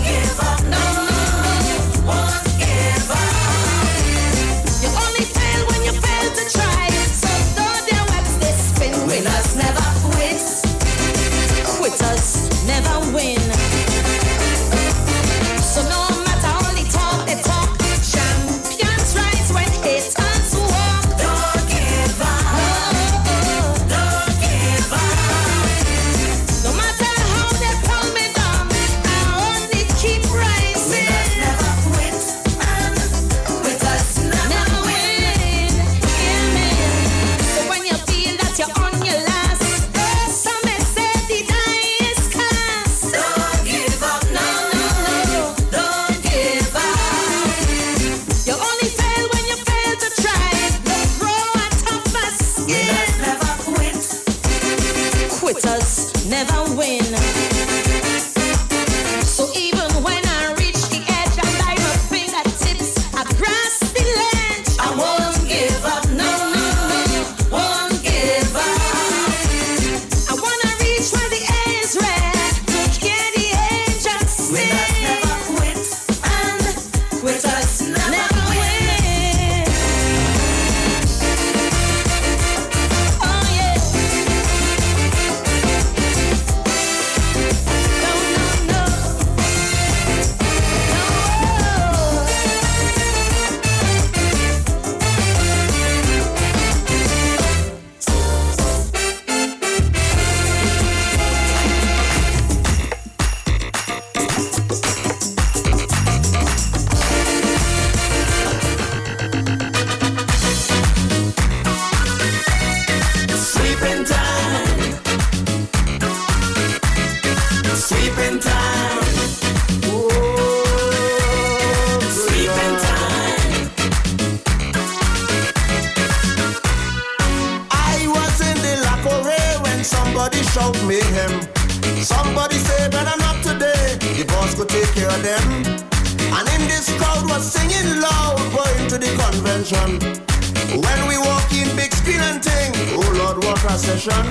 give Winners never quit, and quitters never win. Oh yeah. No, no, no. Sweeping time. Sweeping time. Sweeping time. I was in the Lakore when somebody shout mayhem. Somebody say, better not today. The boss could take care of them. And in this crowd was singing loud, going to the convention. When we walk in, big screen and ting, oh Lord, what a session.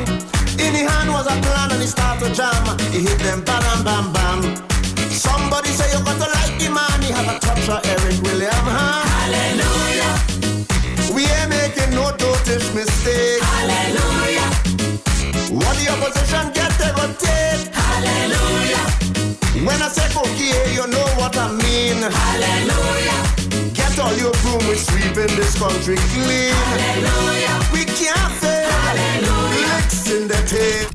In the hand was a plan and he start to jam. He hit them bam, bam, bam. Somebody say you got to like the man. He have a touch of Eric William, huh? Hallelujah. We ain't making no dotish mistake. Hallelujah. What the opposition get, they go take. Hallelujah. When I say okay, you know what I mean. Hallelujah. Get all your broom, we sweeping this country clean. Hallelujah. We can't fail. Hallelujah. Licks in the tape.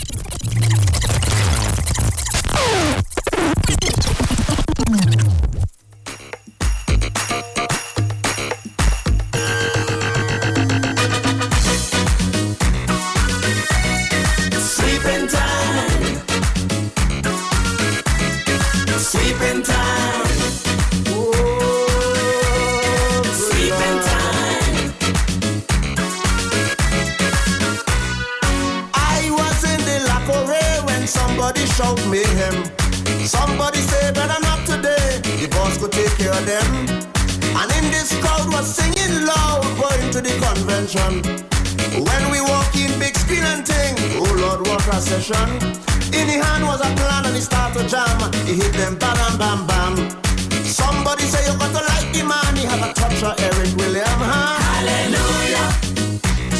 Sweeping time. Sweeping time. Sweeping time. I was in the Lakore when somebody shout mayhem. Somebody say, better not today. The boss could take care of them. And in this crowd was singing loud, going to the convention. When we walk in, big screen and ting, oh Lord, what a session. In the hand was a plan and he start to jam. He hit them bam, bam, bam. Somebody say you got to like the man. He have a touch of Eric William, huh? Hallelujah.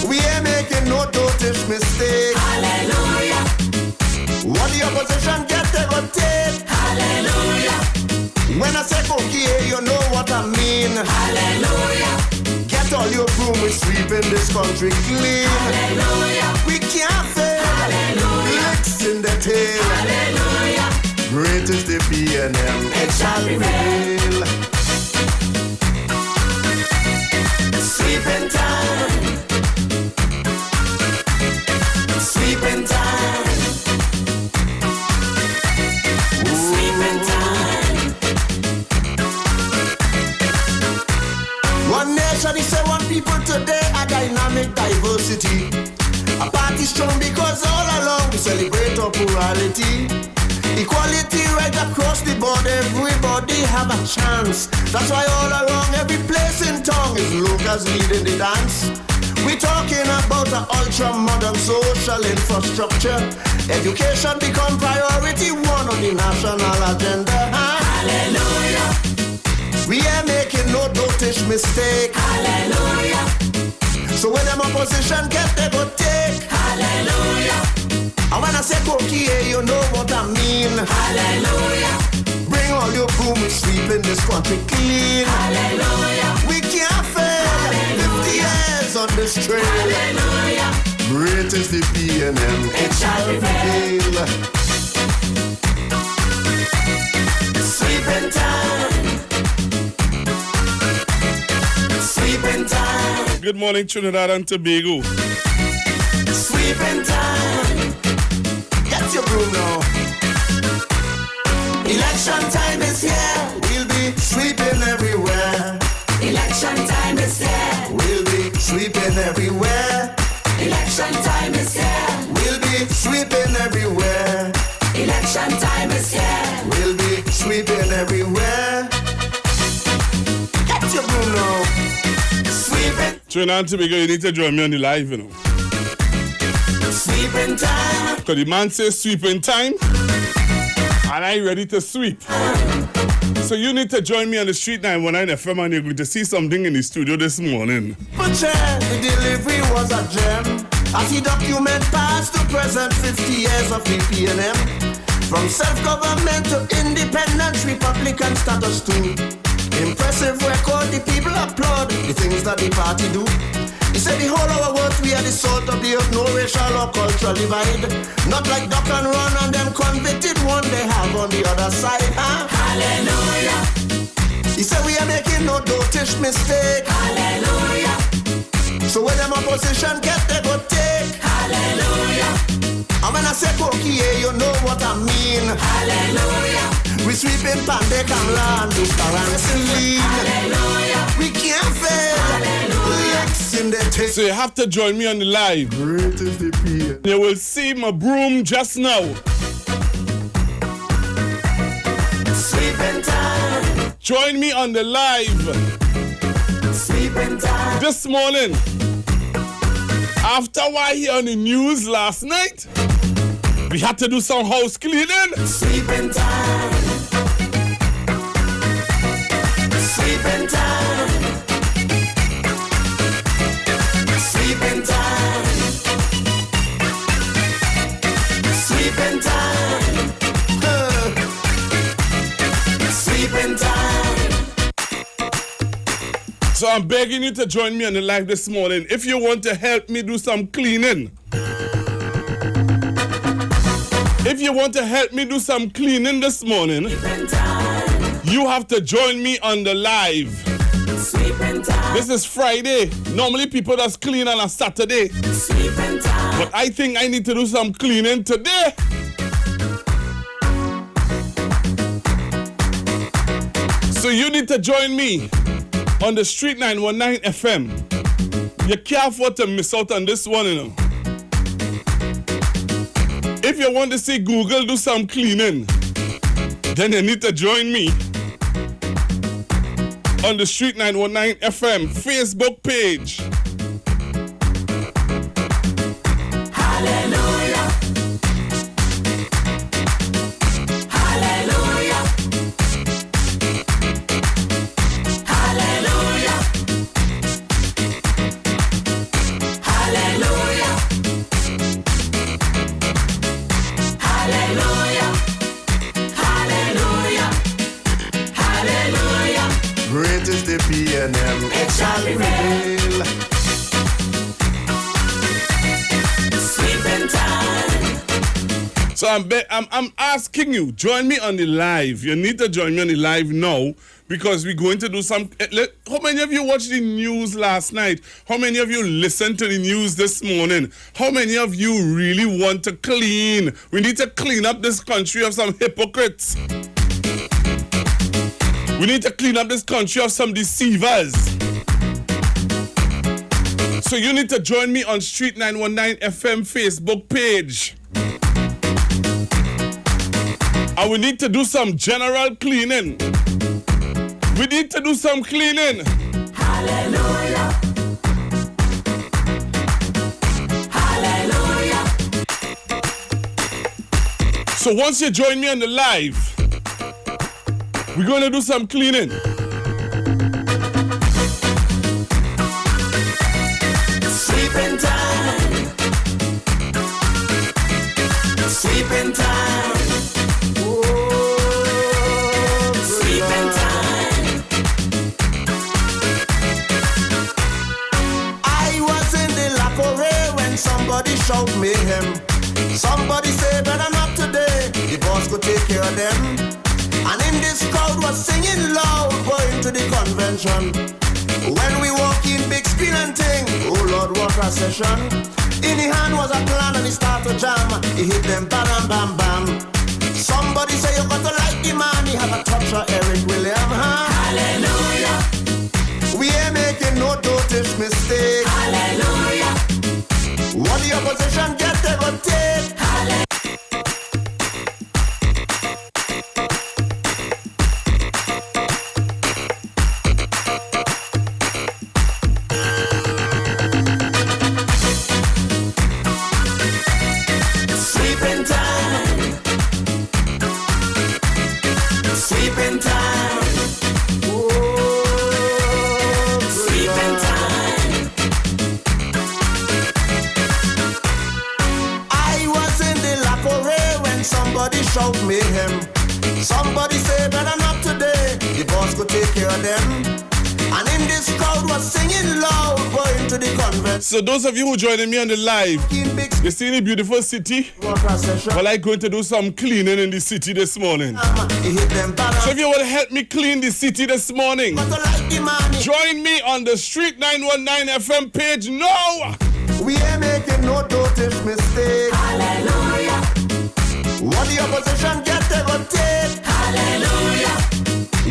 We ain't making no dotish mistake. Hallelujah. What the opposition get, they go take. Hallelujah. When I say okay, you know what I mean. Hallelujah. Get all your broom, we sweeping this country clean. Hallelujah. We can't fail. Hallelujah. Licks in the tail. Hallelujah. Great is the B&M, it shall prevail. Sweeping time. Sweeping time. Sweeping time. One nation is one people today, a dynamic diversity. A party strong because all along we celebrate our plurality. Equality right across the board, everybody have a chance. That's why all along every place in town is Lucas leading the dance. We talking about an ultra-modern social infrastructure. Education become priority one on the national agenda. Hallelujah. We ain't making no dotish mistake. Hallelujah. So when them opposition get, they go take. Hallelujah. And when I say cookie, you know what I mean. Hallelujah. Bring all your broom and sweep in this country clean. Hallelujah. We can't fail. Hallelujah. 50 years on this trail. Hallelujah. Great is the B&M, it shall prevail. Sweeping time. Sweeping time. Good morning, Trinidad and Tobago. Sweeping time. Get your broom now. Election time is here. We'll be sweeping everywhere. Election time is here. We'll be sweeping everywhere. Election time is here. We'll be sweeping everywhere. Election time is here. We'll be sweeping everywhere. Get your broom now. Sweeping. Trinidad and Tobago, you need to join me on the live, you know. Sweeping time. Because the man says sweeping time. And I'm ready to sweep. So you need to join me on the Street 919 FM and you're going to see something in the studio this morning. But the delivery was a gem. As he document past to present 50 years of the PNM. From self-government to independence, Republican status too. Impressive record, the people applaud the things that the party do. He said the whole of our world, we are the salt of the earth, no racial or cultural divide. Not like duck and run and them convicted one they have on the other side, huh? Hallelujah. He said we are making no dotish mistake. Hallelujah. So when them opposition get they go take. Hallelujah. And when I say cookie, you know what I mean. Hallelujah. We sweeping Pandey, Kamla, and Duster and Celine. Hallelujah. We can't fail. Hallelujah. In the tape. So you have to join me on the live. Great is the peer. You will see my broom just now. Sweeping time. Join me on the live. Sweeping time. This morning. After what I hear on the news last night, we had to do some house cleaning. Sweeping time. Sweeping time. Sweeping time. Sweeping time. Sweeping time. So I'm begging you to join me on the live this morning if you want to help me do some cleaning. If you want to help me do some cleaning this morning, you have to join me on the live. This is Friday. Normally people just clean on a Saturday. But I think I need to do some cleaning today. So you need to join me on the Street 919 FM. You can't afford to miss out on this one, you know. If you want to see Google do some cleaning, then you need to join me on the Street 919 FM Facebook page. Hallelujah. Hallelujah. Hallelujah. Hallelujah. Hallelujah. Hallelujah. Hallelujah. Great is the PNM. It shall prevail. Sweeping time. So I'm asking you, join me on the live. You need to join me on the live now because we're going to do some... How many of you watched the news last night? How many of you listened to the news this morning? How many of you really want to clean? We need to clean up this country of some hypocrites. We need to clean up this country of some deceivers. So you need to join me on Street 919 FM Facebook page. And we need to do some general cleaning. We need to do some cleaning. Hallelujah. Hallelujah. So once you join me on the live, we're going to do some cleaning. Sweeping time. Sweeping time. Oh, sweeping time. I was in the Lakore when somebody shout mayhem. Somebody say better not today. The boss could take care of them. And in this crowd was singing loud, going to the convention. When we walk in, big screen and ting, oh Lord, what a session. In the hand was a plan and he start to jam. He hit them bam, bam, bam. Somebody say you got to like the man. He have a touch of Eric William, huh? Hallelujah. We ain't making no dotish mistake. Hallelujah. What the opposition get, they go take. Hallelujah. Sweeping time. take care of them. And in this crowd was singing loud, going to the convent. So those of you who joining me on the live, you see the beautiful city? Well, I'm going to do some cleaning in the city this morning. So if you want to help me clean the city this morning, join me on the Street 919 FM page now. We ain't making no dotish mistake. Hallelujah. What the opposition get, they go take. Hallelujah.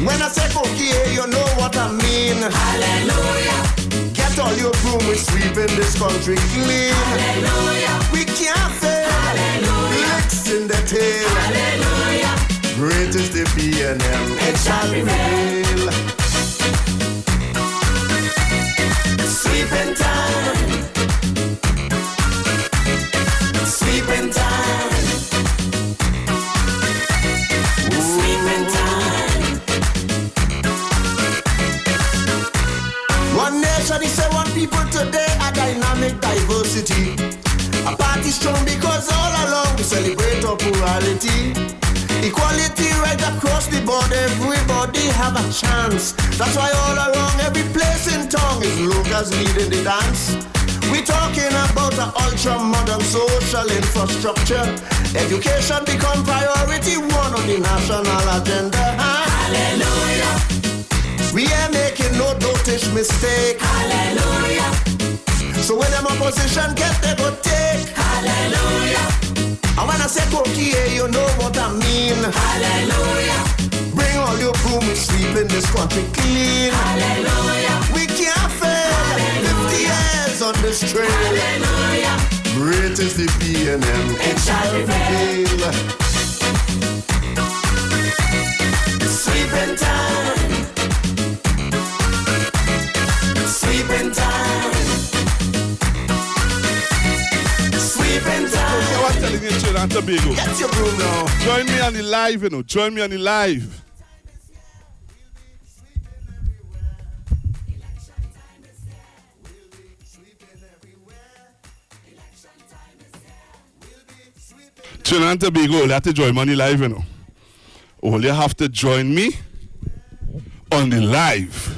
When I say cookie, you know what I mean. Hallelujah. Get all your broom, we sweeping this country clean. Hallelujah. We can't fail. Hallelujah. Licks in the tail. Hallelujah. Great is the B&M, it shall prevail. Sweeping time. Sweeping time. Sweeping time. One nation is a one people today, a dynamic diversity. A party strong because all along we celebrate our plurality. Equality right across the board, everybody have a chance. That's why all around every place in town is Lucas leading the dance. We talking about an ultra-modern social infrastructure. Education become priority one on the national agenda. Hallelujah. We ain't making no dotish mistake. Hallelujah. So when them opposition get, they go take. Hallelujah. And when I say cookie, you know what I mean. Hallelujah. Bring all your broom and sweep in this country clean. Hallelujah. We can't fail. Hallelujah. 50 years on this trail. Hallelujah. Great is the B&M, it shall prevail. Sweeping time. Sweeping time. Sweeping time. Okay, I'm telling you, Trinidad and Tobago. Get your broom now. Join me on the live, you know. Join me on the live. Trinidad and Tobago, you have to join me on the live, you know. All you have to join me on the live.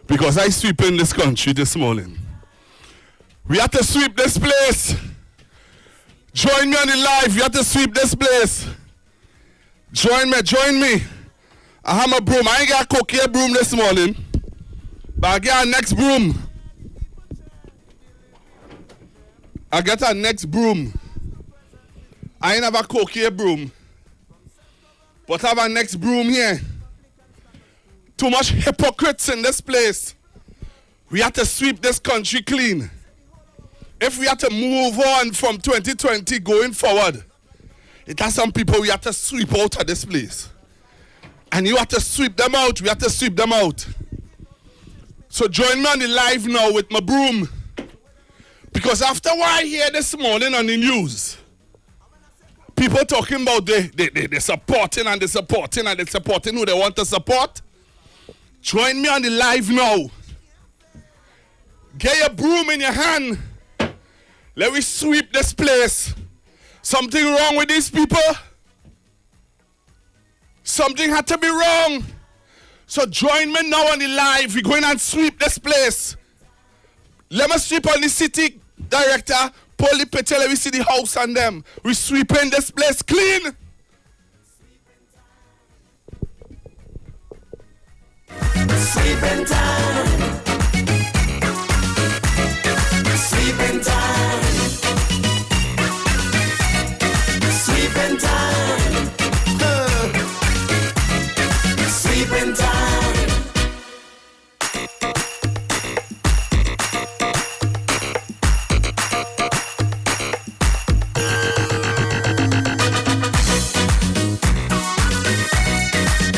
Because I sweep in this country this morning. We have to sweep this place. Join me on the live. You have to sweep this place. Join me. I have my broom. I ain't got a cookie broom this morning. But I get a next broom. I get a next broom. I ain't have a cookie broom. But I have a next broom here. Too much hypocrites in this place. We have to sweep this country clean. If we have to move on from 2020 going forward, it has some people we have to sweep out of this place. And you have to sweep them out. We have to sweep them out. So join me on the live now with my broom. Because after what I hear this morning on the news, people talking about they supporting and they supporting and they supporting who they want to support. Join me on the live now. Get your broom in your hand. Let me sweep this place. Something wrong with these people? Something had to be wrong. So join me now on the live. We're going and sweep this place. Let me sweep on the city director. Pull the picture. Let me see the house and them. We're sweeping this place clean. Sweeping time. Sweeping time. Sweeping time. Sweeping time.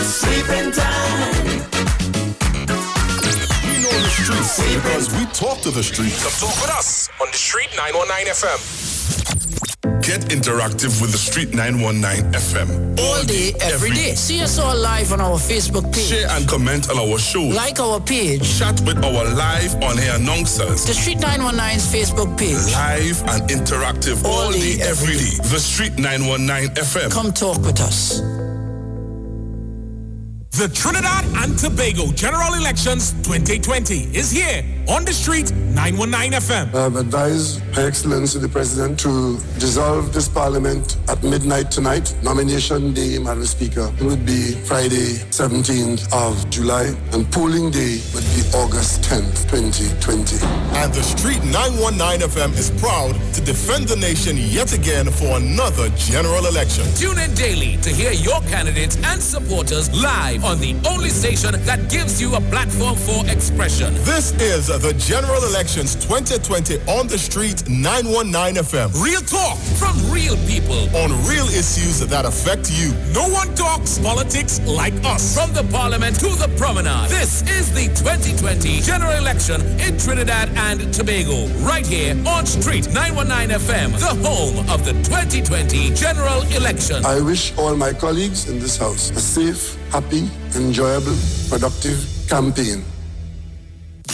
Sweeping time. We know the streets because we talk to the streets. Come talk with us on the Street 919 FM. Get interactive with the Street 919 FM. All day, every day. See us all live on our Facebook page. Share and comment on our show. Like our page. Chat with our live on-air announcers. The Street 919's Facebook page. Live and interactive all day, every day. The Street 919 FM. Come talk with us. The Trinidad and Tobago General Elections 2020 is here on the street 919 FM. I have advised Her Excellency the President to dissolve this Parliament at midnight tonight. Nomination day, Madam Speaker, would be Friday, 17th of July, and polling day would be August 10th, 2020. And the Street 919 FM is proud to defend the nation yet again for another general election. Tune in daily to hear your candidates and supporters live on the only station that gives you a platform for expression. This is the General Elections 2020 on the Street 919 FM. Real talk from real people On real issues that affect you. No one talks politics like us. From the Parliament to the Promenade, this is the 2020 General Election in Trinidad and Tobago. Right here on Street 919 FM, the home of the 2020 General Election. I wish all my colleagues in this House a safe, happy, enjoyable, productive campaign.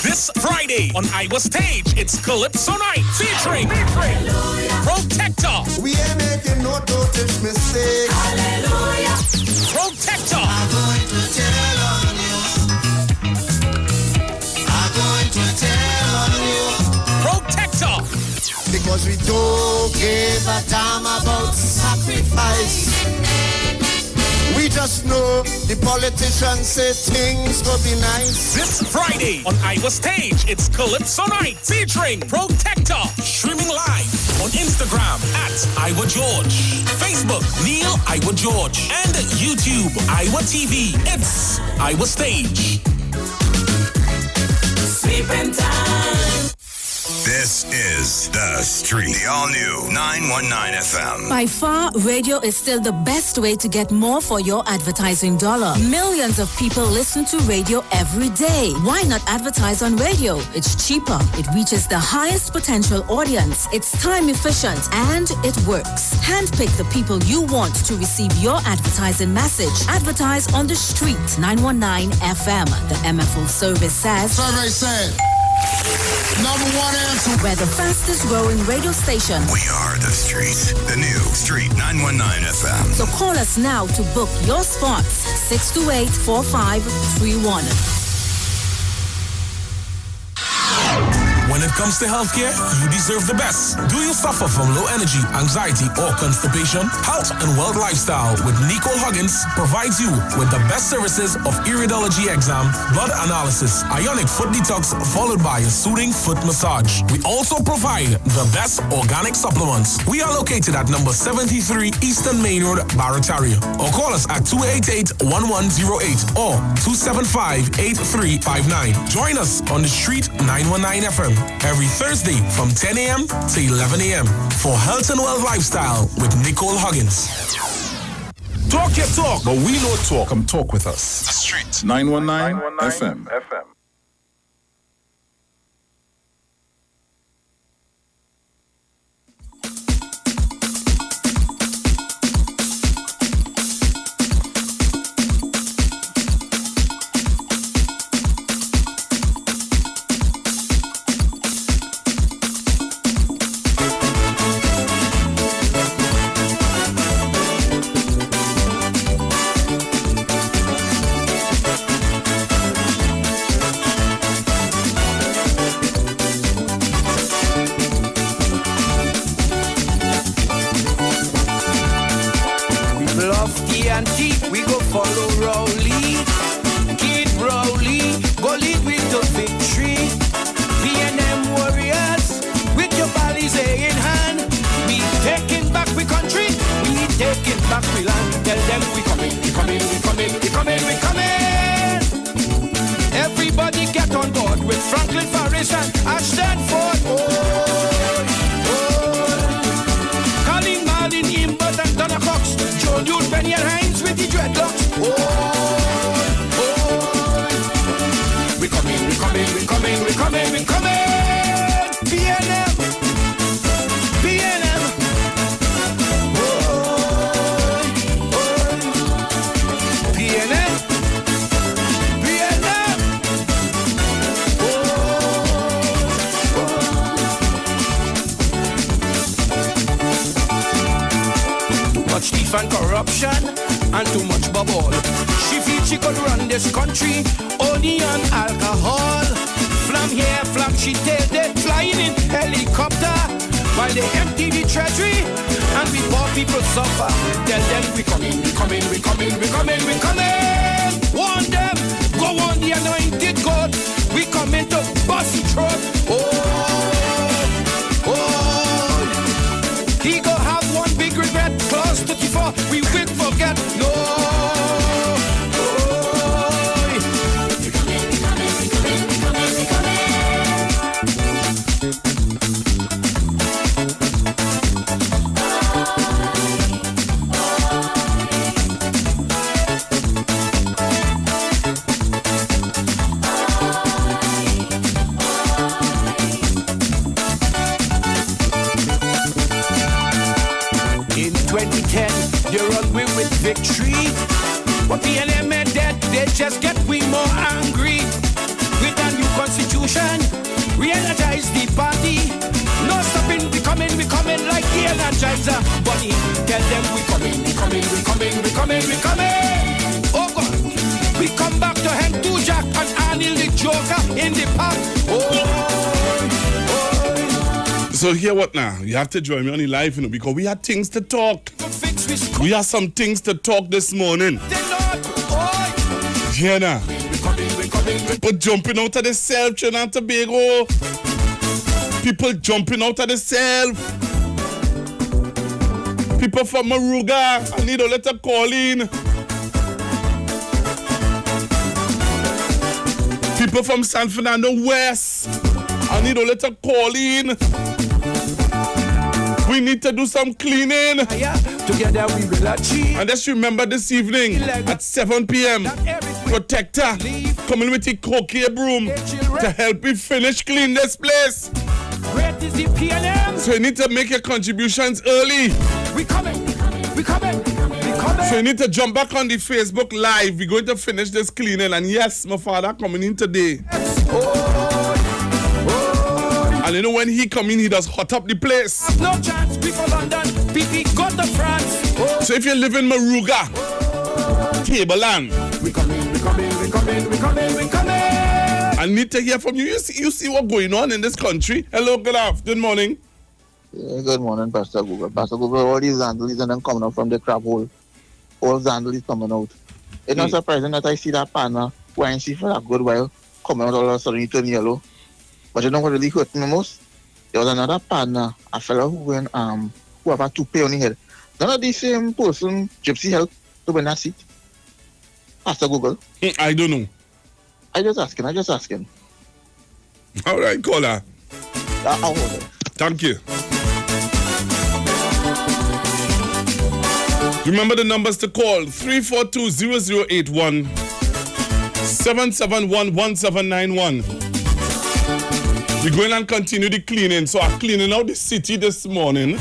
This Friday on Iowa Stage, it's Calypso Night featuring Protector. We ain't making no totish mistakes. Hallelujah. Protector. I'm going to tell on you. I'm going to tell on you. Protector. Because we don't give a damn about sacrifice. We just know the politicians say things will be nice. This Friday on Iowa Stage, it's Calypso Night featuring Protector. Streaming live on Instagram at Iowa George, Facebook Neil Iowa George, and YouTube Iowa TV. It's Iowa Stage. Sleeping time. This is The Street, the all-new 919 FM. By far, radio is still the best way to get more for your advertising dollar. Millions of people listen to radio every day. Why not advertise on radio? It's cheaper. It reaches the highest potential audience. It's time efficient and it works. Handpick the people you want to receive your advertising message. Advertise on the street. 919 FM. The MFO service says. Survey said. Number one answer. We're the fastest growing radio station. We are The Street, the new Street 919 FM. So call us now to book your spots. 628-4531. When it comes to healthcare, you deserve the best. Do you suffer from low energy, anxiety, or constipation? Health and Wealth Lifestyle with Nicole Huggins provides you with the best services of iridology exam, blood analysis, ionic foot detox, followed by a soothing foot massage. We also provide the best organic supplements. We are located at number 73 Eastern Main Road, Barataria. Or call us at 288-1108 or 275-8359. Join us on the Street 919 FM. Every Thursday from 10 a.m. to 11 a.m. for Health and Wealth Lifestyle with Nicole Huggins. Talk your talk, but we know talk. Come talk with us. The Street 919 FM. We go follow Rowley, Kid Rowley, go lead with the victory. B&M warriors, with your bodies in hand. We taking back we country, we taking back we land. Tell them we coming, we coming, we coming, we coming, we coming. Everybody get on board with Franklin Farris and Ashton Ford. Oh, Colin Marlin, Imbert and Donna Cox, Joe Newt, Benny and Hines with the dreadlocks. Oh, we coming, we coming, we coming, we coming, we coming. B&M, B&M. Oh, B&M, B&M. Too much thief and corruption and too much bubble. She feeds she could run this country only on alcohol. From here, from she they flying in helicopter while they empty the treasury and we poor people suffer. Tell them we coming, we coming, we coming, we coming, we coming. Warn them, go on the anointed God. We coming to bust the throat. He go have one big regret. Clause 34, we will forget. No. Victory. What PNM are dead, they just get we more angry. With a new constitution, re-energize the party. No stopping, we coming like the Energizer Bunny. Tell them we coming, we coming, we coming, we coming, we coming. Oh God, we come back to hang two Jack and Anil the Joker in the park. So here what now? You have to join me on the live, you know, because we had things to talk. We have some things to talk this morning. Yeah, now. People jumping out of the self, Trinidad and Tobago. People jumping out of the self. People from Moruga, I need a letter calling. People from San Fernando West, I need a letter calling. We need to do some cleaning. Together we will achieve. And just remember this evening at 7 p.m. Protector coming with the cocaine broom to help me finish clean this place. Great is the PNM. So you need to make your contributions early. We coming, we coming, we coming. So you need to jump back on the Facebook Live. We're going to finish this cleaning. And yes, my father coming in today. And you know when he come in, he does hot up the place. No chance, people London, PP go to France. So if you live in Moruga, Tableland, we coming, we coming, we coming, we coming, we coming. I need to hear from you. You see what's going on in this country. Hello, good morning. Yeah, good morning, Pastor Google. Pastor Google, all these Zandalies and them coming out from the crab hole. All Zandalies coming out. It's not surprising that I see that partner wearing she for a good while coming out all of a sudden you turn yellow. But you know what really hurt me most? There was another partner, a fellow who went who have a toupee on his head. None of the same person Gypsy helped to win that seat. Pastor Google. I don't know. I just asking. All right, caller. I'll hold it. Thank you. Remember the numbers to call: 342-0081, 771-1791. We're going and continue the cleaning. So I'm cleaning out the city this morning.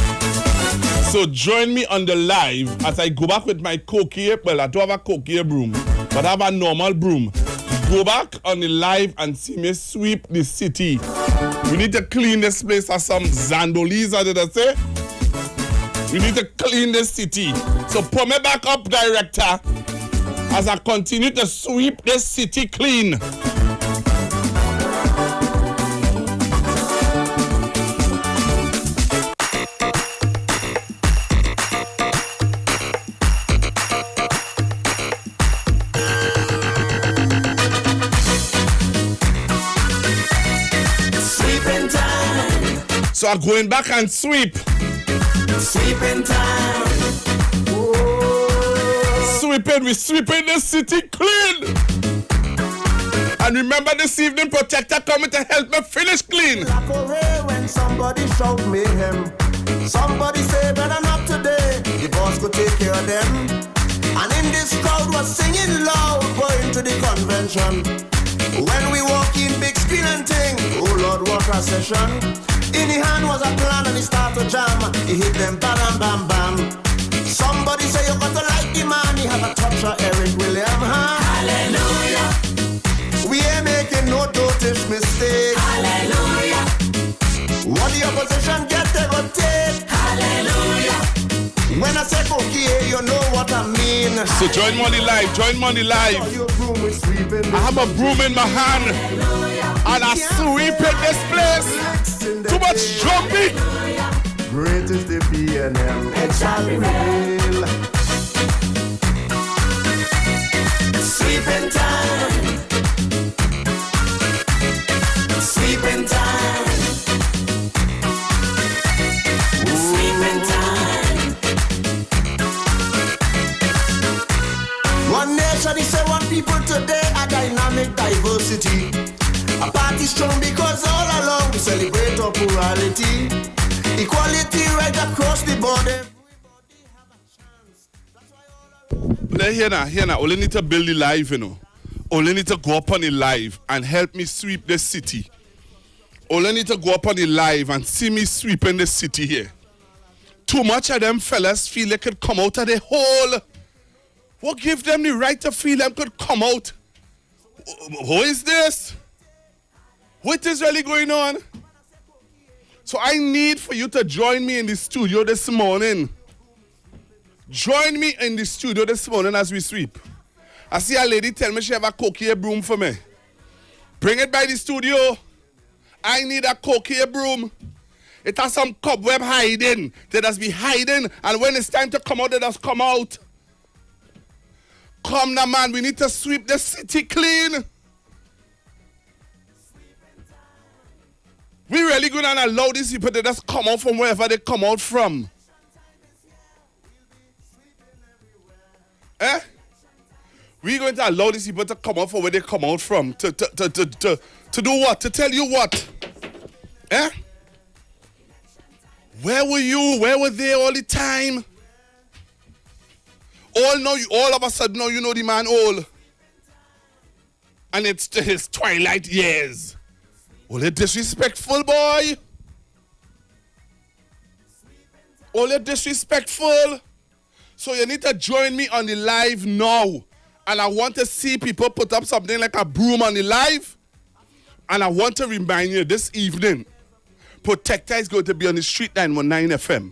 So join me on the live as I go back with my cocaine. Well, I don't have a cocaine broom, but I have a normal broom. Go back on the live and see me sweep the city. We need to clean this place as some Zandolis, as did I say? We need to clean this city. So put me back up, director, as I continue to sweep this city clean. So I'm going back and sweep. Sweeping time. Sweeping, we sweeping the city clean. And remember this evening, Protector coming to help me finish clean. Like a ray when somebody shout mayhem. Somebody say better not today. The boss could take care of them. And in this crowd was singing loud, going to the convention. When we walk in, big screen and ting, oh Lord, what a session. In the hand was a plan and he start to jam. He hit them bam bam bam. Somebody say you got to like the man. He have a touch of Eric William, huh? Hallelujah. We ain't making no dotish mistake. Hallelujah. What the opposition get, they go take. Hallelujah. When I say cocaine, you know what I mean. So join Money Live, join Money Live. I have a broom in my hand and I sweep in this place. Too much jumping. Great is the PNM, it shall prevail. Sweeping time. Sweeping time. Sweeping time. One nation is one people today, a dynamic diversity. A party strong because all along we celebrate our plurality. Equality right across the border. Here now, only need to build the live, you know. Only need to go up on the live and help me sweep the city. Only need to go up on the live and see me sweeping the city here. Too much of them fellas feel they could come out of the hole. What give them the right to feel them could come out? Who is this? What is really going on? So I need for you to join me in the studio this morning. Join me in the studio this morning as we sweep. I see a lady tell me she have a coquille broom for me. Bring it by the studio. I need a coquille broom. It has some cobweb hiding. They just be hiding, and when it's time to come out, they just come out. Come now, man. We need to sweep the city clean. We really gonna allow these people to just come out from wherever they come out from. We're going to allow these people to come out from where they come out from. To do what? To tell you what? Where were you? Where were they all the time? All of a sudden now you know the man all. And it's his twilight years. All the disrespectful, boy. All the disrespectful. So you need to join me on the live now. And I want to see people put up something like a broom on the live. And I want to remind you this evening, Protector is going to be on the street 919 FM.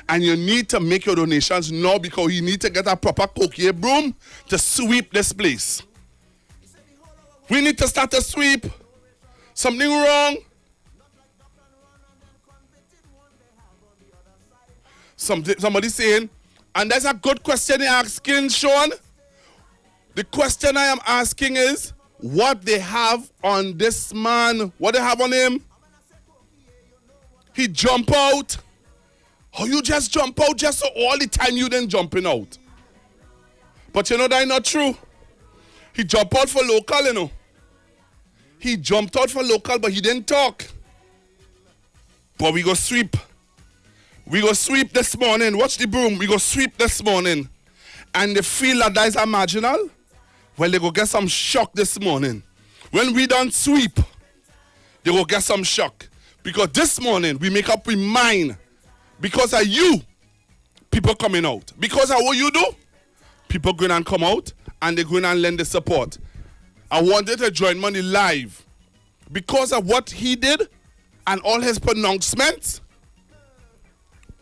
And you need to make your donations now because you need to get a proper coquille broom to sweep this place. We need to start to sweep. Something wrong? Somebody saying, and that's a good question you're asking, Sean. The question I am asking is, what they have on this man, what they have on him? He jump out. How you just jump out just so all the time you then jumping out? But you know that's not true. He jump out for local, you know. He jumped out for local, but he didn't talk. But we go sweep. We go sweep this morning. Watch the broom. We go sweep this morning. And they feel that is marginal. Well, they go get some shock this morning. When we don't sweep, they go get some shock. Because this morning, we make up our mind. Because of you, people coming out. Because of what you do, people going and come out. And they're going and lend the support. I wanted to join Money Live. Because of what he did and all his pronouncements,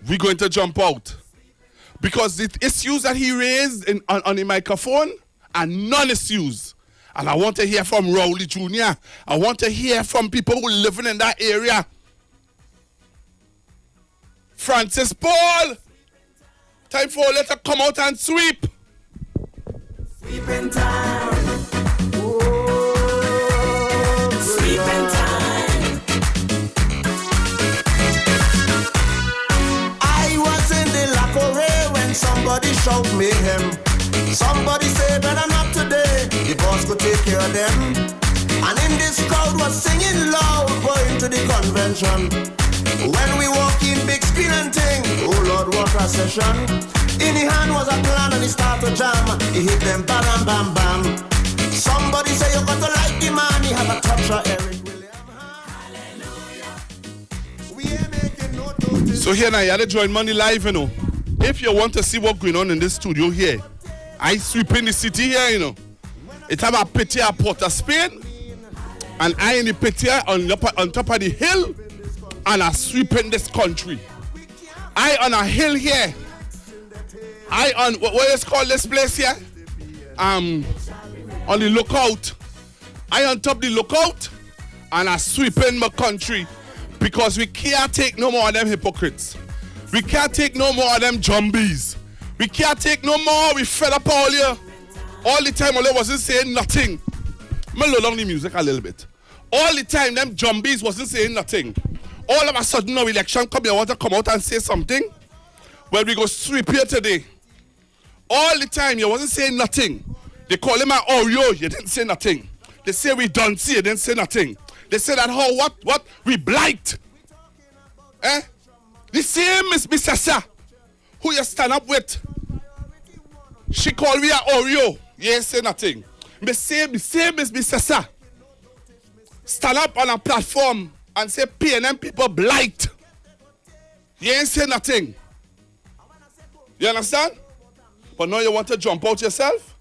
we're going to jump out. Because the issues that he raised on the microphone are non-issues. And I want to hear from Rowley Jr. I want to hear from people who living in that area. Francis Paul. Time for a letter come out and sweep. Sweeping time. Sweeping time. I was in the Lacqueray when somebody shout mayhem. Somebody say better not today. The boss could take care of them. And in this crowd was singing loud, going to the convention. When we walk in, big screen and ting, oh Lord, what a session. In the hand was a plan and he start to jam. He hit them bam, bam, bam. Somebody say you got to like the man. He have a touch of Eric William. Hallelujah. We ain't making no notice. So here now, you have to join Money Live, you know. If you want to see what's going on in this studio here, I sweep in the city here, you know. It have a pit here at Port of Spain. And I in the pit here on top of the hill. And I sweep in this country. I on a hill here. I on what is called this place here? On the lookout. I on top the lookout and I sweeping my country because we can't take no more of them hypocrites. We can't take no more of them zombies. We can't take no more. We fed up all year. All the time, all they wasn't saying nothing. I'm going to lower down the music a little bit. All the time, them zombies wasn't saying nothing. All of a sudden, now election come, you want to come out and say something? Well, we go sweep here today. All the time, you wasn't saying nothing. They call him an Oreo, you didn't say nothing. They say we don't see, you didn't say nothing. They say that how, what? We blight. The same Miss Sessa, who you stand up with. She called me an Oreo. You ain't say nothing. The same Miss Sessa. Stand up on a platform and say PNM people blight. You ain't say nothing. You understand? But now you want to jump out yourself?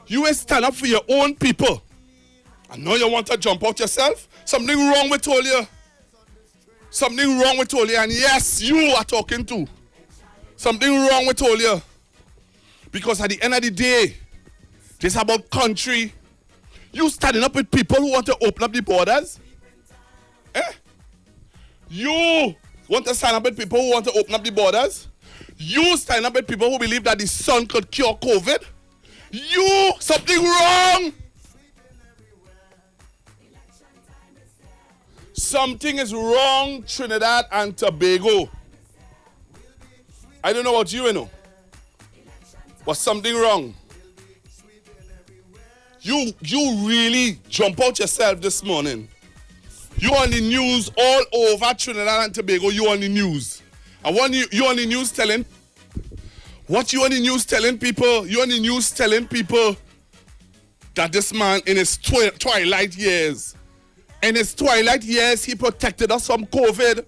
You ain't stand up for your own people. And now you want to jump out yourself? Something wrong with all you. Something wrong with all you. And yes, you are talking to. Something wrong with all you. Because at the end of the day, this is about country. You standing up with people who want to open up the borders? You want to stand up with people who want to open up the borders? You stand up with people who believe that the sun could cure COVID? You, something wrong. Something is wrong, Trinidad and Tobago. I don't know about you, you know. But something wrong. You really jump out yourself this morning. You on the news all over Trinidad and Tobago. You on the news. And when you on the news telling, what you on the news telling people? You on the news telling people that this man in his twilight years, he protected us from COVID.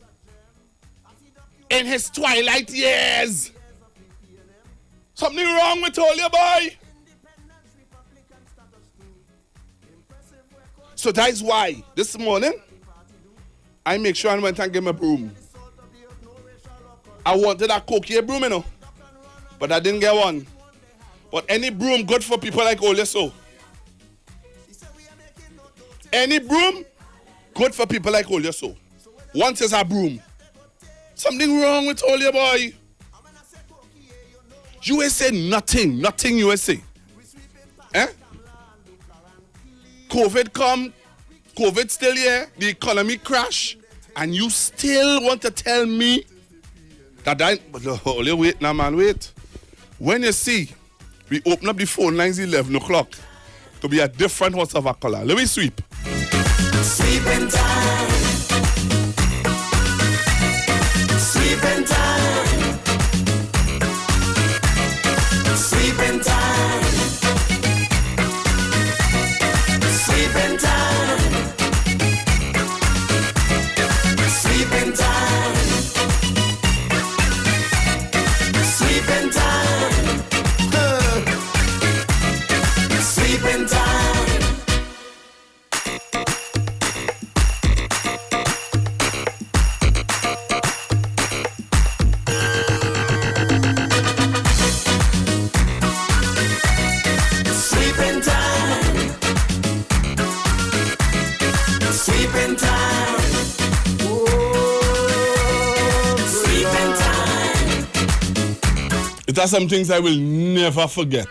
In his twilight years. Something wrong with all you, boy. So that is why this morning I make sure I went and get my broom. I wanted a cocky broom, you know, but I didn't get one. But any broom good for people like all you so. Any broom good for people like all you so. Once is a broom. Something wrong with all you, boy. USA nothing USA. COVID come, COVID still here, the economy crash, and you still want to tell me that only wait now, man, wait. When you see, we open up the phone lines 11 o'clock, to be a different horse of a color. Let me sweep. Sweeping time. Sweeping time. Sweeping time. Sweeping time. Sweeping time. Sweeping time. Sweeping time. Sweeping time. Sweeping time. Sweeping time. It are some things I will never forget.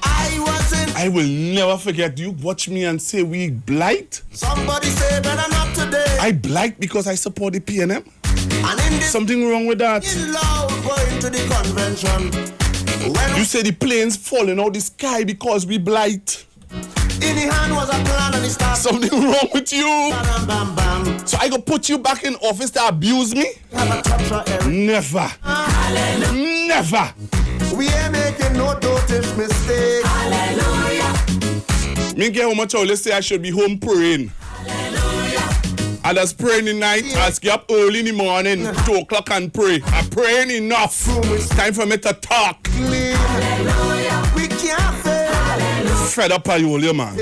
I will never forget. You watch me and say we blight. Somebody say better not today. I blight because I support the PNM. Something wrong with that. Going to the convention. You say the planes falling out the sky because we blight. In the hand was a plan and it started. Something wrong with you. Bam, bam, bam. So I go put you back in office to abuse me? Never. Never. We ain't making no dotish mistake. Me get how much always say I should be home praying. I just praying in the night. I get up early in the morning, 2 o'clock and pray. I'm praying enough. It's time for me to talk. We can't fail. Fed up by you, all, man.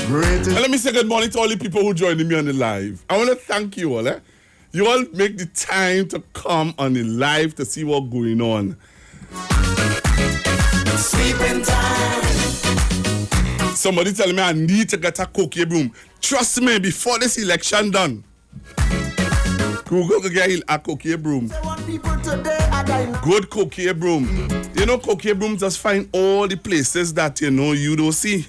Great. And let me say good morning to all the people who joined me on the live. I want to thank you all. You all make the time to come on the live to see what's going on. Sweeping time. Somebody tell me I need to get a cokie broom. Trust me, before this election done, Google can get a cokie broom. Good cokie broom. You know, cokie broom just find all the places that you don't see.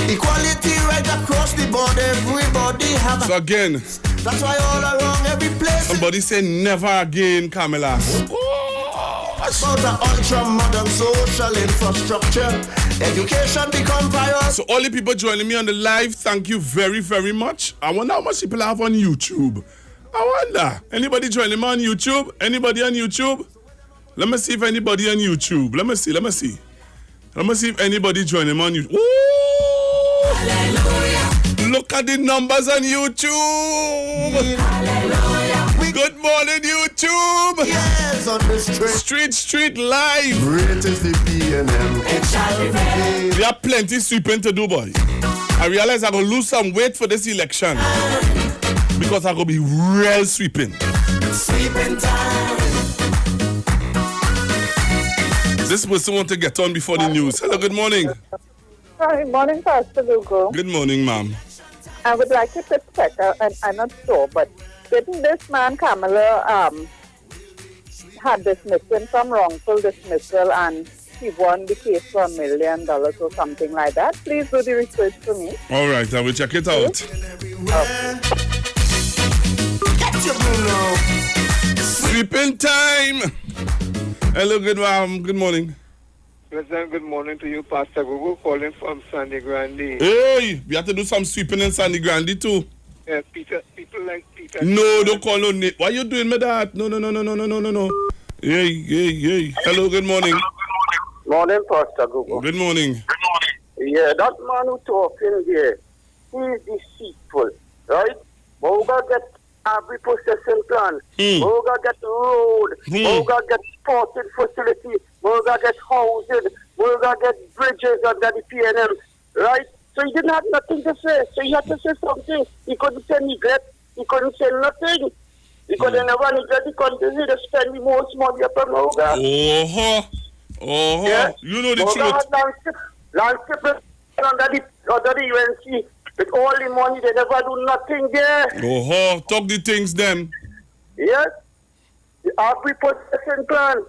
Equality right across the board, everybody have So again, that's why all around every place. Somebody say never again, Camilla. About the ultra-modern social infrastructure, education become priority. So all the people joining me on the live, thank you very, very much. I wonder how much people have on YouTube. I wonder. Anybody joining me on YouTube? Anybody on YouTube? Let me see if anybody on YouTube. Let me see. Let me see if anybody joining me on YouTube. Ooh! Hallelujah. Look at the numbers on YouTube. Hallelujah. Good morning, YouTube. Yes, on the Street live. Great is the PNM. It shall be. We have plenty sweeping to do, boy. I realize I'm going to lose some weight for this election because I'm going to be real sweeping. Sweeping time. This person want to get on before the news. Hello, good morning. Hi, morning, Pastor Google. Good morning, ma'am. I would like to check, and I'm not sure, but didn't this man, Kamala, had dismissed him from wrongful dismissal and he won the case for $1 million or something like that? Please do the research for me. All right, I will check it out. Get your Bruno. Sweeping time. Hello, good morning. Pleasant good morning to you, Pastor Gugu, calling from Sandy Grande. Hey, we have to do some sweeping in Sandy Grande too. Yeah, people like Peter. No, don't call no name. Why you doing me that? No. Hey. Hello, good morning. Morning, Pastor Gugu. Good morning. Yeah, that man who talking here, he is deceitful, right? Moga get every processing plan. Moga get road. Moga get sporting facility. Moga get housing. Moga get bridges under the PNM, right? So he didn't have nothing to say. So he had to say something. He couldn't say neglect. He couldn't say nothing. Because they never neglect the country to spend the most money upon Moga. Yeah? You know the Moga truth. had landscape under the UNC. With all the money, they never do nothing there. Talk the things then. Yes. The agri-processing plan,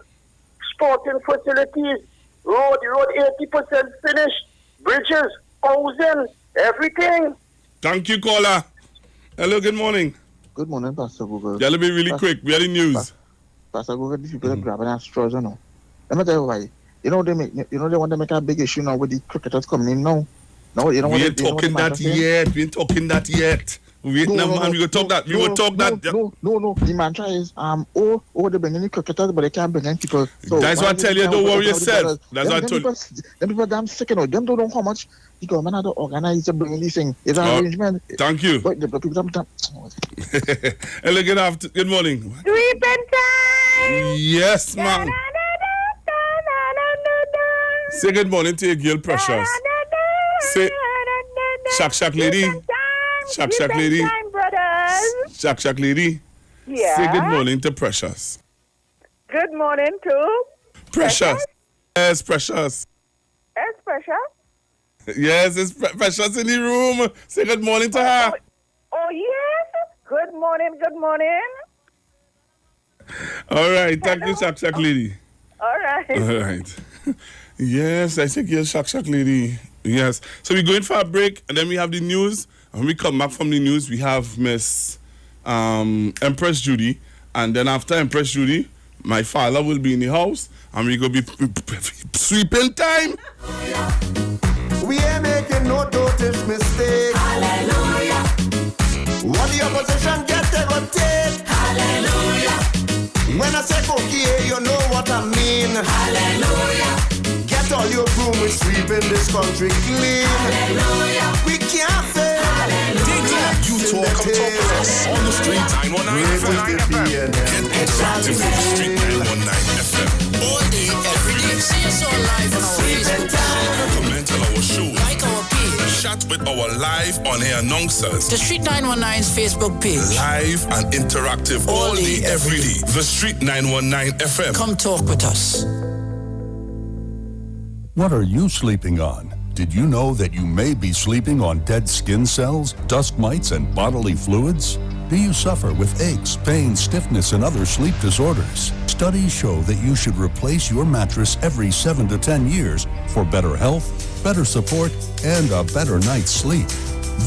sporting facilities, road 80% finished, bridges, housing, everything. Thank you, caller. Hello, good morning. Good morning, Pastor Google. That'll be really quick. We are the news. Pastor Google, these people are grabbing at straws, you know. Let me tell you why. They want to make a big issue now with the cricketers coming in now. No, you know we ain't talking that yet. We ain't talking that yet. Wait, man. We will talk that. We will talk that. No. The mantra is, they bring in the cricketers, but they can't bring in people. So that's what I tell you. Don't worry yourself. That's what I told you. Them people damn sick, you know. Them don't know how much the government had to organize to bring in these things. It's an arrangement. Thank you. But the people hello, good morning. Sweeping time. Yes, ma'am. Say good morning to your girl, Precious. Say, Shak lady. Shak lady. Shak lady. Yeah. Say good morning to Precious. Good morning to Precious. Yes, Precious. Yes, Precious. Yes, it's Precious in the room. Say good morning to her. Oh, yes. Good morning. All right. Thank you, Shak lady. All right. Yes, I think yes, Shak lady. Yes. So we're going for a break, and then we have the news. And when we come back from the news, we have Miss Empress Judy. And then after Empress Judy, my father will be in the house, and we're going to be sweeping time. We ain't making no notice mistake. Hallelujah. What the opposition get, they gon' take. Hallelujah. When I say cookie, you know what I mean. Hallelujah. Get all your broom, we sweeping this country clean. Hallelujah. We can't fail. You talk, come talk with us on the street 919 FM. Get interactive with the street 919 FM. All day, every day. See us all live on our Facebook page. Comment on our show. Like our page. Chat with our live on-air announcers. The Street 919's Facebook page. Live and interactive all day, every day. The Street 919 FM. Come talk with us. What are you sleeping on? Did you know that you may be sleeping on dead skin cells, dust mites, and bodily fluids? Do you suffer with aches, pain, stiffness, and other sleep disorders? Studies show that you should replace your mattress every 7 to 10 years for better health, better support, and a better night's sleep.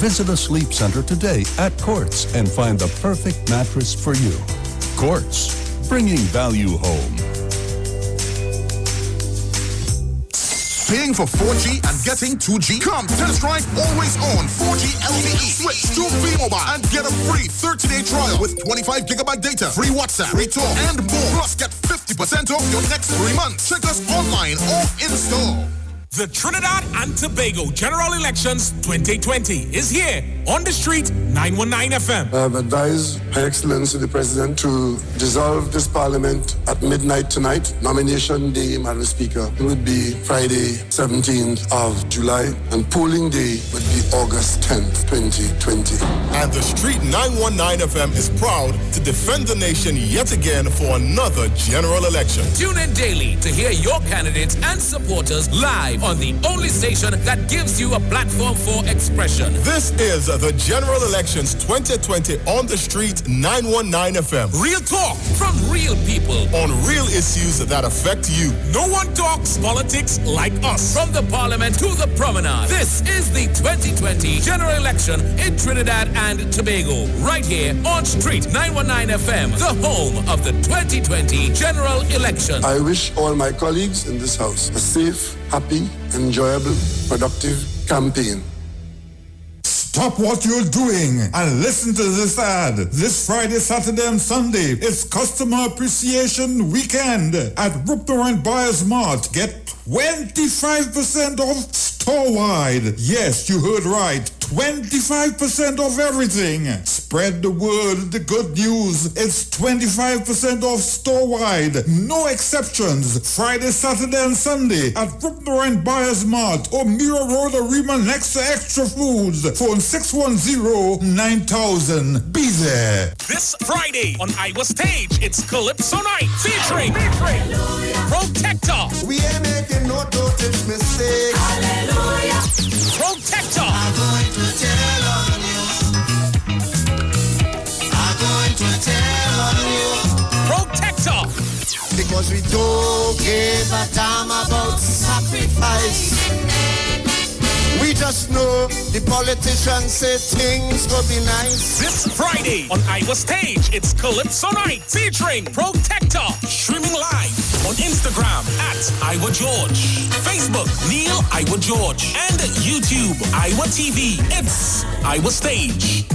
Visit a sleep center today at Quartz and find the perfect mattress for you. Quartz, bringing value home. Paying for 4G and getting 2G? Come test drive Always On 4G LTE. Switch to V-Mobile and get a free 30-day trial with 25 gigabyte data, free WhatsApp, free talk, and more. Plus, get 50% off your next 3 months. Check us online or in-store. The Trinidad and Tobago General Elections 2020 is here on the street, 919 FM. I have advised Her Excellency the President to dissolve this Parliament at midnight tonight. Nomination day, Madam Speaker, would be Friday, 17th of July, and polling day would be August 10th, 2020. And the Street 919 FM is proud to defend the nation yet again for another general election. Tune in daily to hear your candidates and supporters live on the only station that gives you a platform for expression. This is the General Elections 2020 on the Street 919 FM. Real talk from real people on real issues that affect you. No one talks politics like us. From the Parliament to the Promenade, this is the 2020 General Election in Trinidad and Tobago. Right here on Street 919 FM, the home of the 2020 General Election. I wish all my colleagues in this house a safe, happy, enjoyable, productive campaign. Stop what you're doing and listen to this ad. This Friday, Saturday, and Sunday, it's Customer Appreciation Weekend at Rupner and Buyers Mart. Get 25% off store-wide. Yes, you heard right. 25% off everything. Spread the word, the good news. It's 25% off store-wide. No exceptions. Friday, Saturday, and Sunday at Rupner and Buyers Mart or Mira Road, Arima, next to Extra Foods. Phone 610-9000. Be there. This Friday on Iowa Stage, it's Calypso Night featuring Protector. We ain't making no dosage mistake. Hallelujah. Protector. I'm going to tell on you. I'm going to tell on you. Protector. Because we don't give a damn about sacrifice. We just know the politicians say things will be nice. This Friday on Iowa Stage, it's Calypso Night featuring Protector. Streaming live on Instagram at Iowa George, Facebook Neil Iowa George, and YouTube Iowa TV. It's Iowa Stage.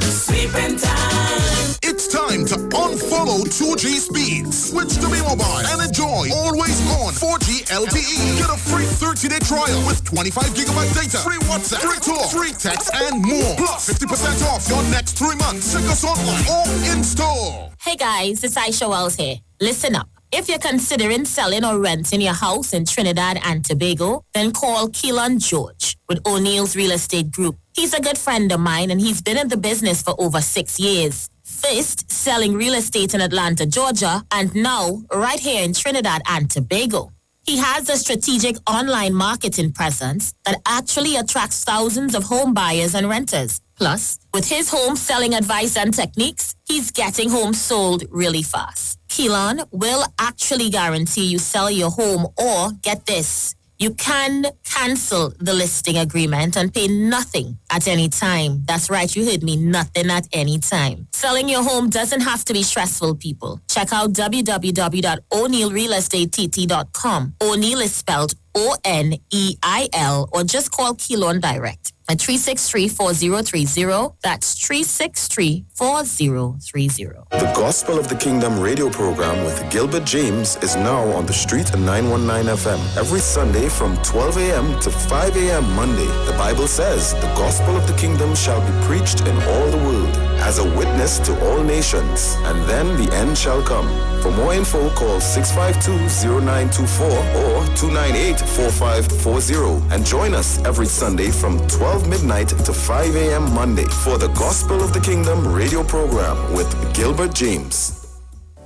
Sleeping time. It's time to unfollow 2G speed. Switch to V-Mobile and enjoy Always On 4G LTE. Get a free 30-day trial with 25 gigabyte data, free WhatsApp, free talk, free text, and more. Plus 50% off your next 3 months. Check us online or in store. Hey guys, it's Aisha Wells here. Listen up. If you're considering selling or renting your house in Trinidad and Tobago, then call Keelan George with O'Neill's Real Estate Group. He's a good friend of mine and he's been in the business for over 6 years. First, selling real estate in Atlanta, Georgia, and now right here in Trinidad and Tobago. He has a strategic online marketing presence that actually attracts thousands of home buyers and renters. Plus, with his home selling advice and techniques, he's getting homes sold really fast. Keelan will actually guarantee you sell your home or, get this, you can cancel the listing agreement and pay nothing at any time. That's right, you heard me, nothing at any time. Selling your home doesn't have to be stressful, people. Check out www.o'neillrealestateTT.com. O'Neill is spelled O-N-E-I-L, or just call Keelan direct at 363-4030. That's 363-4030. The Gospel of the Kingdom radio program with Gilbert James is now on the Street 919 FM. Every Sunday from 12 a.m. to 5 a.m. Monday, the Bible says the Gospel of the Kingdom shall be preached in all the world as a witness to all nations, and then the end shall come. For more info, call 652-0924 or 298-4540 and join us every Sunday from 12 midnight to 5 a.m. Monday for the Gospel of the Kingdom radio program with Gilbert James.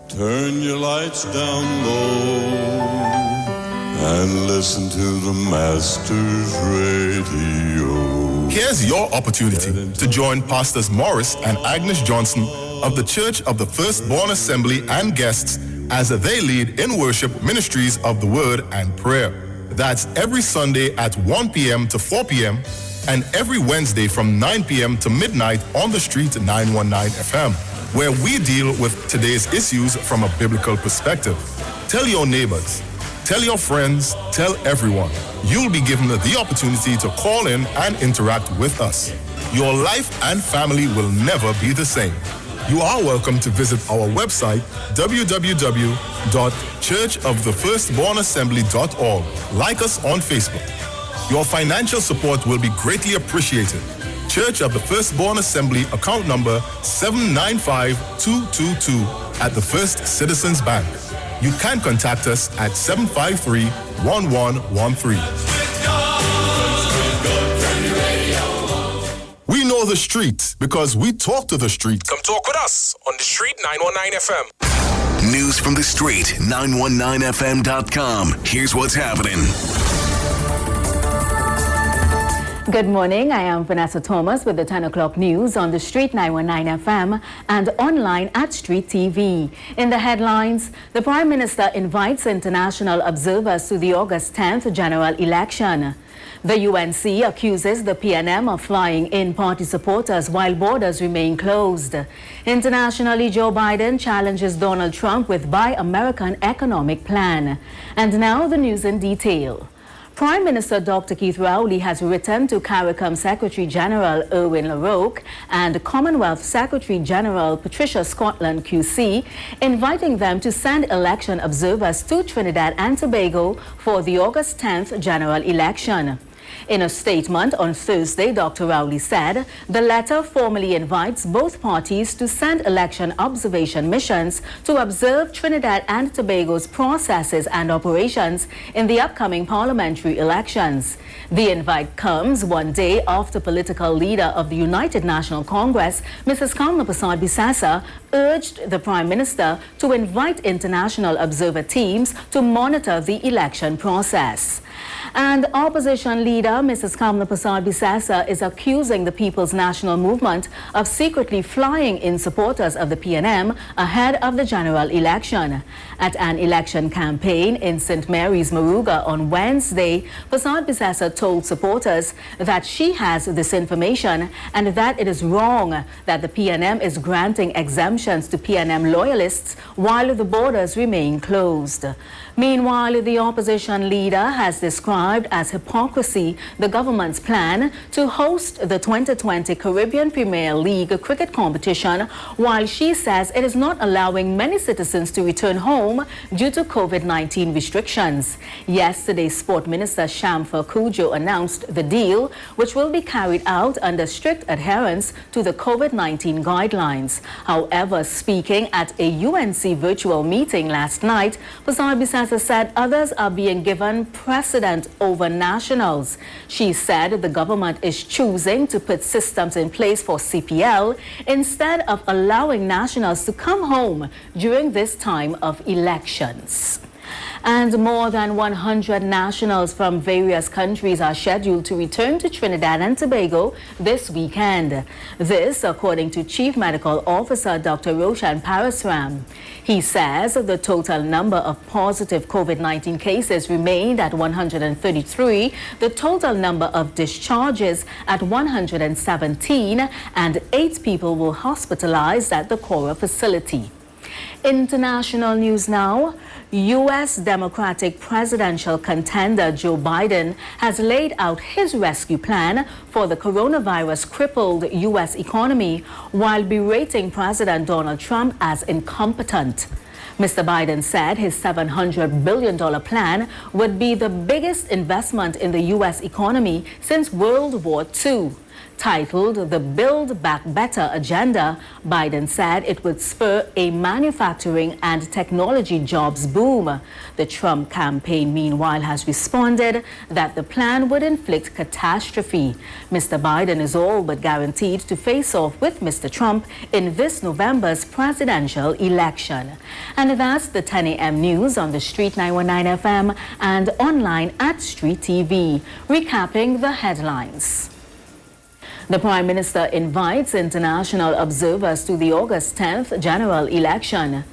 Turn your lights down low and listen to the Master's Radio. Here's your opportunity to join Pastors Morris and Agnes Johnson of the Church of the Firstborn Assembly and guests as they lead in worship ministries of the Word and Prayer. That's every Sunday at 1 p.m. to 4 p.m. and every Wednesday from 9 p.m. to midnight on the street 919 FM, where we deal with today's issues from a biblical perspective. Tell your neighbors, tell your friends, tell everyone. You'll be given the opportunity to call in and interact with us. Your life and family will never be the same. You are welcome to visit our website, www.churchofthefirstbornassembly.org. Like us on Facebook. Your financial support will be greatly appreciated. Church of the Firstborn Assembly, account number 795222 at the First Citizens Bank. You can contact us at 753-1113. We know the street because we talk to the street. Come talk with us on the Street 919 FM. News from the street, 919fm.com. Here's what's happening. Good morning. I am Vanessa Thomas with the 10 o'clock news on the Street 919 FM and online at Street TV. In the headlines, the Prime Minister invites international observers to the August 10th general election. The UNC accuses the PNM of flying in party supporters while borders remain closed. Internationally, Joe Biden challenges Donald Trump with Buy American economic plan. And now the news in detail. Prime Minister Dr. Keith Rowley has written to CARICOM Secretary General Erwin LaRocque and Commonwealth Secretary General Patricia Scotland QC, inviting them to send election observers to Trinidad and Tobago for the August 10th general election. In a statement on Thursday, Dr. Rowley said the letter formally invites both parties to send election observation missions to observe Trinidad and Tobago's processes and operations in the upcoming parliamentary elections. The invite comes one day after political leader of the United National Congress, Mrs. Kamla Persad-Bissessar, urged the Prime Minister to invite international observer teams to monitor the election process. And opposition leader Mrs. Kamla Persad-Bissessar is accusing the People's National Movement of secretly flying in supporters of the PNM ahead of the general election. At an election campaign in St. Mary's, Moruga on Wednesday, Persad-Bissessar told supporters that she has this information and that it is wrong that the PNM is granting exemptions to PNM loyalists while the borders remain closed. Meanwhile, the opposition leader has described as hypocrisy the government's plan to host the 2020 Caribbean Premier League cricket competition, while she says it is not allowing many citizens to return home due to COVID-19 restrictions. Yesterday, Sport Minister Shamfa Cudjoe announced the deal, which will be carried out under strict adherence to the COVID-19 guidelines. However, speaking at a UNC virtual meeting last night, Persad-Bissessar said others are being given precedent over nationals. She said the government is choosing to put systems in place for CPL instead of allowing nationals to come home during this time of elections. And more than 100 nationals from various countries are scheduled to return to Trinidad and Tobago this weekend. This, according to Chief Medical Officer Dr. Roshan Parasram. He says the total number of positive COVID-19 cases remained at 133, the total number of discharges at 117, and 8 people were hospitalized at the Cora facility. International news now. U.S. Democratic presidential contender Joe Biden has laid out his rescue plan for the coronavirus-crippled U.S. economy while berating President Donald Trump as incompetent. Mr. Biden said his $700 billion plan would be the biggest investment in the U.S. economy since World War II. Titled the Build Back Better agenda, Biden said it would spur a manufacturing and technology jobs boom. The Trump campaign, meanwhile, has responded that the plan would inflict catastrophe. Mr. Biden is all but guaranteed to face off with Mr. Trump in this November's presidential election. And that's the 10 a.m. news on the Street 919 FM and online at Street TV. Recapping the headlines. The Prime Minister invites international observers to the August 10th general election.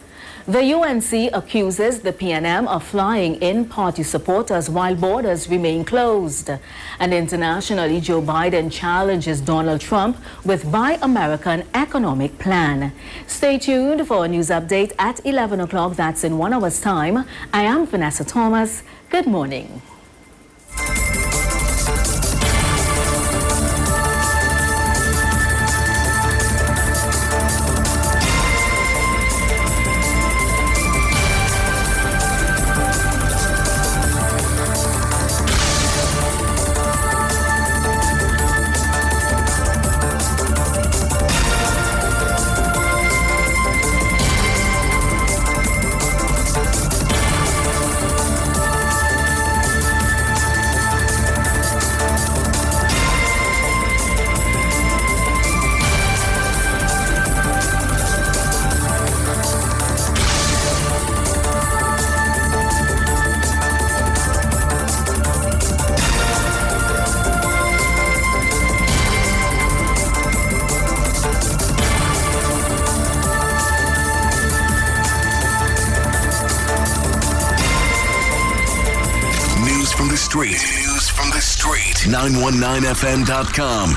The UNC accuses the PNM of flying in party supporters while borders remain closed. And internationally, Joe Biden challenges Donald Trump with Buy American economic plan. Stay tuned for a news update at 11 o'clock. That's in 1 hour's time. I am Vanessa Thomas. Good morning. News from the street. 919fm.com.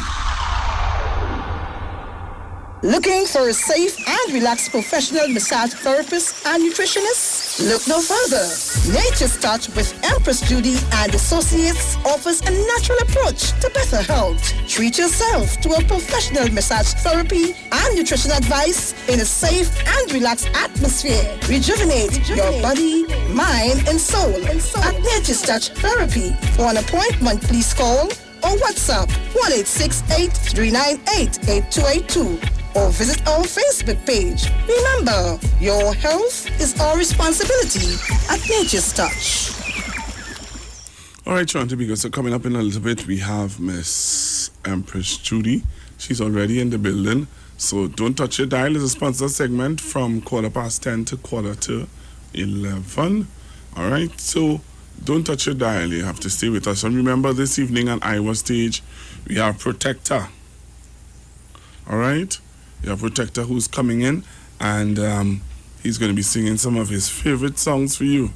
Looking for a safe and relaxed professional massage therapist and nutritionist? Look no further. Nature's Touch with Empress Judy and Associates offers a natural approach to better health. Treat yourself to a professional massage therapy and nutrition advice in a safe and relaxed atmosphere. Rejuvenate your body, mind, and soul at Nature's Touch Therapy. For an appointment, please call or WhatsApp 1-868-398-8282 or visit our Facebook page. Remember, your health is our responsibility at Nature's Touch. All right, Sean Tobigo, so coming up in a little bit, we have Miss Empress Judy. She's already in the building, so don't touch your dial. It's a sponsored segment from 10:15 to 11:15. All right, so don't touch your dial. You have to stay with us. And remember, this evening on Iowa Stage, we have Protector. All right? We have Protector who's coming in, and he's going to be singing some of his favorite songs for you.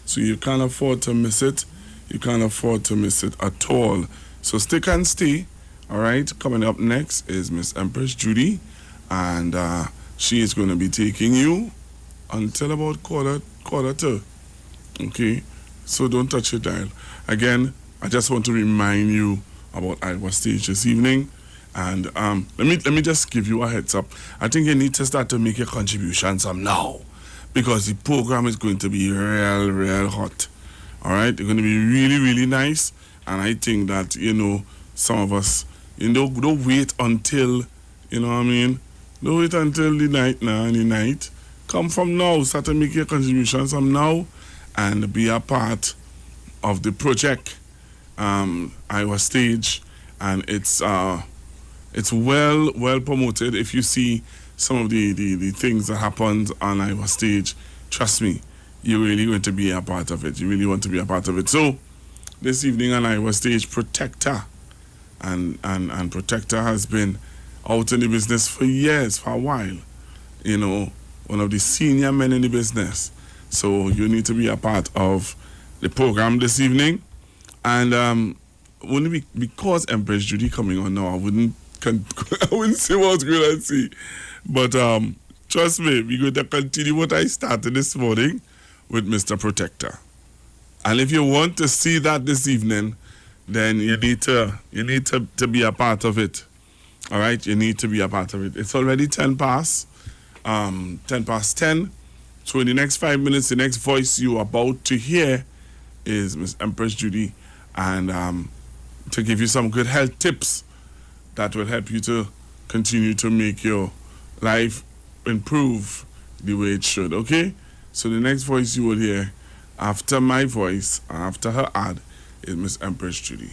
So you can't afford to miss it. You can't afford to miss it at all. So stick and stay. All right? Coming up next is Miss Empress Judy, and she is going to be taking you until about quarter to. Okay? So don't touch your dial. Again, I just want to remind you about Iowa Stage this evening. And let me just give you a heads up. I think you need to start to make your contributions now, because the program is going to be real hot. All right? It's going to be really, really nice. And I think that, some of us, don't wait until, don't wait until the night. Come from now. Start to make your contributions from now and be a part of the project, Iowa Stage. And it's well promoted. If you see some of the things that happened on Iowa Stage, trust me, you're really going to be a part of it. You really want to be a part of it. So this evening on Iowa Stage, Protector, and Protector has been out in the business for years, for a while. One of the senior men in the business. So you need to be a part of the program this evening. And only because Empress Judy coming on now, I wouldn't say what I was going to say. But trust me, we're going to continue what I started this morning with Mr. Protector. And if you want to see that this evening, then you need to be a part of it. All right? You need to be a part of it. It's already 10 past 10. So in the next 5 minutes, the next voice you're about to hear is Miss Empress Judy, and to give you some good health tips that will help you to continue to make your life improve the way it should, okay? So the next voice you will hear after my voice, after her ad, is Miss Empress Judy.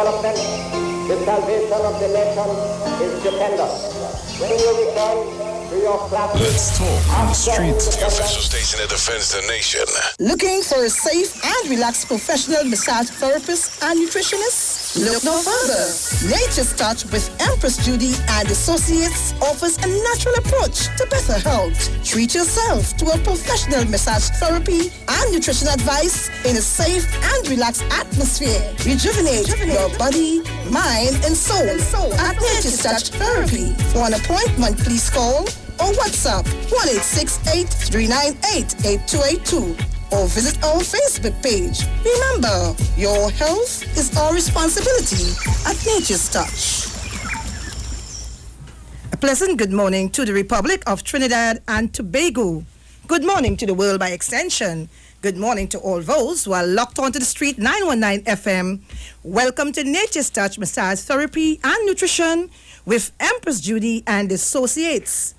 development, the salvation of the nation is stupendous. When you return, Let's talk on the streets. The official station that defends the nation. Looking for a safe and relaxed professional massage therapist and nutritionist? Look no further. Nature's Touch with Empress Judy and Associates offers a natural approach to better health. Treat yourself to a professional massage therapy and nutrition advice in a safe and relaxed atmosphere. Rejuvenate your body, mind, and soul at Nature's Touch Therapy. For an appointment, please call or WhatsApp 1-868-398-8282 or visit our Facebook page. Remember, your health is our responsibility at Nature's Touch. A pleasant good morning to the Republic of Trinidad and Tobago. Good morning to the world by extension. Good morning to all those who are locked onto the street 919 FM. Welcome to Nature's Touch Massage Therapy and Nutrition with Empress Judy and Associates.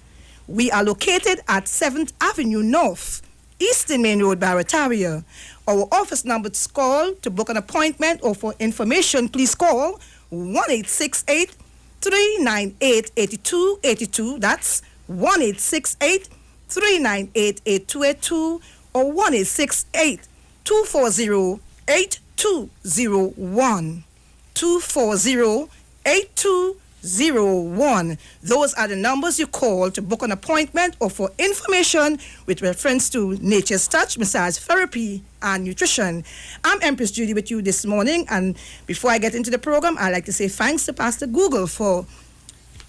We are located at 7th Avenue North, Eastern Main Road, Barataria. Our office number to call to book an appointment or for information, please call 1-868-398-8282. That's 1-868-398-8282 or 1-868-240-8201. 240-8201. Those are the numbers you call to book an appointment or for information with reference to Nature's Touch Massage Therapy and Nutrition. I'm Empress Judy with you this morning, and before I get into the program, I'd like to say thanks to Pastor Google for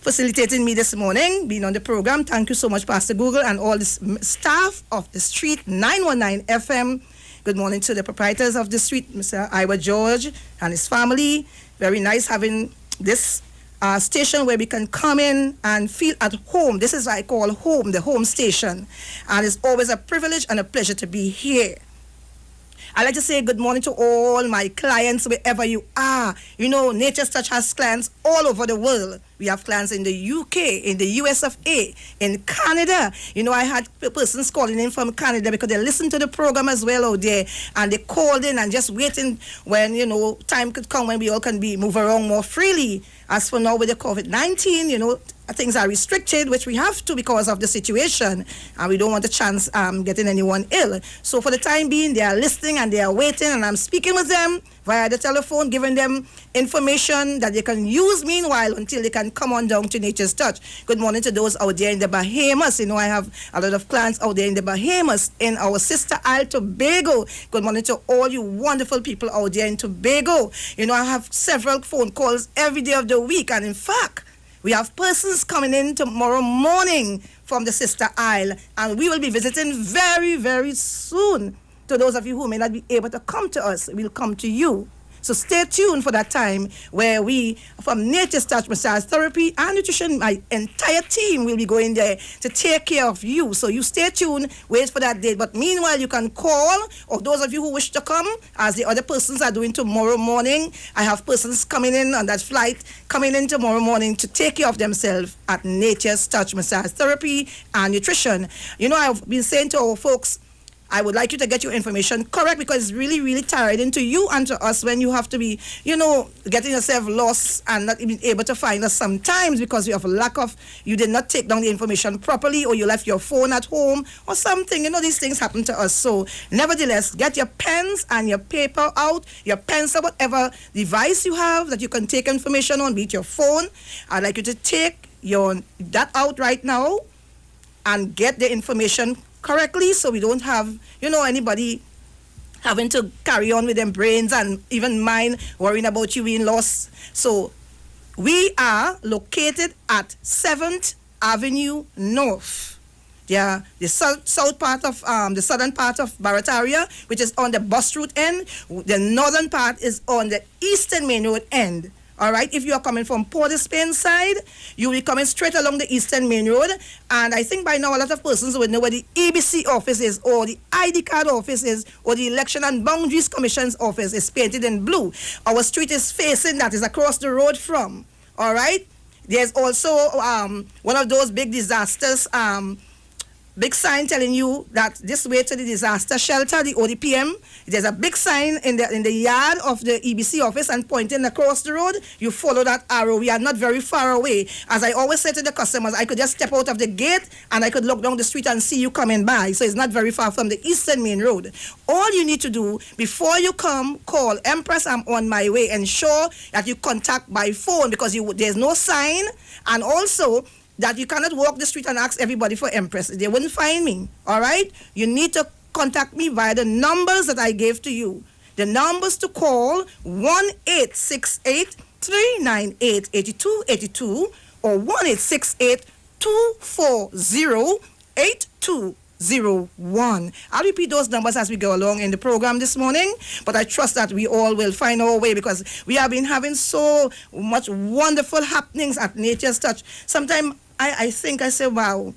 facilitating me this morning, being on the program. Thank you so much, Pastor Google, and all the staff of the Street 919 FM. Good morning to the proprietors of the Street, Mr. Iowa George and his family. Very nice having this station where we can come in and feel at home. This is what I call home, the home station. And it's always a privilege and a pleasure to be here. I'd like to say good morning to all my clients wherever you are. You know, Nature's Touch has clients all over the world. We have clients in the UK, in the US of A, in Canada. You know, I had persons calling in from Canada because they listened to the program as well out there, and they called in and just waiting when, you know, time could come when we all can move around more freely. As for now with the COVID-19, you know, things are restricted, which we have to because of the situation, and we don't want a chance getting anyone ill. So for the time being, they are listening and they are waiting, and I'm speaking with them via the telephone, giving them information that they can use meanwhile until they can come on down to Nature's Touch. Good morning to those out there in the Bahamas. You know, I have a lot of clients out there in the Bahamas, in our sister Isle, Tobago. Good morning to all you wonderful people out there in Tobago. You know, I have several phone calls every day of the week, and in fact, we have persons coming in tomorrow morning from the Sister Isle, and we will be visiting very, very soon. To those of you who may not be able to come to us, we'll come to you. So stay tuned for that time where we, from Nature's Touch Massage Therapy and Nutrition, my entire team will be going there to take care of you. So you stay tuned, wait for that date. But meanwhile, you can call, or those of you who wish to come, as the other persons are doing tomorrow morning. I have persons coming in on that flight, coming in tomorrow morning to take care of themselves at Nature's Touch Massage Therapy and Nutrition. You know, I've been saying to our folks, I would like you to get your information correct, because it's really, really tiring to you and to us when you have to be, you know, getting yourself lost and not even able to find us sometimes because you have a lack of, you did not take down the information properly, or you left your phone at home or something. You know, these things happen to us. So nevertheless, get your pens and your paper out, your pencil, whatever device you have that you can take information on, be it your phone. I'd like you to take that out right now and get the information correctly, so we don't have, you know, anybody having to carry on with them brains and even mine worrying about you being lost. So we are located at 7th Avenue North. Yeah, the south part of the southern part of Barataria, which is on the bus route end. The northern part is on the Eastern Main Road end. All right, if you are coming from Port of Spain side, you will be coming straight along the Eastern Main Road. And I think by now a lot of persons would know where the EBC office is, or the ID card office is, or the Election and Boundaries Commission's office is painted in blue. Our street is facing that, is across the road from. All right, there's also one of those big disasters big sign telling you that this way to the disaster shelter, the ODPM. There's a big sign in the yard of the EBC office and pointing across the road. You follow that arrow. We are not very far away. As I always say to the customers, I could just step out of the gate and I could look down the street and see you coming by. So it's not very far from the Eastern Main Road. All you need to do before you come, call Empress, I'm on my way. Ensure that you contact by phone because there's no sign, and also that you cannot walk the street and ask everybody for Empress. They wouldn't find me, all right? You need to contact me via the numbers that I gave to you. The numbers to call, 1-868-398-8282 or 1-868-240-8201. I'll repeat those numbers as we go along in the program this morning, but I trust that we all will find our way because we have been having so much wonderful happenings at Nature's Touch. Sometimes I think, I say, wow,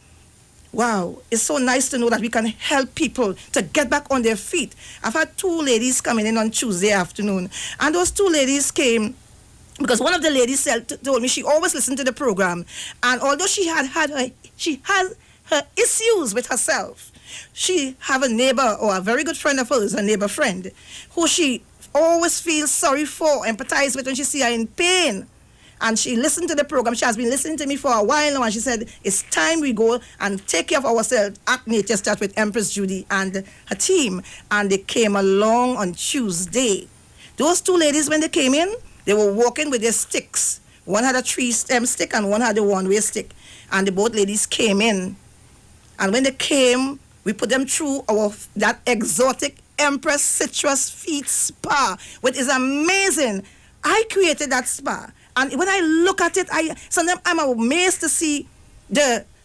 it's so nice to know that we can help people to get back on their feet. I've had 2 ladies coming in on Tuesday afternoon, and those 2 ladies came because one of the ladies told me she always listened to the program, and although she has her issues with herself, she have a neighbor or a very good friend of hers, a neighbor friend, who she always feels sorry for, empathize with when she see her in pain. And she listened to the program. She has been listening to me for a while now, and she said, it's time we go and take care of ourselves at Nature's Touch with Empress Judy and her team. And they came along on Tuesday. Those 2 ladies, when they came in, they were walking with their sticks. One had a 3-stem stick and one had a 1-way stick. And the both ladies came in. And when they came, we put them through that exotic Empress Citrus Feet Spa, which is amazing. I created that spa. And when I look at it, sometimes I'm amazed to see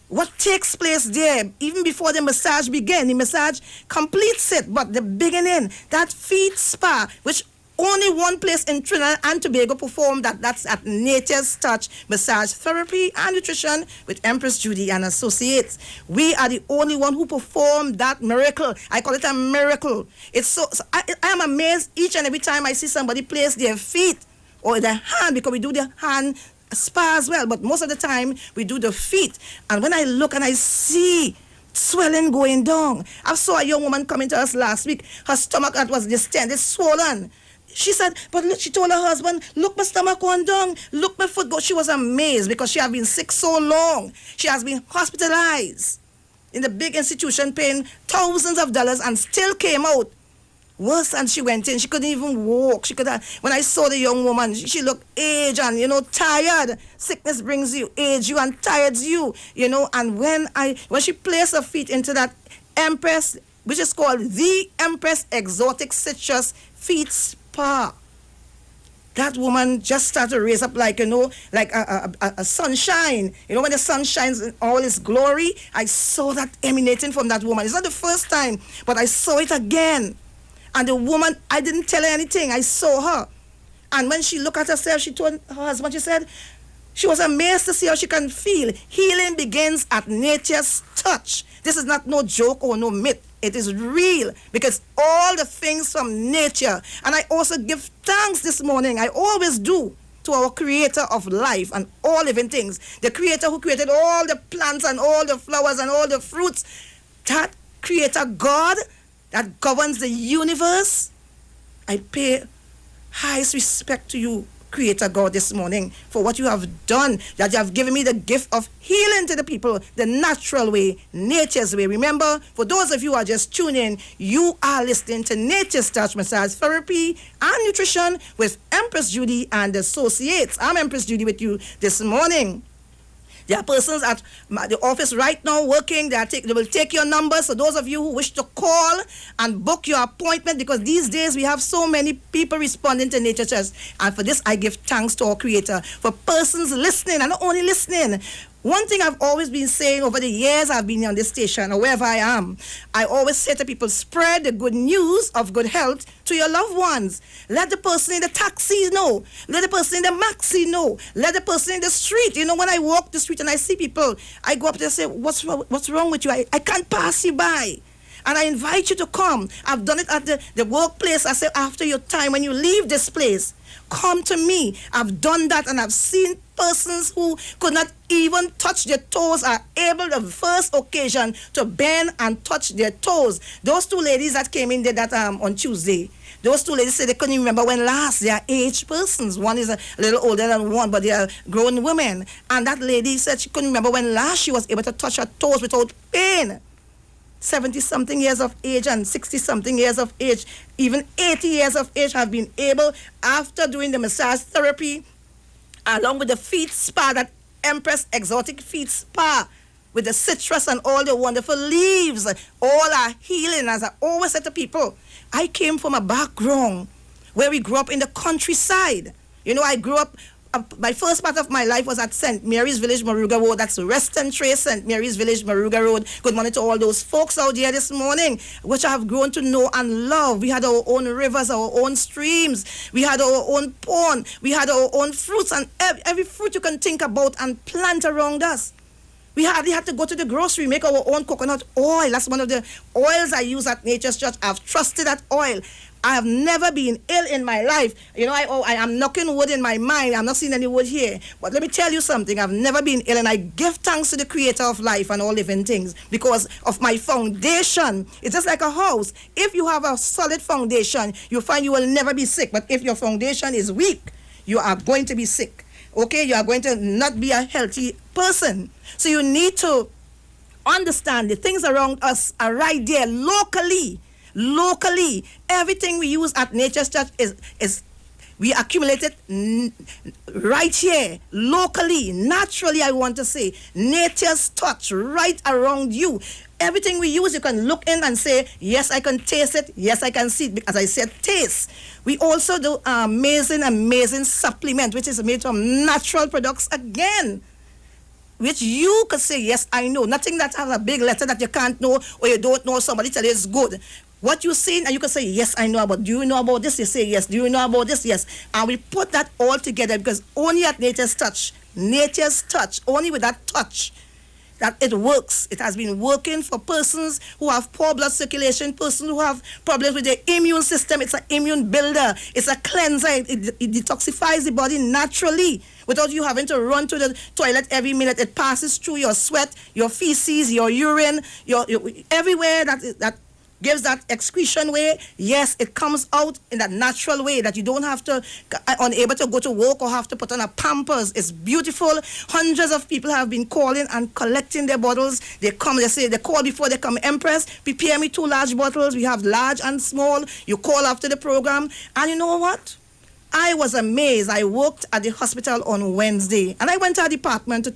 what takes place there. Even before the massage begins, the massage completes it. But the beginning, that feet spa, which only one place in Trinidad and Tobago perform that's at Nature's Touch Massage Therapy and Nutrition with Empress Judy and Associates. We are the only one who perform that miracle. I call it a miracle. It's so I am amazed each and every time I see somebody place their feet or their hand, because we do the hand spa as well, but most of the time we do the feet. And when I look and I see swelling going down, I saw a young woman coming to us last week. Her stomach that was distended, swollen. She said, but look, she told her husband, look, my stomach going down, look, my foot go. She was amazed because she had been sick so long. She has been hospitalized in the big institution, paying thousands of dollars, and still came out worse than she went in. She couldn't even walk. When I saw the young woman, she looked aged and, tired. Sickness brings you, age you, and tires you, And when she placed her feet into that Empress, which is called the Empress Exotic Citrus Feet Spa, that woman just started to raise up like a sunshine. When the sun shines in all its glory, I saw that emanating from that woman. It's not the first time, but I saw it again. And the woman, I didn't tell her anything. I saw her. And when she looked at herself, she told her husband, she said, she was amazed to see how she can feel. Healing begins at Nature's Touch. This is not no joke or no myth. It is real, because all the things from nature. And I also give thanks this morning. I always do, to our creator of life and all living things. The creator who created all the plants and all the flowers and all the fruits. That creator God that governs the universe. I pay highest respect to you, Creator God, this morning for what you have done, that you have given me the gift of healing to the people the natural way, nature's way. Remember, for those of you who are just tuning in, you are listening to Nature's Touch Massage Therapy and Nutrition with Empress Judy and Associates. I'm Empress Judy with you this morning. There are persons at the office right now working. They will take your number. So those of you who wish to call and book your appointment, because these days we have so many people responding to Nature Touch. And for this, I give thanks to our Creator. For persons listening, and not only listening, one thing I've always been saying over the years I've been on this station or wherever I am, I always say to people, spread the good news of good health to your loved ones. Let the person in the taxi know. Let the person in the maxi know. Let the person in the street. When I walk the street and I see people, I go up there and say, what's wrong with you? I can't pass you by. And I invite you to come. I've done it at the workplace. I say, after your time, when you leave this place, come to me. I've done that, and I've seen persons who could not even touch their toes are able, the first occasion, to bend and touch their toes. Those two ladies that came in there that on Tuesday, those two ladies said they couldn't even remember when last. They are aged persons. One is a little older than one, but they are grown women. And that lady said she couldn't remember when last she was able to touch her toes without pain. 70-something years of age and 60-something years of age, even 80 years of age, have been able, after doing the massage therapy, along with the feet spa, that Empress Exotic Feet Spa, with the citrus and all the wonderful leaves, all are healing. As I always say to people, I came from a background where we grew up in the countryside. You know, I grew up, my first part of my life was at St. Mary's Village, Maruga Road. That's Western Trace, St. Mary's Village, Maruga Road. Good morning to all those folks out there this morning, which I have grown to know and love. We had our own rivers, our own streams. We had our own pond. We had our own fruits, and every fruit you can think about and plant around us. We hardly had to go to the grocery, make our own coconut oil. That's one of the oils I use at Nature's Church. I've trusted that oil. I have never been ill in my life. You know, I am knocking wood in my mind. I'm not seeing any wood here. But let me tell you something. I've never been ill, and I give thanks to the creator of life and all living things because of my foundation. It's just like a house. If you have a solid foundation, you find you will never be sick. But if your foundation is weak, you are going to be sick. Okay? You are going to not be a healthy person. So you need to understand the things around us are right there locally. Locally, everything we use at Nature's Church is we accumulated right here, locally, naturally, I want to say. Nature's touch right around you. Everything we use, you can look in and say, yes, I can taste it. Yes, I can see it. As I said, taste. We also do amazing supplement, which is made from natural products again, which you could say, yes, I know. Nothing that has a big letter that you can't know or you don't know, somebody tell you it's good. What you see, and you can say, yes, I know about. Do you know about this? You say, yes. Do you know about this? Yes. And we put that all together because only at Nature's Touch, only with that touch, that it works. It has been working for persons who have poor blood circulation, persons who have problems with their immune system. It's an immune builder. It's a cleanser. It detoxifies the body naturally without you having to run to the toilet every minute. It passes through your sweat, your feces, your urine, your everywhere that gives that excretion way. Yes, it comes out in that natural way that you don't have to, unable to go to work or have to put on a Pampers. It's beautiful. Hundreds of people have been calling and collecting their bottles. They come, they say, they call before they come, Empress, prepare me 2 large bottles. We have large and small. You call after the program. And you know what? I was amazed. I worked at the hospital on Wednesday. And I went to our department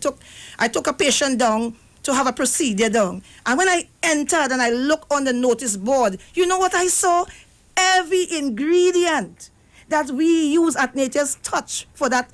I took a patient down to have a procedure done. And when I entered and I looked on the notice board, you know what I saw? Every ingredient that we use at Nature's Touch for that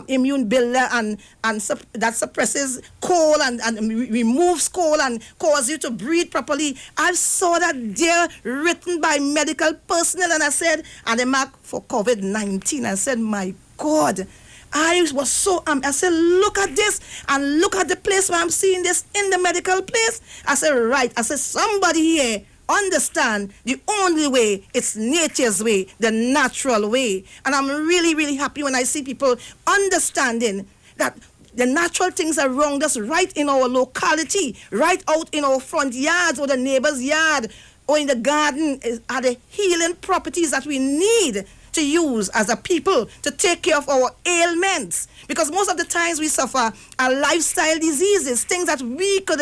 immune builder and that suppresses cold and removes cold and causes you to breathe properly. I saw that there written by medical personnel, and I said, and they mark for COVID-19. I said, my God. I was so, I said, look at this, and look at the place where I'm seeing this in the medical place. I said, right. I said, somebody here understand the only way, it's nature's way, the natural way. And I'm really, really happy when I see people understanding that the natural things around us right in our locality, right out in our front yards or the neighbor's yard or in the garden are the healing properties that we need to use as a people to take care of our ailments, because most of the times we suffer our lifestyle diseases, things that we could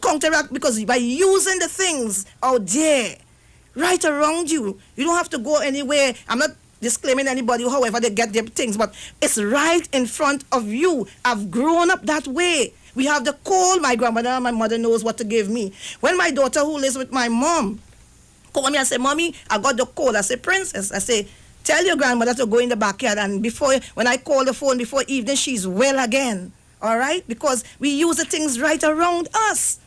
counteract because by using the things out there right around you. You don't have to go anywhere. I'm not disclaiming anybody however they get their things, but it's right in front of you. I've grown up that way. We have the cold. My grandmother and my mother knows what to give me. When my daughter, who lives with my mom, call me and say, Mommy, I got the cold. I say, Princess, I say, tell your grandmother to go in the backyard. And when I call the phone before evening, she's well again. All right? Because we use the things right around us.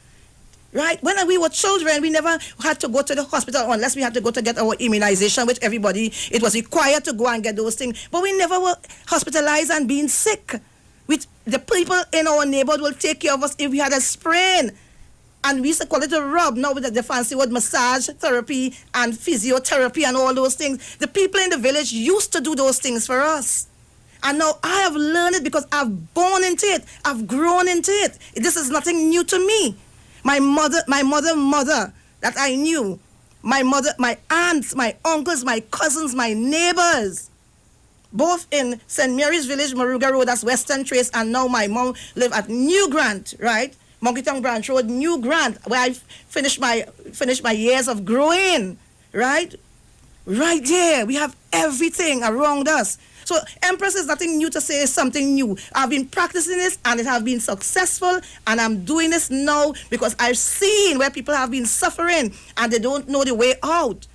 Right? When we were children, we never had to go to the hospital unless we had to go to get our immunization, which everybody, it was required to go and get those things. But we never were hospitalized and being sick. The people in our neighborhood will take care of us if we had a sprain. And we used to call it a rub, now with the fancy word massage therapy and physiotherapy and all those things. The people in the village used to do those things for us. And now I have learned it because I've born into it. I've grown into it. This is nothing new to me. My mother that I knew, my aunts, my uncles, my cousins, my neighbors, both in St. Mary's Village, Maruga Road, that's Western Trace, and now my mom live at New Grant, right? Monkey Tongue Branch Road, New Grant, where I finished my years of growing, right? Right there, we have everything around us. So Empress is nothing new to say, it's something new. I've been practicing this and it has been successful, and I'm doing this now because I've seen where people have been suffering and they don't know the way out.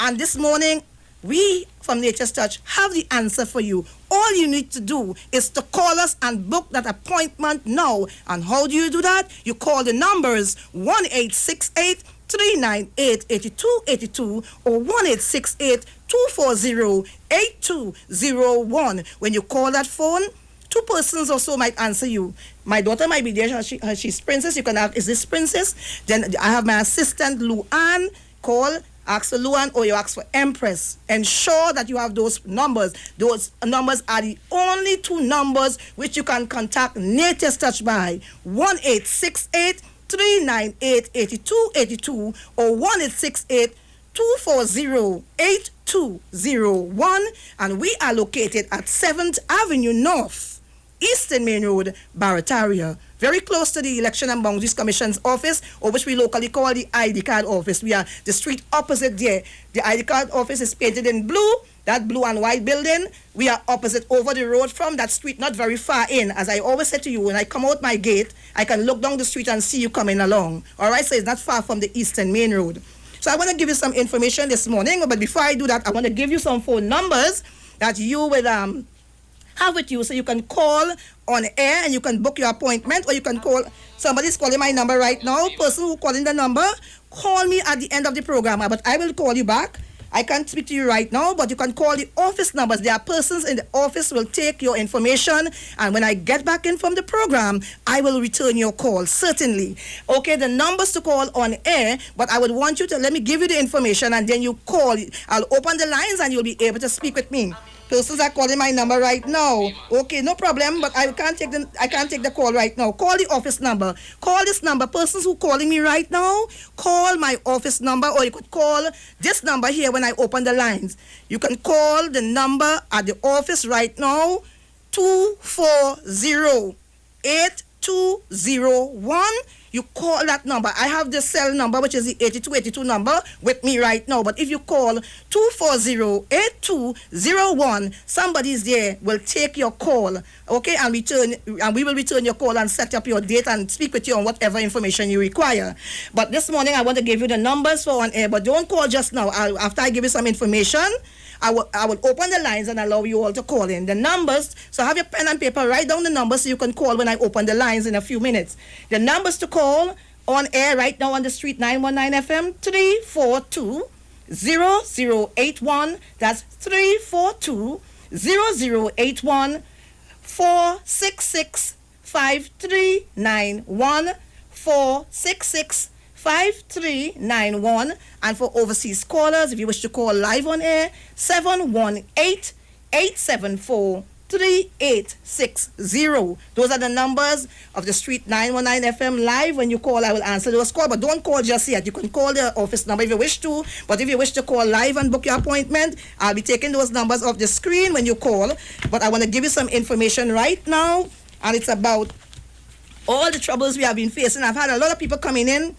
And this morning, we from Nature's Touch have the answer for you. All you need to do is to call us and book that appointment now. And how do you do that? You call the numbers 1-868-398-8282 or 1-868-240-8201. When you call that phone, 2 persons or so might answer you. My daughter might be there. She's Princess. You can ask, is this Princess? Then I have my assistant, Luann. Call, ask for Luann, or you ask for Empress. Ensure that you have those numbers. Those numbers are the only 2 numbers which you can contact Nature's Touch by. 1-868-398-8282 or 1-868-240-8201. And we are located at 7th Avenue North, Eastern Main Road, Barataria. Very close to the Election and Boundaries Commission's office, or which we locally call the ID card office. We are the street opposite there. The ID card office is painted in blue, that blue and white building. We are opposite over the road from that street, not very far in. As I always say to you, when I come out my gate, I can look down the street and see you coming along. All right, so it's not far from the Eastern Main Road. So I want to give you some information this morning, but before I do that, I want to give you some phone numbers that you will have with you, so you can call on air and you can book your appointment, or you can call. Somebody's calling my number right now. Person who calling the number, call me at the end of the program, but I will call you back. I can't speak to you right now, but you can call the office numbers. There are persons in the office will take your information, and when I get back in from the program, I will return your call, certainly. Okay, the numbers to call on air, but I would want you to let me give you the information, and then you call. I'll open the lines and you'll be able to speak with me. Persons are calling my number right now. Okay, no problem, but I can't take the call right now. Call the office number. Call this number. Persons who calling me right now, call my office number, or you could call this number here when I open the lines. You can call the number at the office right now, 240-8201. You call that number. I have the cell number, which is the 8282 number, with me right now. But if you call 240-8201, somebody's there will take your call, okay, and we will return your call and set up your date and speak with you on whatever information you require. But this morning, I want to give you the numbers for on air, but don't call just now. After I give you some information, I will open the lines and allow you all to call in. The numbers, so have your pen and paper, write down the numbers so you can call when I open the lines in a few minutes. The numbers to call on air right now on the street 919 FM, 342-0081. That's 342-0081, 466-5391, 466-5391. And for overseas callers, if you wish to call live on air, 718-874-3860. Those are the numbers of the street 919 FM live. When you call, I will answer those calls, but don't call just yet. You can call the office number if you wish to, but if you wish to call live and book your appointment, I'll be taking those numbers off the screen when you call. But I want to give you some information right now, and it's about all the troubles we have been facing. I've had a lot of people coming in,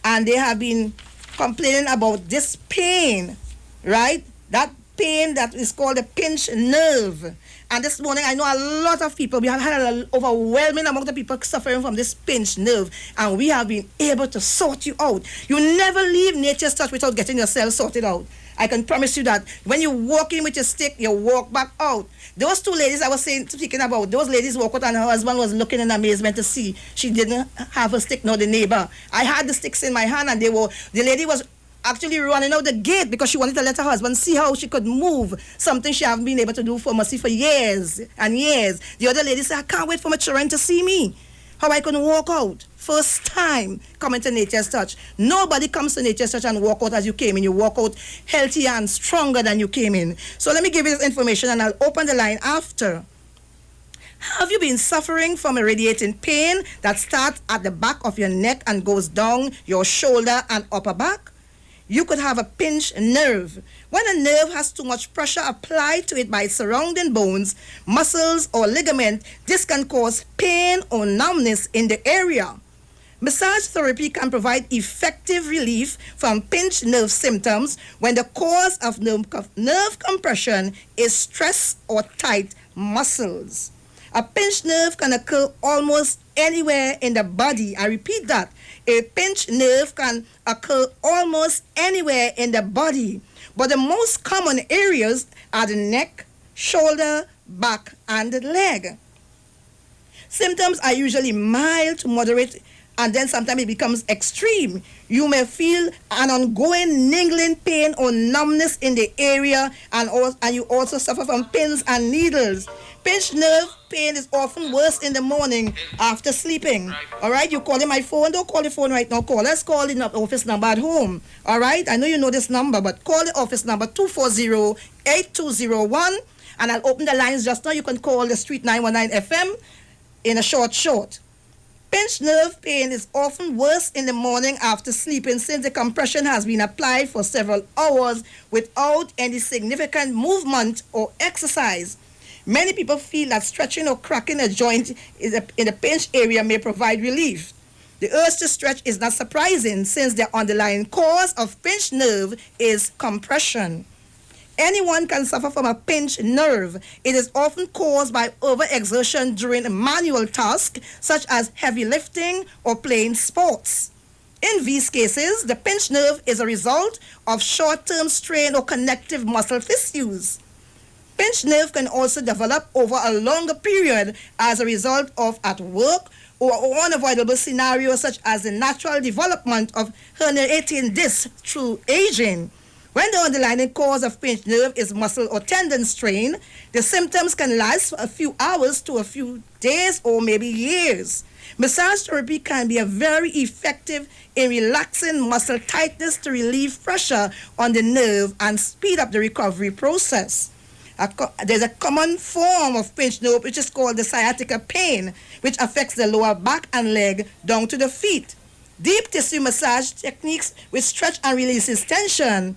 and they have been complaining about this pain, right? That pain that is called a pinched nerve. And this morning, I know a lot of people, we have had an overwhelming amount of people suffering from this pinched nerve, and we have been able to sort you out. You never leave Nature's Touch without getting yourself sorted out. I can promise you that. When you walk in with your stick, you walk back out. Those 2 ladies I was speaking about, those ladies walked out and her husband was looking in amazement to see she didn't have a stick, nor the neighbor. I had the sticks in my hand, and the lady was actually running out the gate because she wanted to let her husband see how she could move, something she haven't been able to do for Mercy for years and years. The other lady said, I can't wait for my children to see me, how I can walk out first time coming to Nature's Touch. Nobody comes to Nature's Touch and walk out as you came in. You walk out healthier and stronger than you came in. So let me give you this information and I'll open the line after. Have you been suffering from a radiating pain that starts at the back of your neck and goes down your shoulder and upper back? You could have a pinched nerve. When a nerve has too much pressure applied to it by its surrounding bones, muscles, or ligament, this can cause pain or numbness in the area. Massage therapy can provide effective relief from pinched nerve symptoms when the cause of nerve compression is stress or tight muscles. A pinched nerve can occur almost anywhere in the body. I repeat that. A pinched nerve can occur almost anywhere in the body, but the most common areas are the neck, shoulder, back, and the leg. Symptoms are usually mild to moderate, and then sometimes it becomes extreme. You may feel an ongoing niggling pain or numbness in the area, and you also suffer from pins and needles. Pinched nerve pain is often worse in the morning after sleeping. All right, you calling my phone? Don't call the phone right now. Let's call the office number at home. All right, I know you know this number, but call the office number 240-8201, and I'll open the lines just now. You can call the Street 919 FM in a short. Pinched nerve pain is often worse in the morning after sleeping since the compression has been applied for several hours without any significant movement or exercise. Many people feel that stretching or cracking a joint in the pinched area may provide relief. The urge to stretch is not surprising since the underlying cause of pinched nerve is compression. Anyone can suffer from a pinched nerve. It is often caused by overexertion during a manual task, such as heavy lifting or playing sports. In these cases, the pinched nerve is a result of short-term strain or connective muscle tissues. Pinched nerve can also develop over a longer period as a result of at work or unavoidable scenarios such as the natural development of herniating discs through aging. When the underlying cause of pinched nerve is muscle or tendon strain, the symptoms can last for a few hours to a few days or maybe years. Massage therapy can be very effective in relaxing muscle tightness to relieve pressure on the nerve and speed up the recovery process. There's a common form of pinched nerve which is called the sciatica pain, which affects the lower back and leg down to the feet. Deep tissue massage techniques which stretch and releases tension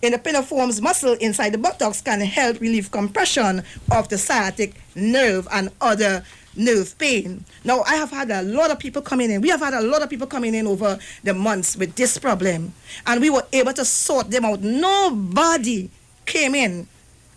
in the piriformis muscle inside the buttocks can help relieve compression of the sciatic nerve and other nerve pain. Now, I have had a lot of people coming in. We have had a lot of people coming in over the months with this problem, and we were able to sort them out. Nobody came in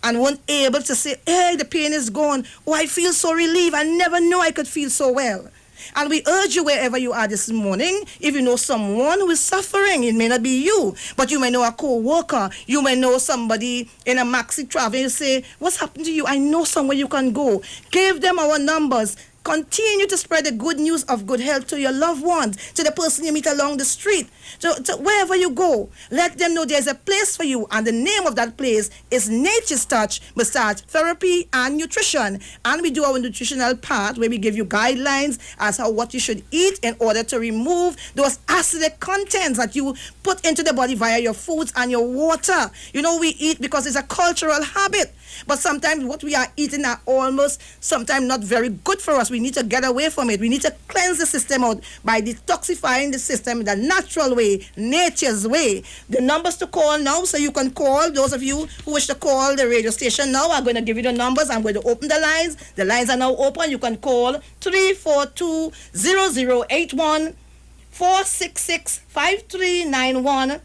and weren't able to say, hey, the pain is gone. Oh, I feel so relieved. I never knew I could feel so well. And we urge you wherever you are this morning, if you know someone who is suffering, it may not be you, but you may know a co-worker, you may know somebody in a maxi travel, you say, what's happened to you? I know somewhere you can go. Give them our numbers. Continue to spread the good news of good health to your loved ones, to the person you meet along the street, to wherever you go. Let them know there's a place for you, and the name of that place is Nature's Touch Massage Therapy and Nutrition. And we do our nutritional part where we give you guidelines as to what you should eat in order to remove those acidic contents that you put into the body via your foods and your water. You know, we eat because it's a cultural habit. But sometimes what we are eating are almost sometimes not very good for us. We need to get away from it. We need to cleanse the system out by detoxifying the system in the natural way, nature's way. The numbers to call now, so you can call. Those of you who wish to call the radio station now, I'm going to give you the numbers. I'm going to open the lines. The lines are now open. You can call 342-0081, 466-5391.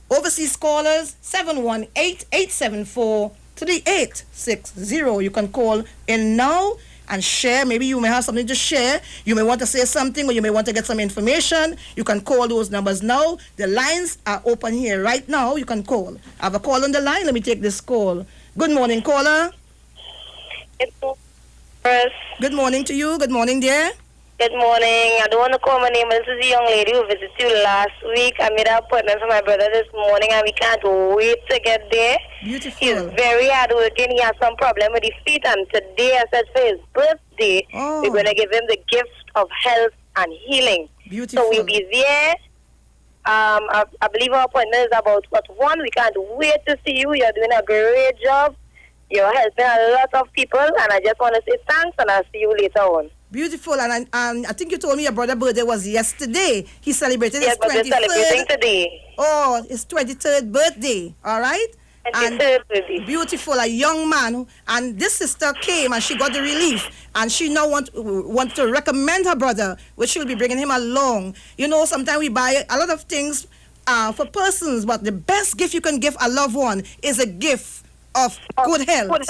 Overseas callers, 718-874-3860. You can call in now and share. Maybe you may have something to share. You may want to say something, or you may want to get some information. You can call those numbers now. The lines are open here right now. You can call. I have a call on the line. Let me take this call. Good morning, caller. Good morning to you. Good morning, dear. Good morning. I don't want to call my name, but this is a young lady who visited you last week. I made an appointment for my brother this morning, and we can't wait to get there. Beautiful. He's very hardworking. He has some problem with his feet, and today, I said for his birthday, we're going to give him the gift of health and healing. Beautiful. So we'll be there. I believe our appointment is about 1. We can't wait to see you. You're doing a great job. You're helping a lot of people, and I just want to say thanks, and I'll see you later on. Beautiful, and I think you told me your brother's birthday was yesterday. He celebrated his 23rd. But we're celebrating today. Oh, his 23rd birthday, all right? And beautiful, a young man, and this sister came and she got the relief, and she now want to recommend her brother, which she'll be bringing him along. You know, sometimes we buy a lot of things for persons, but the best gift you can give a loved one is a gift of good health.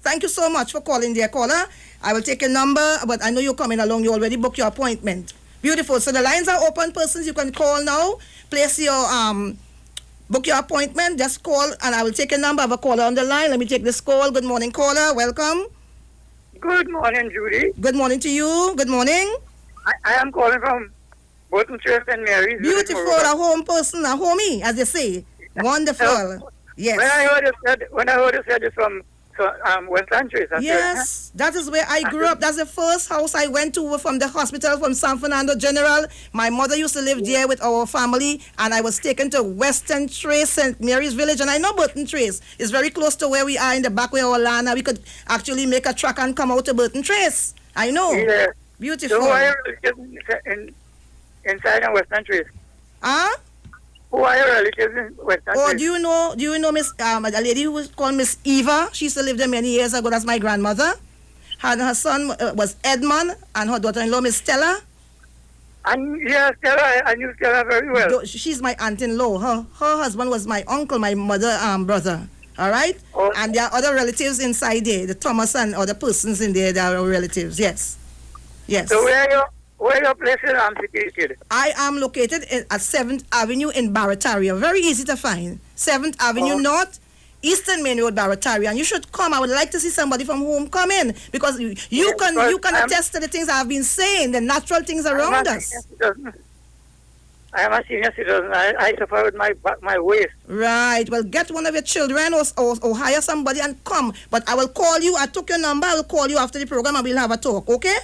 Thank you so much for calling, dear caller. I will take your number, but I know you're coming along. You already booked your appointment. Beautiful. So the lines are open, persons. You can call now. Place your book your appointment. Just call, and I will take your number. I have a caller on the line. Let me take this call. Good morning, caller. Welcome. Good morning, Judy. Good morning to you. Good morning. I am calling from Burton Trace and Mary's. Beautiful. A home person, a homie, as they say. Wonderful. Yes. When I heard you said it's from Westland Trace. Yes, that is where I grew up. That's the first house I went to from the hospital from San Fernando General. My mother used to live there with our family, and I was taken to Western Trace, St. Mary's Village, and I know Burton Trace. It's very close to where we are in the back where our land. We could actually make a truck and come out to Burton Trace. I know. Yeah. Beautiful. So who are you inside in Western Trace? Huh? Who are your relatives in Western Oh, Trace? do you know Miss a lady who was called Miss Eva? She used to live there many years ago. That's my grandmother. Her son was Edmund, and her daughter-in-law Miss Stella. And yeah, Stella, I knew Stella very well. She's my aunt-in-law. Her husband was my uncle, my mother brother. All right? Oh. And there are other relatives inside there. The Thomas and other persons in there, they are relatives. Yes. Yes. So where your place is situated? I am located at 7th Avenue in Barataria. Very easy to find. 7th Avenue North, Eastern Main Road, Barataria. And you should come. I would like to see somebody from home come in, because you can attest to the things I've been saying, the natural things around us. I am a senior citizen. I suffer with my waist. Right. Well, get one of your children or hire somebody and come. But I will call you. I took your number. I will call you after the program and we'll have a talk. Okay?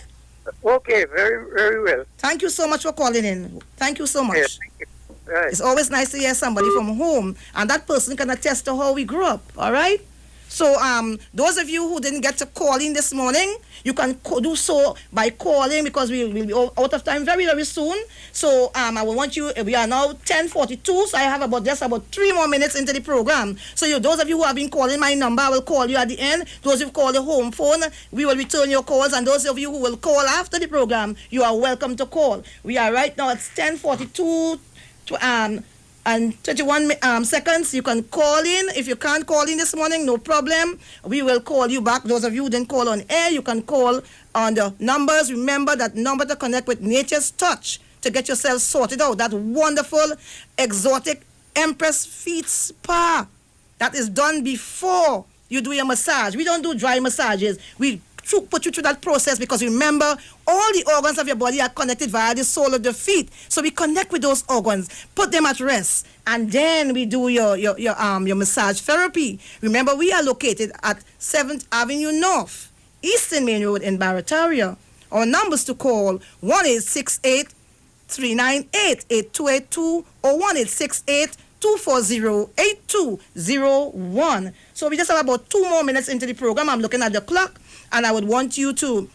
Okay. Very, very well. Thank you so much for calling in. Thank you so much. Yeah, thank you. Right. It's always nice to hear somebody from home, and that person can attest to how we grew up. All right? So those of you who didn't get to call in this morning, you can do so by calling, because we will be out of time very, very soon. So I will want you, we are now 10:42, so I have just about 3 more minutes into the program. So those of you who have been calling my number, I will call you at the end. Those who call the home phone, we will return your calls, and those of you who will call after the program, you are welcome to call. We are right now at 10:42 and 21 seconds. You can call in. If you can't call in this morning, no problem. We will call you back. Those of you who didn't call on air, you can call on the numbers. Remember that number to connect with Nature's Touch to get yourself sorted out. That wonderful, exotic Empress Feet Spa that is done before you do your massage. We don't do dry massages. We put you through that process, because remember, all the organs of your body are connected via the sole of the feet. So we connect with those organs, put them at rest, and then we do your massage therapy. Remember, we are located at 7th Avenue North, Eastern Main Road in Barataria. Our numbers to call: 1-868-398-8282 or 1-868-240-8201. So we just have about 2 more minutes into the program. I'm looking at the clock, and I would want you to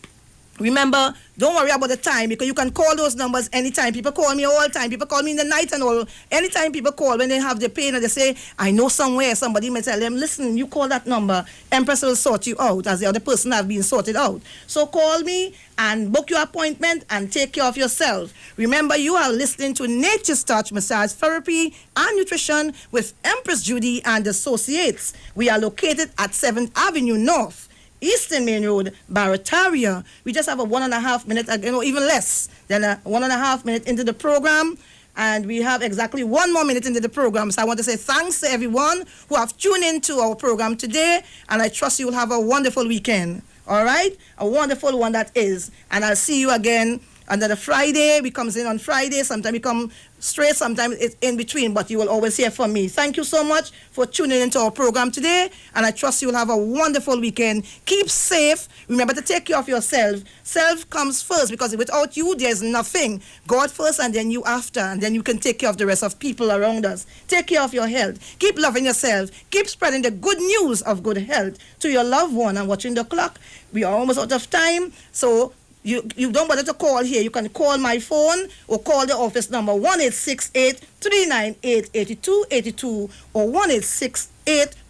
remember, don't worry about the time, because you can call those numbers anytime. People call me all the time. People call me in the night and all. Anytime people call when they have the pain and they say, I know somewhere, somebody may tell them, listen, you call that number, Empress will sort you out, as the other person have been sorted out. So call me and book your appointment and take care of yourself. Remember, you are listening to Nature's Touch Massage Therapy and Nutrition with Empress Judy and Associates. We are located at 7th Avenue North, Eastern Main Road, Barataria. We just have a 1.5 minute, even less than a 1.5 minute into the program. And we have exactly 1 more minute into the program. So I want to say thanks to everyone who have tuned into our program today. And I trust you will have a wonderful weekend. All right? A wonderful one that is. And I'll see you again And then a Friday, we comes in on Friday. Sometimes we come straight, sometimes it's in between, but you will always hear from me. Thank you so much for tuning into our program today, and I trust you will have a wonderful weekend. Keep safe. Remember to take care of yourself. Self comes first, because without you, there's nothing. God first, and then you after, and then you can take care of the rest of people around us. Take care of your health. Keep loving yourself. Keep spreading the good news of good health to your loved one. And watching the clock, we are almost out of time, so you don't bother to call here. You can call my phone or call the office number 1-868-398-8282 or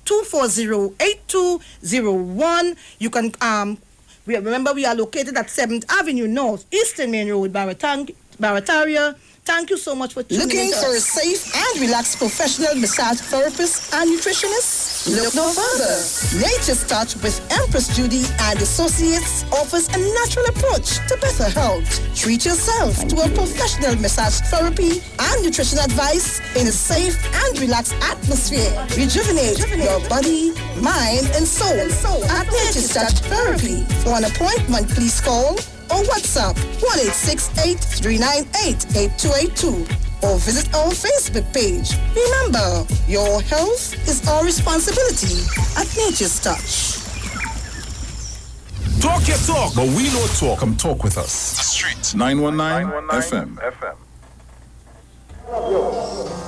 1-868-240-8201. You can remember we are located at 7th Avenue North, Eastern Main Road, Barataria. Thank you so much for tuning in. Looking for a safe and relaxed professional massage therapist and nutritionist? Look no further. Nature's Touch with Empress Judy and Associates offers a natural approach to better health. Treat yourself to a professional massage therapy and nutrition advice in a safe and relaxed atmosphere. Rejuvenate your body, mind, and soul at Nature's Touch Therapy. For an appointment, please call or WhatsApp 1-868-398-8282 or visit our Facebook page. Remember, your health is our responsibility at Nature's Touch. Talk your talk, but we know talk. Come talk with us. The Street 919 FM.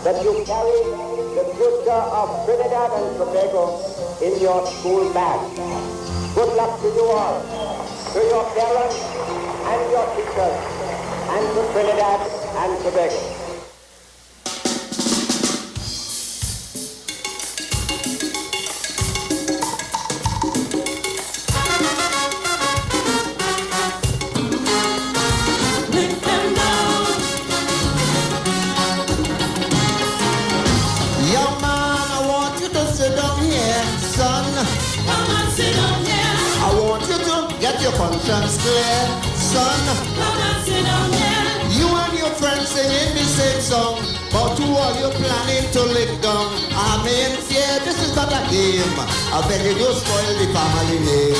That you carry the future of Trinidad and Tobago in your school bag. Good luck to you all, to your parents and your teachers, and to Trinidad and Tobago. Young man, I want you to sit down here, son. Come on, sit down here. I want you to get your conscience clear, son. Come on, sit down here. You and your friends singing the same song, but who are you planning to lick down? I mean, yeah, this is not a game. I beg you, don't spoil the family name.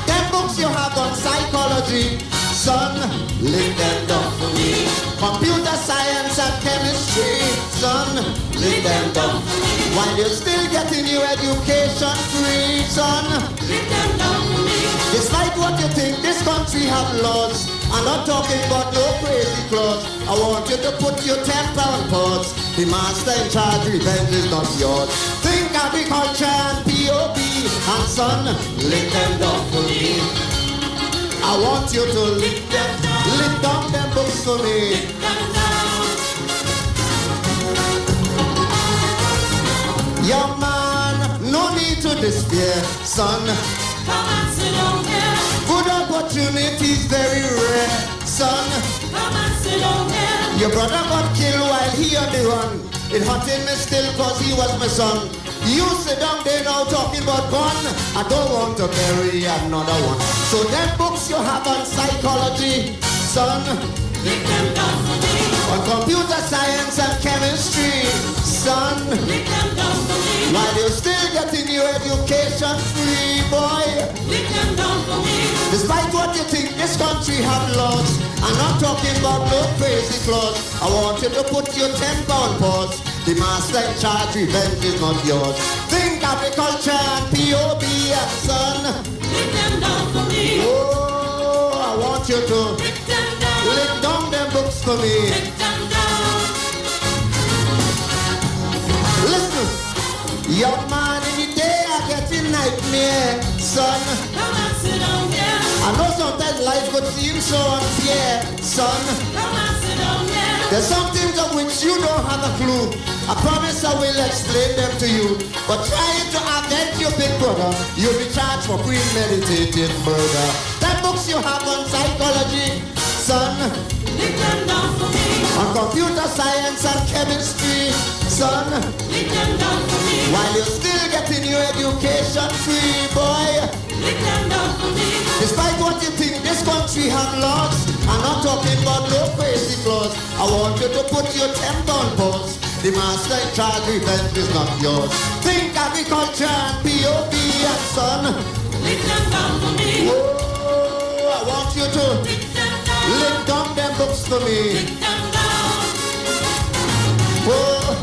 Them books you have on psychology, son, lick them down for me. Computer science and chemistry, son, lick them down for me. While you're still getting your education free, son, lick them down for me. Despite what you think, this country have laws. I'm not talking about no crazy clause. I want you to put your temper on pause. The master in charge, revenge is not yours. Think agriculture and POB, and son, lick them down for me. I want you to lick down them books for me. Young man, no need to despair, son. Come on, sit down here. Good opportunities very rare, son. Come on, sit down here. Your brother got killed while he on the run. It hurted me still cause he was my son. You sit down there now talking about gun. I don't want to bury another one. So them books you have on psychology, son, lick them down for me. On computer science and chemistry, son, lick them down for me. While you're still getting your education free, boy, lick them down for me. Despite what you think, this country have laws. I'm not talking about no crazy clause. I want you to put your temper on pause. The master in charge, revenge is not yours. Think agriculture and POB, and son, lick them down for me. Oh, I want you to lick them down. Lick down them books for me. Lick them down. Listen, young man, in the day I get in nightmare, son. Come on, sit down here. I know sometimes life could seem so unfair, son. Come on, sit down here. There's some things of which you don't have a clue. I promise I will explain them to you. But trying to against your big brother, you'll be charged for premeditated murder. That books you have on psychology, son, lick them down for me. On computer science and chemistry, son, lick them down for me. While you're still getting your education free, boy, lick them down for me. Despite what you think, this country have laws. I'm not talking about no crazy clause. I want you to put your temper on pause. The master in charge, revenge is not yours. Think agriculture and POB, and son, lick them down for me. Oh, I want you to lick them down. lick down them them books for me. Oh,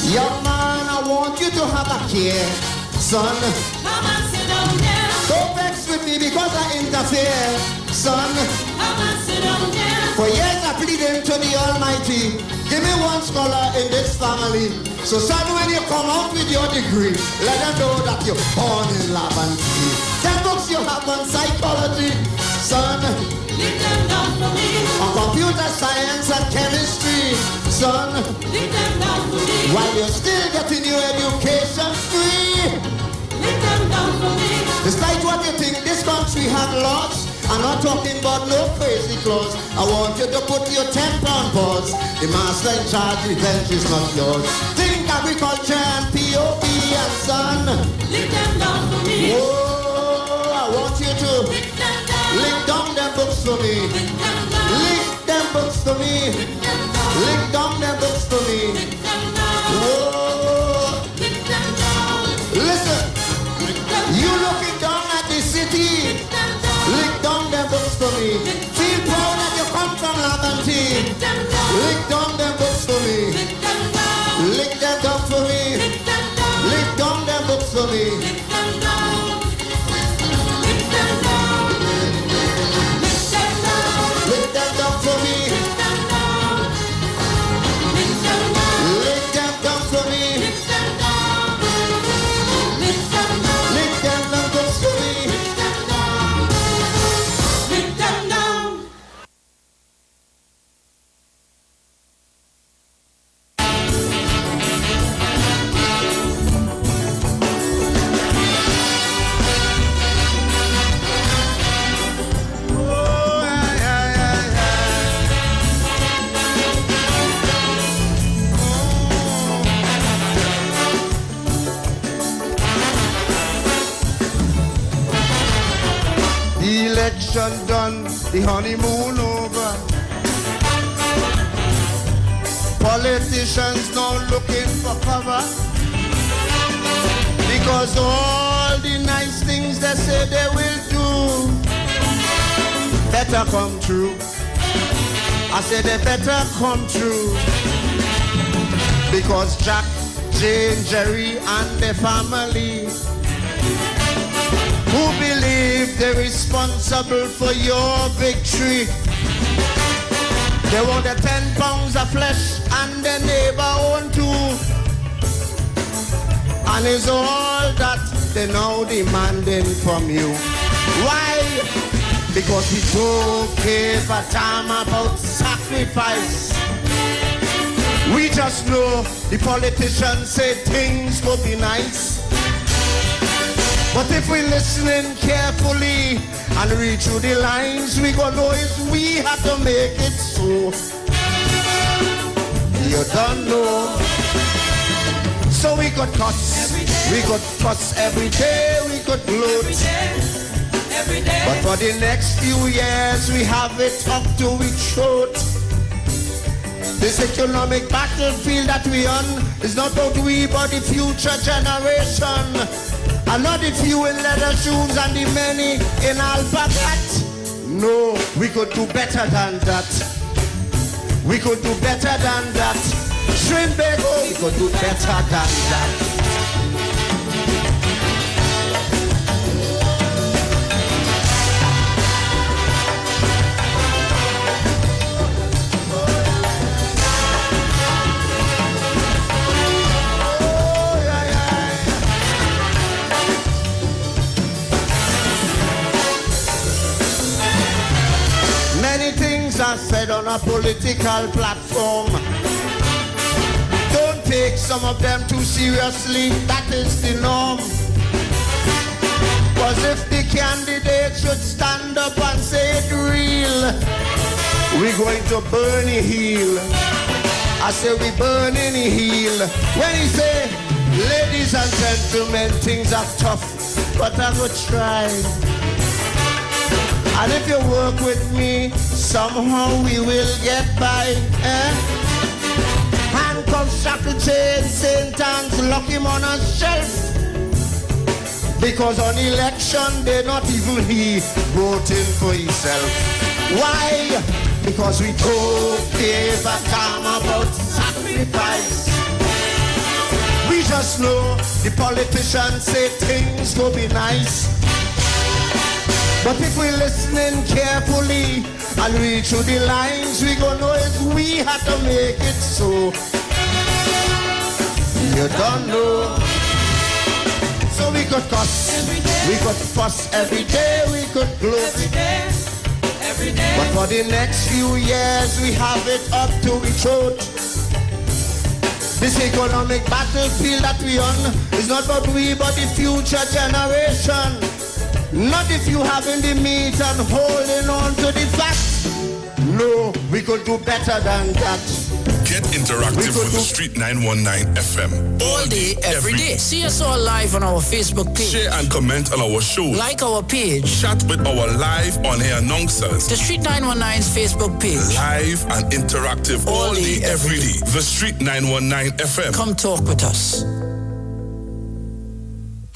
young man, I want you to have a care, son. Come and sit down there. Don't vex with me because I interfere, son. Come and sit down there. For years I pleaded to the Almighty, give me one scholar in this family. So son, when you come out with your degree, let them know that you're born in lab and tea. Them books you have on psychology, son. Leave them down for me. On computer science and chemistry, son. Leave them down for me. While you're still getting your education free. Leave them down for me. Despite what you think this country had lost, I'm not talking about no crazy clause. I want you to put your temper on pause. The master in charge, revenge is not yours. Think agriculture and POP and son. Leave them down for me. Oh, I want you to lick down them books for me. Lick them books for me. Lick down them books for me. Whoa. Listen, you looking down at the city. Lick down them books for me. Feel proud that you come from Laventine. Lick down them books for me. Lick them down for me. Lick down them books for me. Lick them down for me. Lick them down for me. Lick them down books for me. Lick them down. The election done, the honeymoon over. Politicians now looking for cover, because all the nice things they say they will do better come true. I said they better come true, because Jack, Jane, Jerry and their family who believe they're responsible for your victory. They want the 10 pounds of flesh and their neighbor own too. And it's all that they now demanding from you. Why? Because we don't give a damn about sacrifice. We just know the politicians say things will be nice. But if we're listening carefully and read through the lines, we gonna know is we have to make it so. You don't know. So we could cuss, we could fuss every day, we could gloat. Every day. But for the next few years, we have it up to our throat. This economic battlefield that we on is not about we, but the future generation. And not the few in leather shoes and the many in alpacat. No, we could do better than that. We could do better than that. Trinbago, we could do better than that. Are said on a political platform. Don't take some of them too seriously, that is the norm. Cause if the candidate should stand up and say it real, we're going to burn a heel. I say we burn in a heel. When he say, ladies and gentlemen, things are tough, but I will try. And if you work with me, somehow we will get by. Handcuffs, shackle chains, St. Anne's, lock him on a shelf. Because on election, they're not even he voting for himself. Why? Because we don't give a damn about sacrifice. We just know the politicians say things will be nice. But if we're listening carefully and read through the lines, we gonna know if we had to make it so. You don't know. So we could cuss, we could fuss every day, we could gloat. Every day. But for the next few years, we have it up to the throat. This economic battlefield that we on is not about we, but the future generation. Not if you having the meat and holding on to the facts. No, we could do better than that. Get interactive with the Street 919 FM. All day, every day. See us all live on our Facebook page. Share and comment on our show. Like our page. Chat with our live on-air announcers. The Street 919's Facebook page. Live and interactive all day, every day. The Street 919 FM. Come talk with us.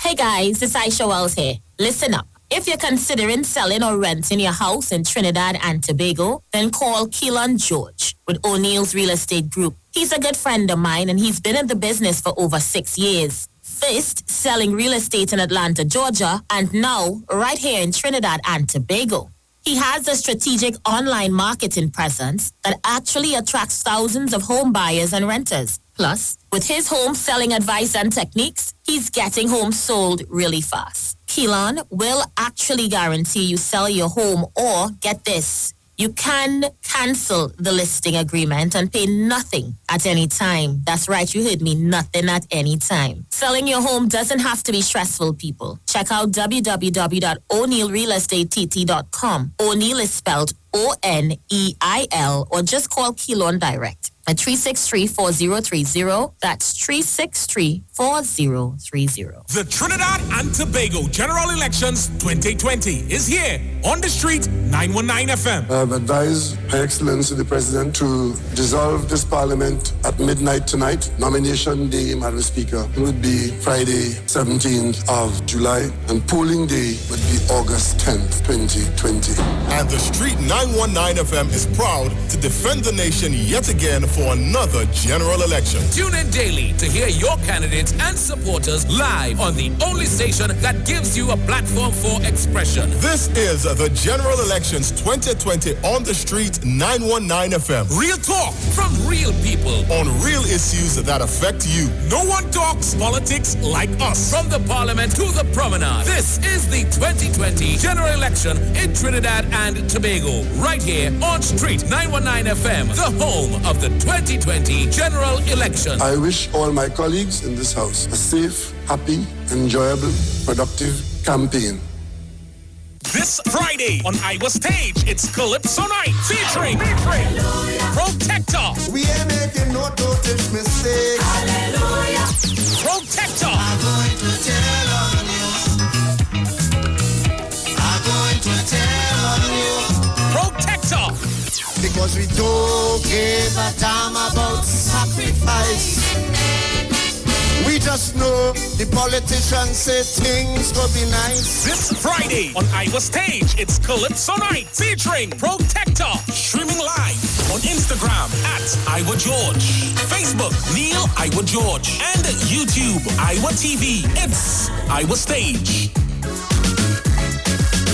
Hey guys, it's Aisha Wells here. Listen up. If you're considering selling or renting your house in Trinidad and Tobago, then call Keelan George with O'Neill's Real Estate Group. He's a good friend of mine and he's been in the business for over 6 years. First, selling real estate in Atlanta, Georgia, and now right here in Trinidad and Tobago. He has a strategic online marketing presence that actually attracts thousands of home buyers and renters. Plus, with his home selling advice and techniques, he's getting homes sold really fast. Keelan will actually guarantee you sell your home, or get this, you can cancel the listing agreement and pay nothing at any time. That's right, you heard me, nothing at any time. Selling your home doesn't have to be stressful, people. Check out www.o'neillrealestatetT.com. O'Neill is spelled O-N-E-I-L, or just call Keelan direct at 363-4030. That's 363-4030. The Trinidad and Tobago General Elections 2020 is here on the Street 919 FM. I have advised Her Excellency the President to dissolve this Parliament at midnight tonight. Nomination day, Madam Speaker, would be Friday, 17th of July, and polling day would be August 10th, 2020. And the Street 919 FM is proud to defend the nation yet again for another general election. Tune in daily to hear your candidates and supporters live on the only station that gives you a platform for expression. This is the General Elections 2020 on the Street 919 FM. Real talk from real people on real issues that affect you. No one talks politics like us. From the Parliament to the Promenade, this is the 2020 General Election in Trinidad and Tobago. Right here on Street 919 FM, the home of the 2020 General Election. I wish all my colleagues in this house a safe, happy, enjoyable, productive campaign. This Friday on Iowa Stage, it's Calypso Night featuring Protector. We ain't making no dotish mistake. Hallelujah. Protector. I'm going to tell on you. I'm going to tell on you. Protector. Because we don't give a damn about sacrifice. We just know the politicians say things will be nice. This Friday on Iowa Stage, it's Calypso Night featuring Protector. Streaming live on Instagram at Iowa George, Facebook Neil Iowa George, and YouTube Iowa TV. It's Iowa Stage.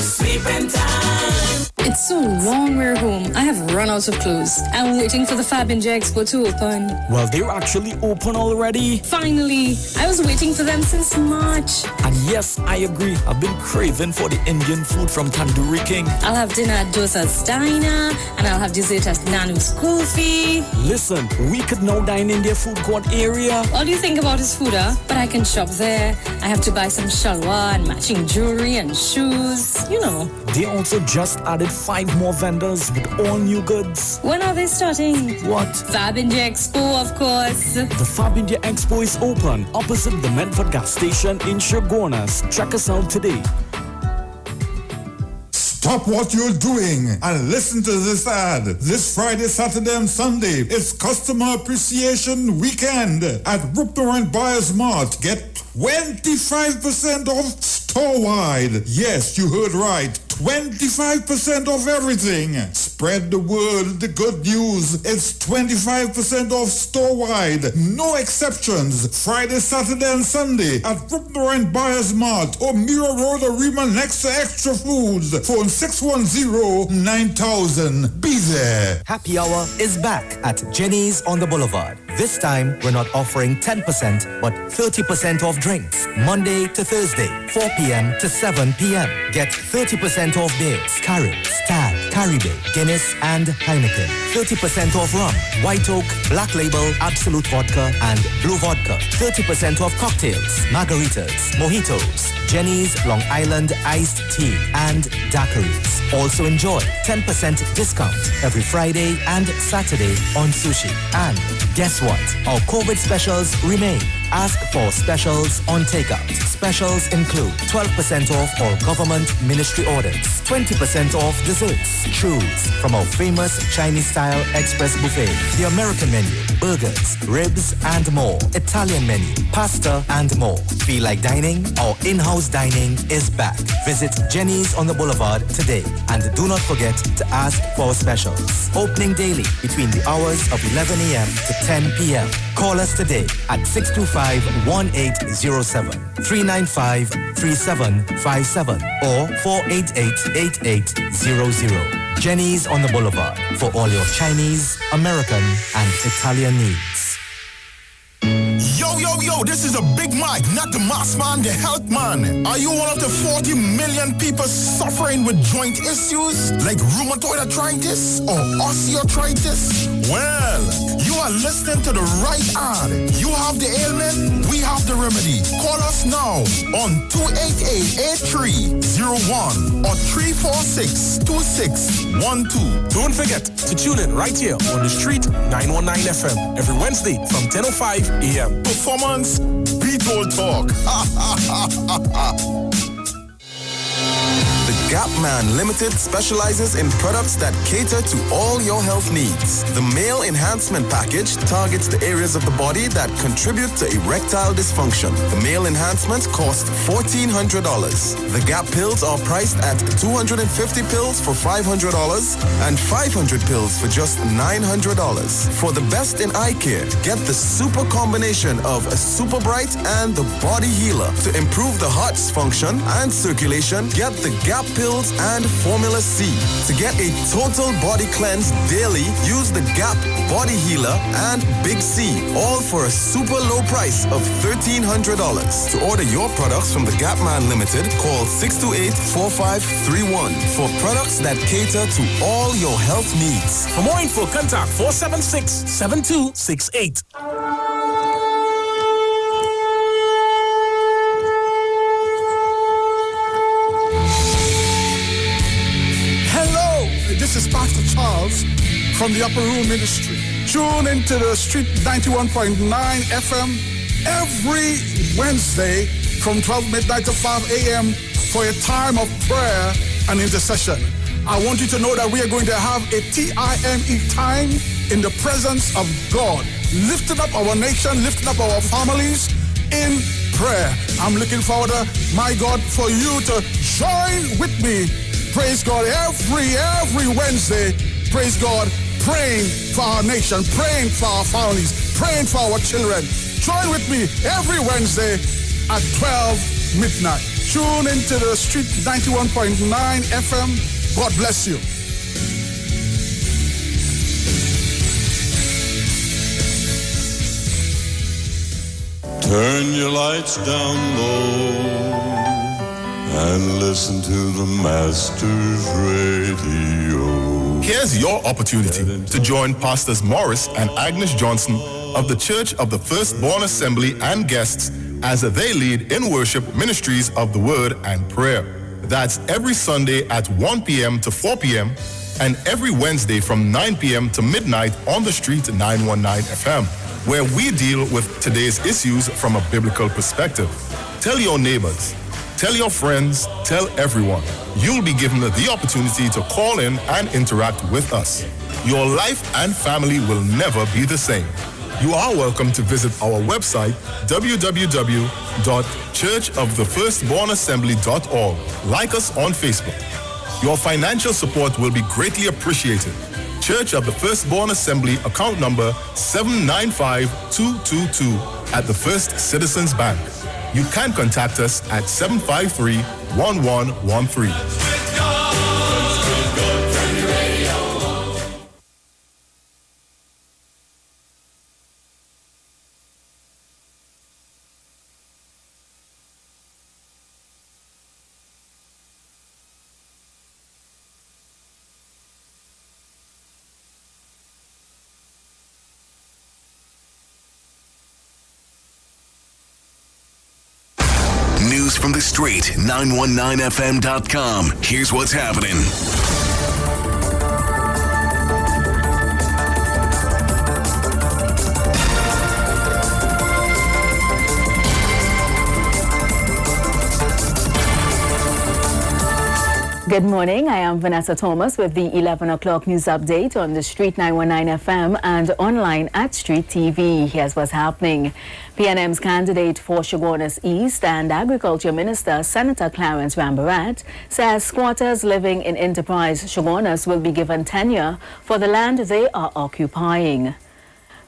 Sleeping time. It's so long we're home. I have run out of clothes. I'm waiting for the Fab India Expo to open. Well, they're actually open already. Finally. I was waiting for them since March. And yes, I agree. I've been craving for the Indian food from Tandoori King. I'll have dinner at Dosa's Diner, and I'll have dessert at Nanu's Kulfi. Listen, we could now dine in their food court area. All you think about is food, huh? But I can shop there. I have to buy some shalwar and matching jewelry and shoes. You know. They also just added 5 more vendors with all new goods. When are they starting? What? Fab India Expo, of course. The Fab India Expo is open opposite the Medford gas station in Chaguanas. Check us out today. Stop what you're doing and listen to this ad. This Friday, Saturday, and Sunday, it's Customer Appreciation Weekend at Rupner and Buyers Mart. Get 25% off store-wide. Yes, you heard right. 25% off everything. Spread the word, the good news. It's 25% off store-wide. No exceptions. Friday, Saturday, and Sunday at Rupner and Buyers Mart or Mira Road Arima next to Extra Foods. Phone 610-9000. Be there. Happy Hour is back at Jenny's on the Boulevard. This time, we're not offering 10%, but 30% off drinks. Monday to Thursday, 4 p.m. to 7 p.m. Get 30% off beers, Carib, Stag, Caribbean, Guinness, and Heineken. 30% off rum, White Oak, Black Label, Absolute Vodka, and Blue Vodka. 30% off cocktails, margaritas, mojitos, Jenny's Long Island Iced Tea, and daiquiris. Also enjoy 10% discount every Friday and Saturday on sushi. And guess what? Our COVID specials remain. Ask for specials on takeout. Specials include 12% off all government ministry orders, 20% off desserts. Choose from our famous Chinese-style express buffet, the American menu, burgers, ribs, and more. Italian menu, pasta, and more. Feel like dining? Our in-house dining is back. Visit Jenny's on the Boulevard today. And do not forget to ask for specials. Opening daily between the hours of 11 a.m. to 10 p.m. Call us today at 625-1807, 395-3757, or 488-8800. Jenny's on the Boulevard for all your Chinese, American, and Italian needs. Yo, this is a Big Mike, not the mass man, the health man. Are you one of the 40 million people suffering with joint issues like rheumatoid arthritis or osteoarthritis? Well, you are listening to the right ad. You have the ailment, we have the remedy. Call us now on 288-8301 or 346-2612. Don't forget to tune in right here on the Street 919 FM every Wednesday from 10:05 a.m. Performance, Beatles Talk. The Gap Man Limited specializes in products that cater to all your health needs. The Male Enhancement Package targets the areas of the body that contribute to erectile dysfunction. The Male Enhancement costs $1,400. The Gap pills are priced at 250 pills for $500 and 500 pills for just $900. For the best in eye care, get the super combination of a Super Bright and the Body Healer. To improve the heart's function and circulation, get the Gap pills and Formula C. To get a total body cleanse daily, use the Gap Body Healer and Big C, all for a super low price of $1,300. To order your products from the Gap Man Limited, call 628-4531 for products that cater to all your health needs. For more info, contact 476-7268. This is Pastor Charles from the Upper Room Ministry. Tune into the Street 91.9 FM every Wednesday from 12 midnight to 5 a.m. for a time of prayer and intercession. I want you to know that we are going to have a TIME time in the presence of God, lifting up our nation, lifting up our families in prayer. I'm looking forward, my God, for you to join with me. Praise God, every Wednesday, praise God, praying for our nation, praying for our families, praying for our children. Join with me every Wednesday at 12 midnight. Tune into the Street 91.9 FM. God bless you. Turn your lights down low and listen to the Master's Radio. Here's your opportunity to join Pastors Morris and Agnes Johnson of the Church of the Firstborn Assembly and guests as they lead in worship ministries of the Word and Prayer. That's every Sunday at 1 p.m. to 4 p.m. and every Wednesday from 9 p.m. to midnight on the Street 919 FM, where we deal with today's issues from a biblical perspective. Tell your neighbors, tell your friends, tell everyone. You'll be given the opportunity to call in and interact with us. Your life and family will never be the same. You are welcome to visit our website, www.churchofthefirstbornassembly.org. Like us on Facebook. Your financial support will be greatly appreciated. Church of the Firstborn Assembly, account number 795222 at the First Citizens Bank. You can contact us at 753-1113. News from the street, 919fm.com. Here's what's happening. Good morning. I am Vanessa Thomas with the 11 o'clock news update on the Street 919 FM and online at Street TV. Here's what's happening. PNM's candidate for Chaguanas East and Agriculture Minister Senator Clarence Rambarat says squatters living in Enterprise Chaguanas will be given tenure for the land they are occupying.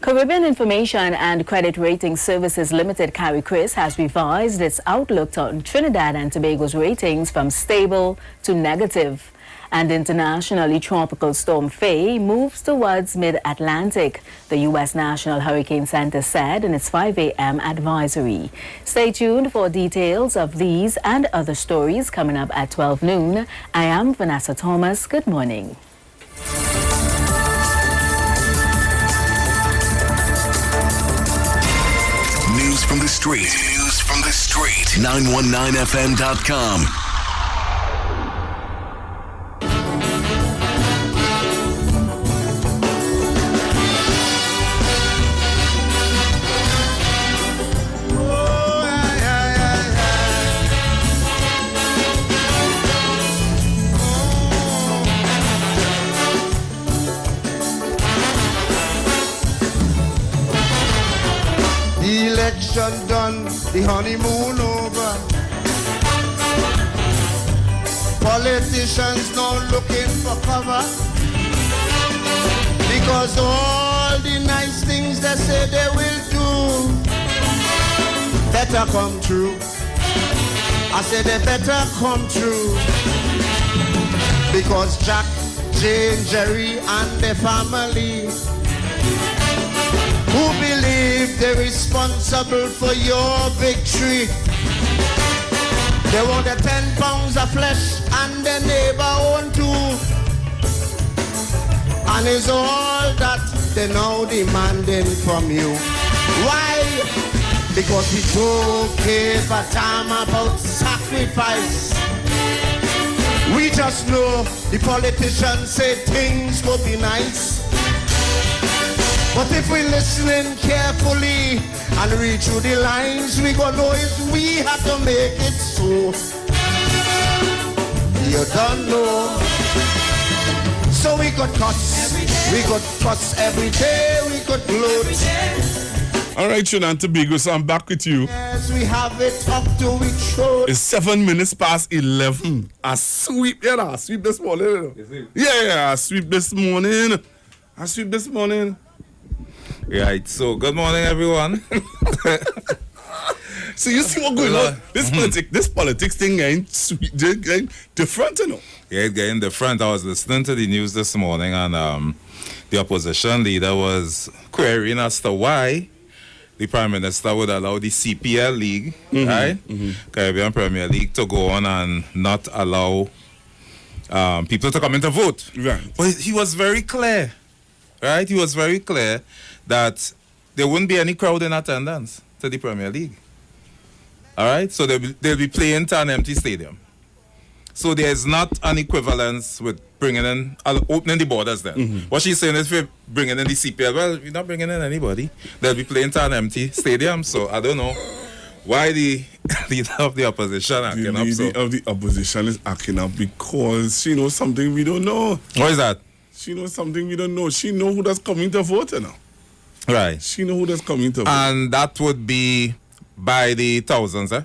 Caribbean Information and Credit Rating Services Limited, CARICRIS, has revised its outlook on Trinidad and Tobago's ratings from stable to negative. And internationally, Tropical Storm Faye moves towards mid-Atlantic, the U.S. National Hurricane Center said in its 5 a.m. advisory. Stay tuned for details of these and other stories coming up at 12 noon. I am Vanessa Thomas. Good morning. News from the street. News from the street. 919fm.com. Election done, the honeymoon over. Politicians now looking for cover, because all the nice things they say they will do better come true. I said they better come true, because Jack, Jane, Jerry and their family who believe they're responsible for your victory. They want the 10 pounds of flesh and their neighbor own too. And it's all that they now demanding from you. Why? Because we don't give a damn about sacrifice. We just know the politicians say things will be nice. But if we're listening carefully and read through the lines, we gonna know is we have to make it so. You don't know. So we could cuss, we could fuss every day, we could gloat. All right, Trinidad and Tobago, so I'm back with you. Yes, we have it up to each show. It's 7 minutes past 11. I sweep, I sweep this morning. Yeah, I sweep this morning. Right, so good morning, everyone. So you see what going on? This politics thing getting different, you know? Yeah, it's getting different. I was listening to the news this morning, and the opposition leader was querying as to why the Prime Minister would allow the CPL League, right? Caribbean Premier League, to go on and not allow people to come in to vote. Right. But he was very clear, right? He was very clear that there wouldn't be any crowd in attendance to the Premier League. All right? So they'll be playing to an empty stadium. So there's not an equivalence with opening the borders then. What she's saying is if you're bringing in the CPL, well, you're not bringing in anybody. They'll be playing to an empty stadium. So I don't know why the leader of the opposition acting up. The leader of the opposition is acting up because she knows something we don't know. What is that? She knows something we don't know. She knows who that's coming to vote, you know. Right. She knows who that's coming to vote. And that would be by the thousands, eh?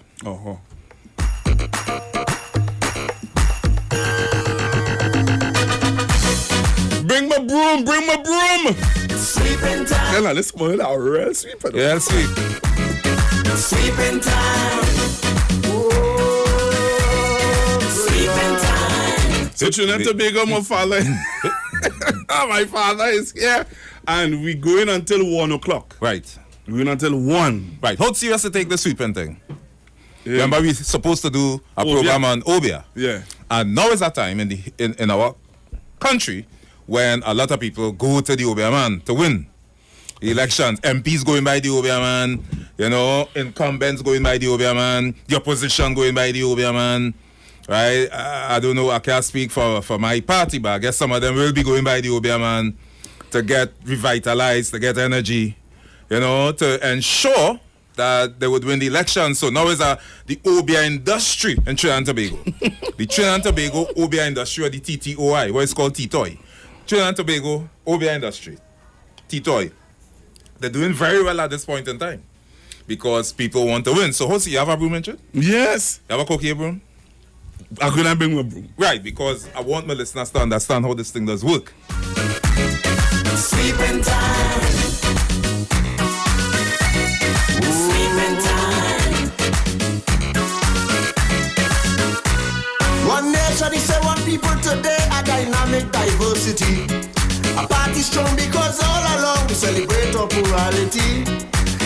broom, bring my broom. Sweeping time. Yeah, now listen, man, that real sweeper. Yeah, sweep. Sweeping time. Sweeping time. So Trinidad and Tobago, my father, my father is here, and we going until 1 o'clock. Right. We going until 1. Right. How serious to take the sweeping thing? Yeah. Remember, we supposed to do a program on Obia. Yeah. And now is that time in our country when a lot of people go to the Obia man to win elections. MPs going by the Obia man, you know, incumbents going by the Obia man, the opposition going by the Obia man. Right? I don't know, I can't speak for my party, but I guess some of them will be going by the Obia man to get revitalized, to get energy, you know, to ensure that they would win the election. So now is the Obia industry in Trinidad and Tobago. The Trinidad and Tobago Obia industry, or the TTOI, what is called TTOI. Trinidad and Tobago Obia industry, TTOI. They're doing very well at this point in time because people want to win. So, Jose, you have a broom, Richard? Yes. You have a cocky broom? I'm going to bring my broom. Right, because I want my listeners to understand how this thing does work. Sweeping time. Sweeping time. One nation is one people today, a dynamic diversity. A party strong because all along we celebrate our plurality.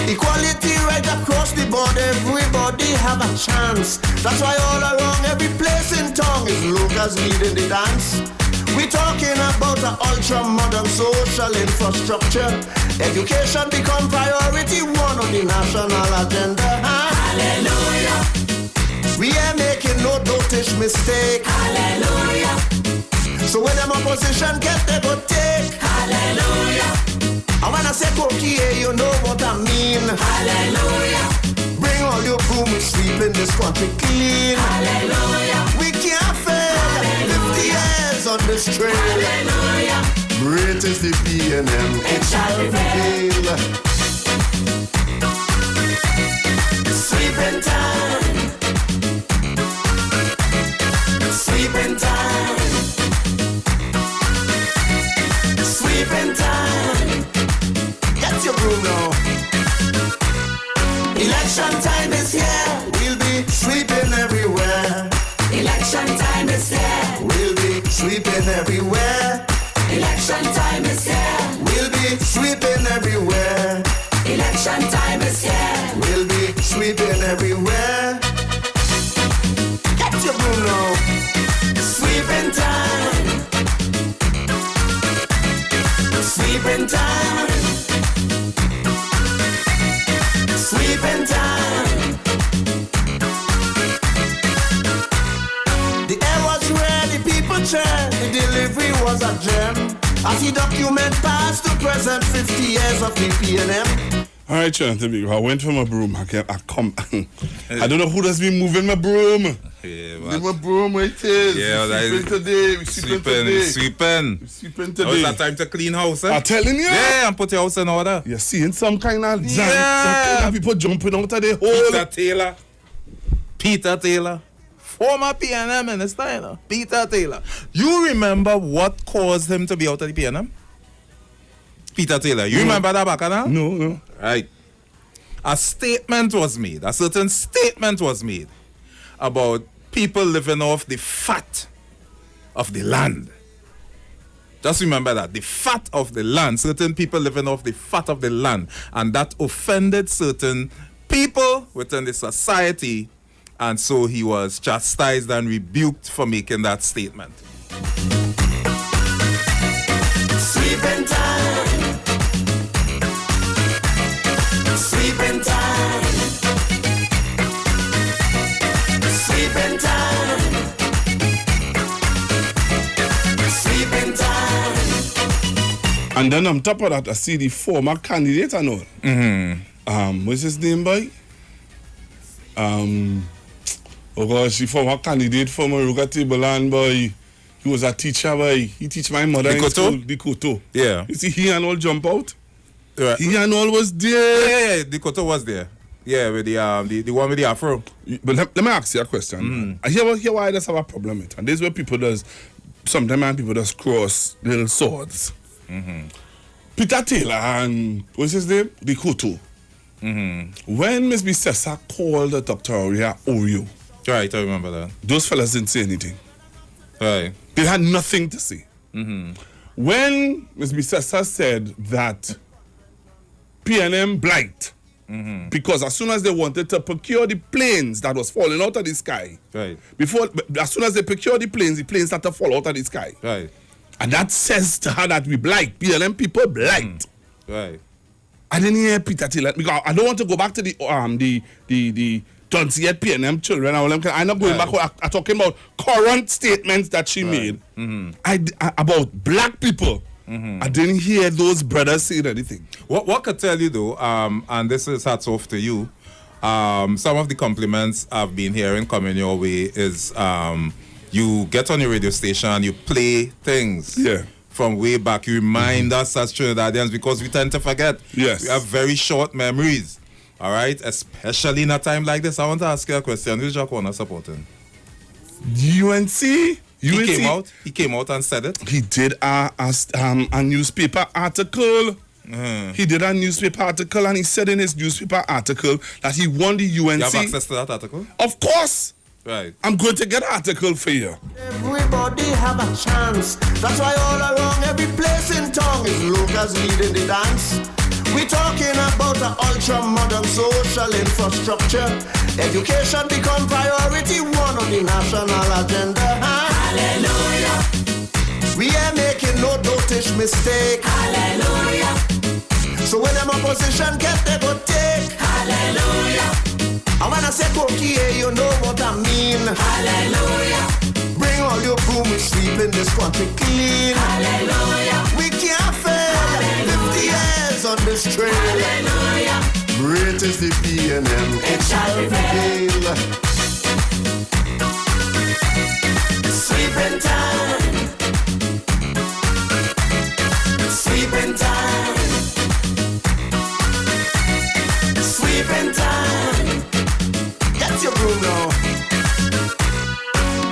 Equality right across the board, everybody have a chance. That's why all around every place in town is Lucas leading the dance. We talking about an ultra-modern social infrastructure. Education become priority one on the national agenda. Hallelujah. We ain't making no dotish mistake. Hallelujah. So when them opposition get they go take. Hallelujah. And when I say cookie, you know what I mean. Hallelujah. Bring all your broom and sweep in this country clean. Hallelujah. We can't fail. 50 years on this trail. Hallelujah. Great is the PNM. It shall prevail. Sweeping time. Sweeping time. Sweeping time. Get your broom now. Election time is here. We'll be sweeping everywhere. Election time is here. We'll be sweeping everywhere. Election time is here. We'll be sweeping everywhere. Election time is here. We'll be sweeping everywhere. Get your broom now. Sweeping time. Sweeping time. Sweeping time. The air was ready, people chant. The delivery was a gem. As the document passed to present 50 years of the PNM. All right, Trinidad, I went for my broom. I come. I don't know who does be moving my broom. Yeah, leave my broom where it is. Yeah, we sweeping today. We sweeping today. Sweeping. We sweeping today. Now it's that time to clean house, eh? I'm telling you. Yeah, and put your house in order. You're seeing some kind of jam. Yeah. Some kind of people jumping out of the hole. Peter Taylor. Former PNM minister, you know. Peter Taylor. You remember what caused him to be out of the PNM? Peter Taylor. You remember that back now? No. Right. A statement was made. A certain statement was made about people living off the fat of the land. Just remember that. The fat of the land. Certain people living off the fat of the land. And that offended certain people within the society. And so he was chastised and rebuked for making that statement. Sweeping time. Sweeping time. Sweeping time. Sweeping time. And then on top of that, I see the former candidate and all. Mm-hmm. What's his name, boy? Oh gosh, the former candidate for Maruga Tableland, boy. He was a teacher, boy. He teach my mother in school, Dikoto. Yeah. You see, he and all jump out. Right. He and all was there. Yeah, Dikoto was there. Yeah, with the one with the afro. But let me ask you a question. I hear why I just have a problem with it. And this is where people does, sometimes people just cross little swords. Peter Taylor and what's his name? The Koto. When Miss Bissessa called Dr. Oreo. Right, I remember that. Those fellas didn't say anything. Right. They had nothing to say. When Miss Bissessa said that PNM blight, because as soon as they wanted to procure the planes that was falling out of the sky, as soon as they procured the planes started to fall out of the sky. Right. And that says to her that we blight. PNM people blight. Right. I didn't hear Peter Taylor because I don't want to go back to the don't see yet PNM children. I'm not going back. I'm talking about current statements that she made about black people. I didn't hear those brothers saying anything. What could tell you though, and this is hats off to you. Some of the compliments I've been hearing coming your way is you get on your radio station, you play things from way back. You remind us as Trinidadians because we tend to forget. Yes. We have very short memories. All right, especially in a time like this. I want to ask you a question. Who's Jack Warner supporting? UNC. He came out and said it. He did a newspaper article. He did a newspaper article and he said in his newspaper article that he won the UNC. You have access to that article? Of course. Right. I'm going to get an article for you. Everybody have a chance. That's why all around every place in town is Lucas leading the dance. We're talking about an ultra-modern social infrastructure. Education become priority one on the national agenda. Hallelujah. We are making no dotish mistake. Hallelujah. So when them opposition get they go take. Hallelujah. And when I say cookie, you know what I mean. Hallelujah. Bring all your broom and sweep in this country clean. Hallelujah. We can't fail. 50 years on this trail. Hallelujah. Great is the PNM, it shall prevail. Sweeping time. Sweeping time. Sweeping time. Get your broom now.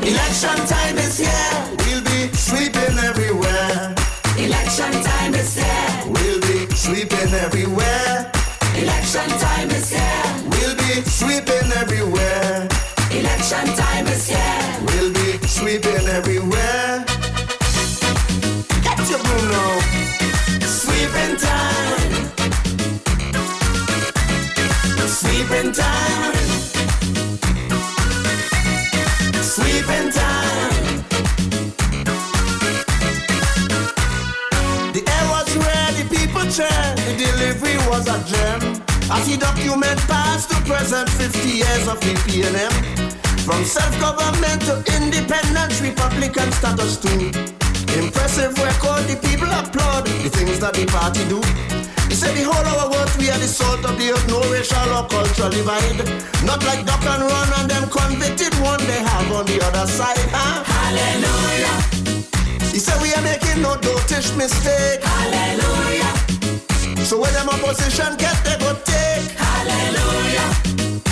Election time is here. We'll be sweeping everywhere. Election time is here. We'll be sweeping everywhere. Election time is here. We'll be sweeping everywhere. Election time is here. We'll be sweeping everywhere. Get your broom now. Sweeping time. Sweeping time. Sweeping time. The air was ready, people chant. The delivery was a gem. As the document passed to present 50 years of the PNM. From self-government to independence, Republican status too. Impressive record, the people applaud the things that the party do. He said the whole our world, we are the salt of the earth, no racial or cultural divide. Not like duck and run and them convicted one they have on the other side, huh? Hallelujah. He said we are making no dotish mistake. Hallelujah. So when them opposition get they go take. Hallelujah.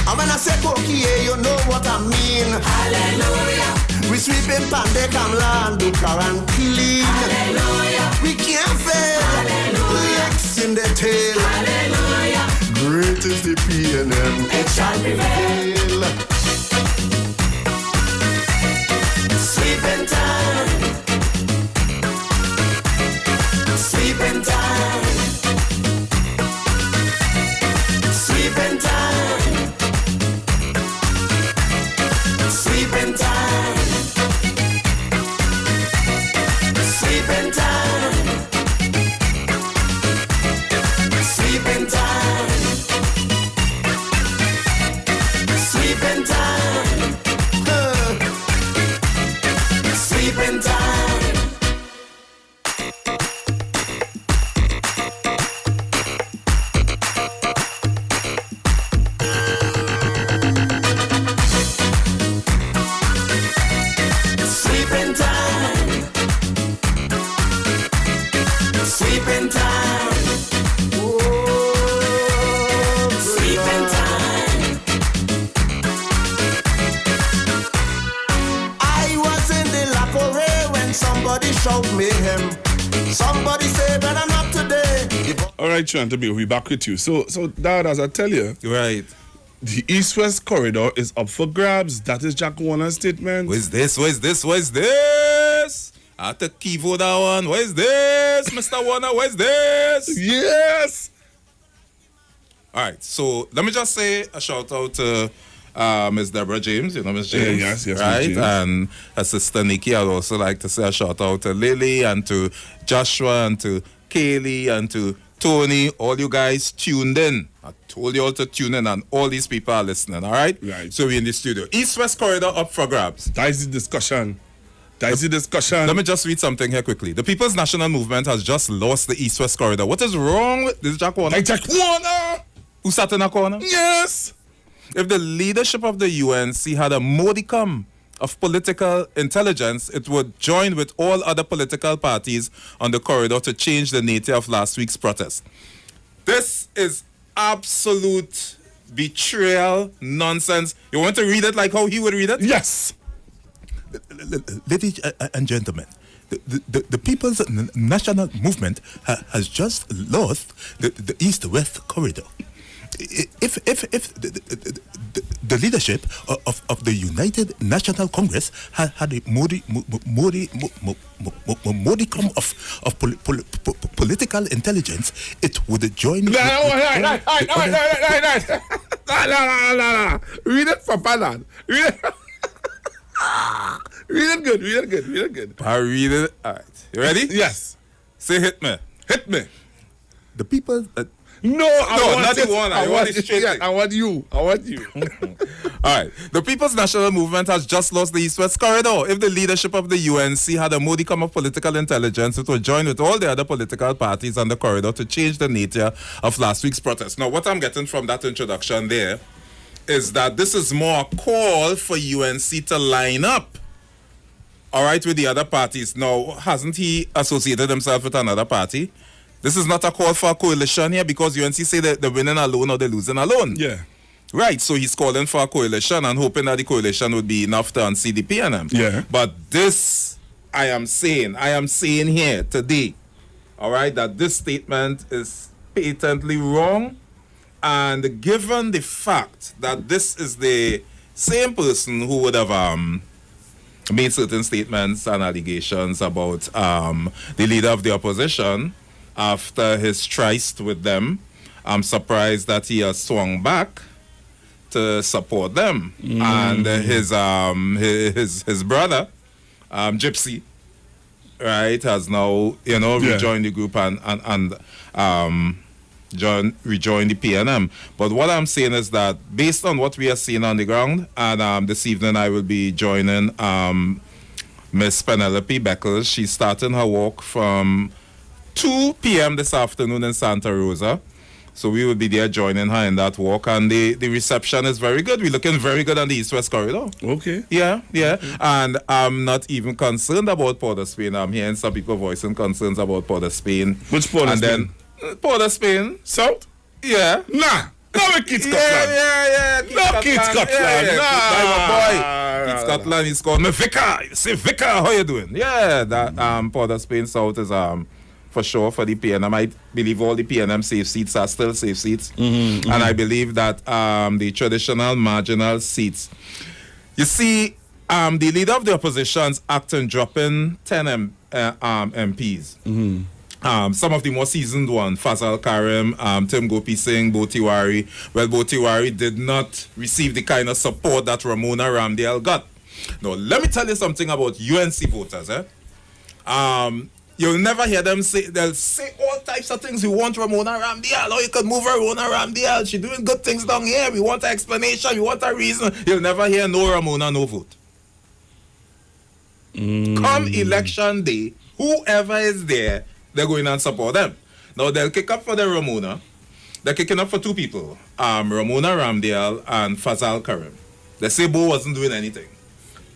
And when I say cookie, you know what I mean. Hallelujah. We sweeping Pande, Kamla and Duka and clean. Hallelujah. We can't fail. Hallelujah. Legs in the tail. Hallelujah. Great is the PNM, it shall prevail. Sweeping time. Sweeping time. Sweeping time. Sweeping time. Sweeping time. Sweeping time. Sweeping time. Sweeping time. All right, Trinidad, we'll be back with you. So, Dad, as I tell you, right, the East-West corridor is up for grabs. That is Jack Warner's statement. Where's this? I have to keyboard that one. Where's this, Mr. Warner? Where's this? Yes. All right, so let me just say a shout out to Ms. Deborah James, Ms. James, yes, right? Ms. James. And her sister Nikki. I'd also like to say a shout out to Lily and to Joshua and to Kaylee and to Tony. All you guys tuned in. I told you all to tune in, and all these people are listening, all right? Right. So we're in the studio. East-West corridor up for grabs. That is the discussion. Let me just read something here quickly. The People's National Movement has just lost the East-West corridor. What is wrong with this, Jack Warner? Hey, Jack Warner! Who sat in a corner? Yes! If the leadership of the UNC had a modicum of political intelligence, it would join with all other political parties on the corridor to change the nature of last week's protest. This is absolute betrayal, nonsense. You want to read it like how he would read it? Yes! Ladies and gentlemen, the People's National Movement has just lost the East-West corridor. If the leadership of the United National Congress had a modicum of political intelligence, it would join. Read it for Palan. Read it. Read it good. I read it. All right. You ready? Yes. Say hit me. The people. I want you. All right. The People's National Movement has just lost the East-West corridor. If the leadership of the UNC had a modicum of political intelligence, it would join with all the other political parties on the corridor to change the nature of last week's protest. Now, what I'm getting from that introduction there is that this is more a call for UNC to line up, all right, with the other parties. Now, hasn't he associated himself with another party? This is not a call for a coalition here because UNC say that they're winning alone or they're losing alone. Yeah. Right, so he's calling for a coalition and hoping that the coalition would be enough to unseat the PNM. Yeah. But this, I am saying here today, all right, that this statement is patently wrong. And given the fact that this is the same person who would have made certain statements and allegations about the leader of the opposition after his tryst with them, I'm surprised that he has swung back to support them. And his brother, Gypsy, right, has now rejoined the group and rejoin the PNM. But what I'm saying is that based on what we are seeing on the ground, and this evening I will be joining Miss Penelope Beckles. She's starting her walk from 2 p.m. this afternoon in Santa Rosa. So we will be there joining her in that walk, and the reception is very good. We're looking very good on the East-West corridor. Okay. Yeah. And I'm not even concerned about Port of Spain. I'm hearing some people voicing concerns about Port of Spain. Which Port of Spain? Port of Spain. South? Yeah. Nah. No, Keith Scotland. Yeah. Keith Scotland. Keith Scotland is called me Vicar. You say Vicar, how you doing? Yeah, that Port of Spain South is for sure for the PNM. I believe all the PNM safe seats are still safe seats. And I believe that the traditional marginal seats. You see, the leader of the opposition's acting dropping 10 MPs. Some of the more seasoned ones, Fazal Karim, Tim Gopi Singh, Bo Tiwari. Well, Bo Tiwari did not receive the kind of support that Ramona Ramdale got. Now, let me tell you something about UNC voters. You'll never hear them say, they'll say all types of things. We want Ramona Ramdale, or you could move Ramona Ramdale. She's doing good things down here. We want an explanation. We want a reason. You'll never hear no Ramona, no vote. Come election day, whoever is there, they're going and support them. Now, they'll kick up for the Ramona. They're kicking up for two people, Ramona Ramdale and Fazal Karim. They say Bo wasn't doing anything.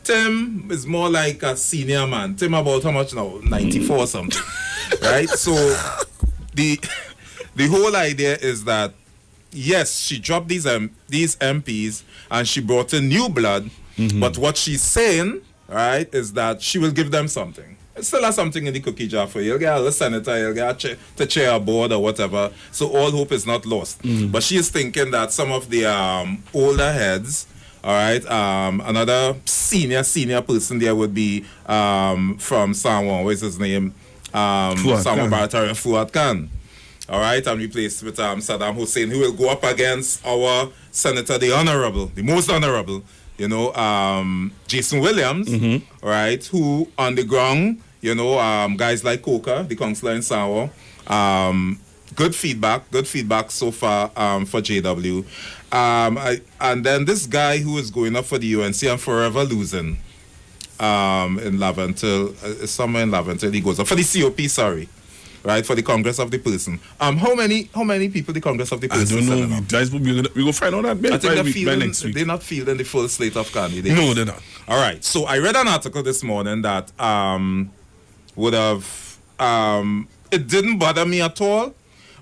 Tim is more like a senior man. Tim about how much now? 94 or something. Right? So, the whole idea is that, yes, she dropped these MPs and she brought in new blood, but what she's saying, right, is that she will give them something. still has something in the cookie jar for you. You'll get a senator, you'll get to chair a board or whatever. So all hope is not lost. But she is thinking that some of the older heads, all right, another senior person there would be from Samoa. What's his name? Samoa Baratarian Fuad Khan. All right, and replaced with Saddam Hussein, who will go up against our senator, the most honorable, Jason Williams, right, who on the ground, guys like Coker, the councillor in Samoa, good feedback so far for JW. And then this guy who is going up for the UNC and forever losing in Laventille, somewhere in Laventille, he goes up for the COP, sorry. Right, for the Congress of the Person. How many people the Congress of the Person? I don't know. We go find out that I think they're not fielding the full slate of candidates. No, they're not. All right. So I read an article this morning that would have it didn't bother me at all,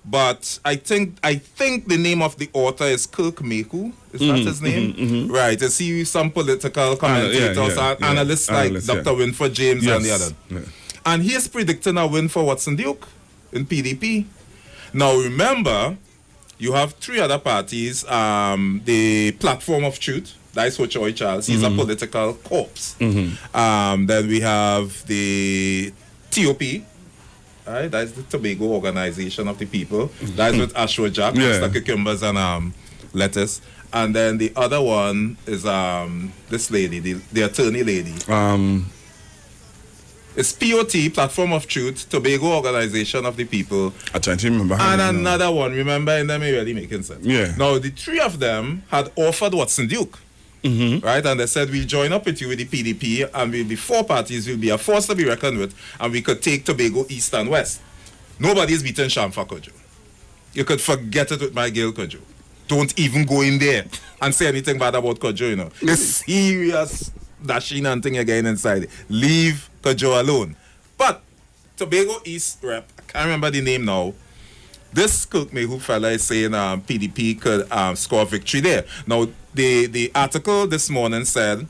but I think the name of the author is Kirk Mayhew. Is that his name? Right. I see some political commentators, analysts like Dr. Winford James and the other. Yeah. And he is predicting a win for Watson Duke in PDP. Now remember, you have three other parties. The Platform of Truth, that is for Choi Charles. He's a political corpse. Then we have the TOP, right? That is the Tobago Organization of the People. That is with Ashwa Jack, Mr. Cucumbers and lettuce. And then the other one is this lady, the attorney lady. It's POT, Platform of Truth, Tobago Organization of the People. I try to remember. And another one, remember, and them really making sense. Yeah. Now, the three of them had offered Watson Duke, right? And they said, we'll join up with you with the PDP, and we'll be four parties, will be a force to be reckoned with, and we could take Tobago East and West. Nobody's beaten Shamfa Kojo. You could forget it with my girl Kojo. Don't even go in there and say anything bad about Kojo, It's serious dashing and thing again inside. Leave Kojo alone. But Tobago East rep, I can't remember the name now. This Kirk Mayhew fella is saying PDP could score victory there. Now the article this morning said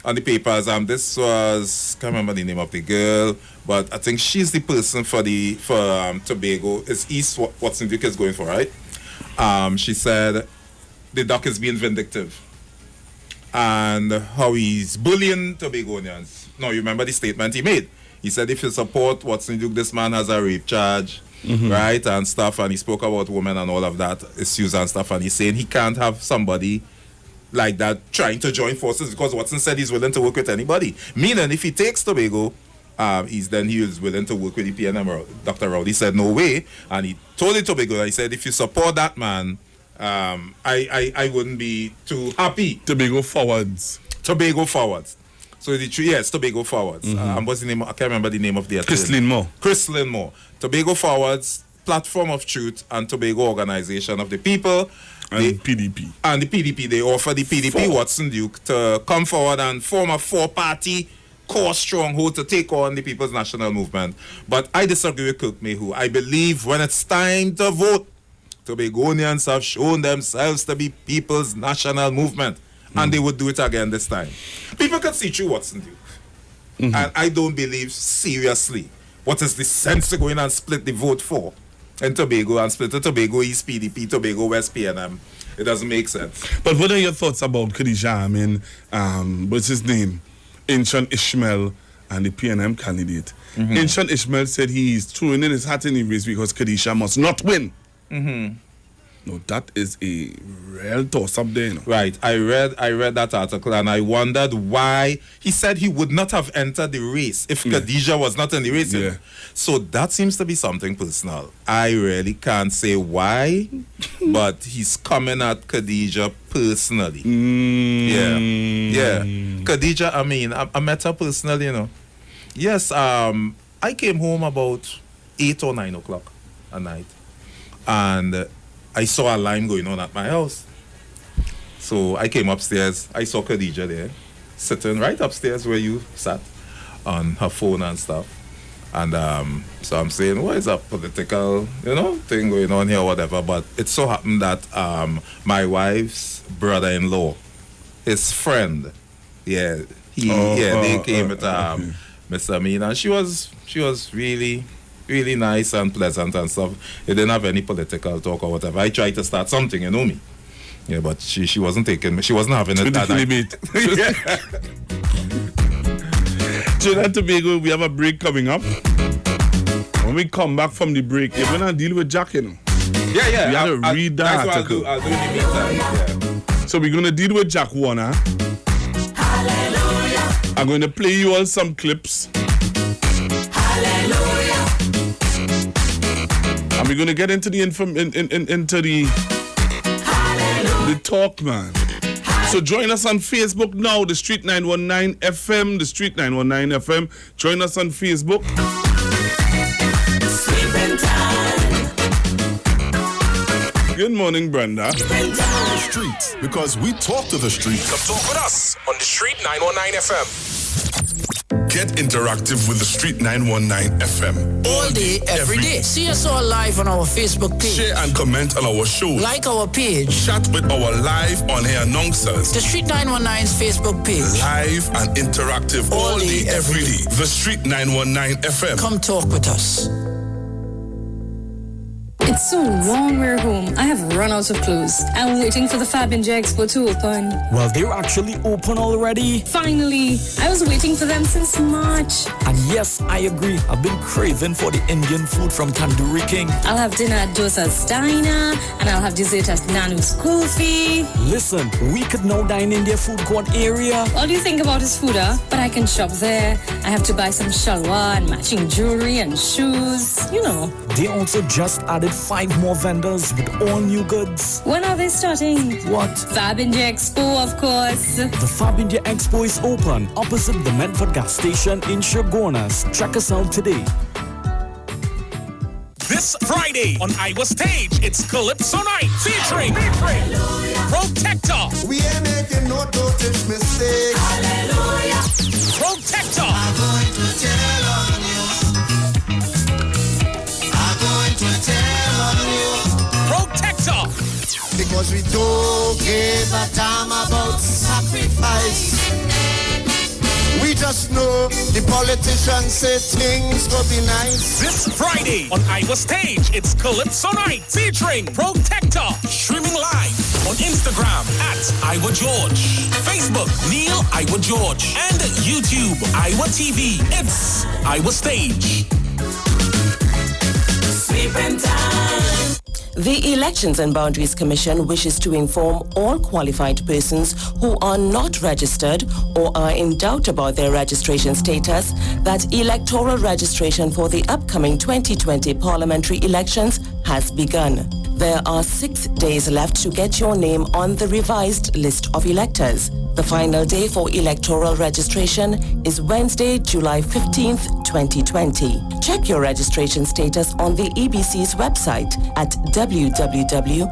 on the papers, this was, can't remember the name of the girl, but I think she's the person for Tobago. It's East Watson Duke is going for, right? She said the doc is being vindictive and how he's bullying Tobagonians. No, you remember the statement he made. He said if you support Watson Duke, this man has a rape charge, right, and stuff, and he spoke about women and all of that issues and stuff, and he's saying he can't have somebody like that trying to join forces because Watson said he's willing to work with anybody. Meaning if he takes Tobago, he is willing to work with the PNM. Dr. Rowley said no way, and he told the Tobago, he said if you support that man, I wouldn't be too happy. Tobago forwards. So the three, yes, Tobago forwards. What's the name? I can't remember the name of the attorney. Chrislyn Moore. Tobago forwards, Platform of Truth, and Tobago Organization of the People. And PDP. And the PDP, they offer the PDP Watson Duke to come forward and form a four-party core stronghold to take on the People's National Movement. But I disagree with Kirk Mayhew. I believe when it's time to vote, Tobagonians have shown themselves to be People's National Movement. And they would do it again this time. People can see through Watson Duke. And I don't believe seriously what is the sense to go in and split the vote for in Tobago and split the Tobago East PDP, Tobago West PNM. It doesn't make sense. But what are your thoughts about Khadija? I mean, what's his name? Inchon Ishmael and the PNM candidate. Inchon Ishmael said he's throwing in his hat in the race because Khadija must not win. No, that is a real toss-up there. Right. I read that article and I wondered why he said he would not have entered the race if Khadija was not in the race. So that seems to be something personal. I really can't say why, but he's coming at Khadija personally. Yeah. Khadija, I mean, I met her personally, Yes, I came home about 8 or 9 o'clock at night. And I saw a line going on at my house. So I came upstairs. I saw Khadija there, sitting right upstairs where you sat on her phone and stuff. And so I'm saying, what is a political, thing going on here or whatever. But it so happened that my wife's brother-in-law, his friend, they came with Miss Amina. She was really, really nice and pleasant and stuff. It didn't have any political talk or whatever. I tried to start something, you know me. Yeah, but she wasn't taking me. She wasn't having it that night. Trinidad and Tobago, we have a break coming up. When we come back from the break, you're gonna deal with Jack, you know. Yeah. We have to read that article. I'll do in the meantime. Yeah. So we're gonna deal with Jack Warner. Hallelujah. I'm going to play you all some clips. Hallelujah. And we're going to get into the the talk, man. So join us on Facebook now, the Street 919 FM, the Street 919 FM. Join us on Facebook. Sleeping time. Good morning, Brenda. The streets, because we talk to the streets. Come talk with us on the Street 919 FM. Get interactive with the Street 919 FM. All day, every day. See us all live on our Facebook page. Share and comment on our show. Like our page. Chat with our live on-air announcers. The Street 919's Facebook page. Live and interactive all day, every day. The Street 919 FM. Come talk with us. It's so warm we're home. I have run out of clothes. I'm waiting for the Fab and J Expo to open. Well, they're actually open already. Finally. I was waiting for them since March. And yes, I agree. I've been craving for the Indian food from Tandoori King. I'll have dinner at Dosa's Diner, and I'll have dessert at Nanu's Coffee. Listen, we could now dine in their food court area. All you think about is food, huh? But I can shop there. I have to buy some shalwar and matching jewelry and shoes. You know. They also just added 5 more vendors with all new goods. When are they starting? What? Fab India Expo, of course. The Fab India Expo is open opposite the Medford gas station in Chaguanas. Check us out today. This Friday on Iowa Stage, it's Calypso Night featuring Protector. We ain't making no dosage mistakes. Hallelujah. Protector. I'm going to tell on you. I'm going to tell on you. Protector. Because we don't give a damn about sacrifice. We just know the politicians say things will be nice. This Friday on Iowa Stage, it's Calypso Night featuring Protector. Streaming live on Instagram at Iowa George, Facebook Neil Iowa George, and YouTube Iowa TV. It's Iowa Stage. Sleeping time. The Elections and Boundaries Commission wishes to inform all qualified persons who are not registered or are in doubt about their registration status that electoral registration for the upcoming 2020 parliamentary elections has begun. There are 6 days left to get your name on the revised list of electors. The final day for electoral registration is Wednesday, July 15th, 2020. Check your registration status on the EBC's website at www.ebctt.com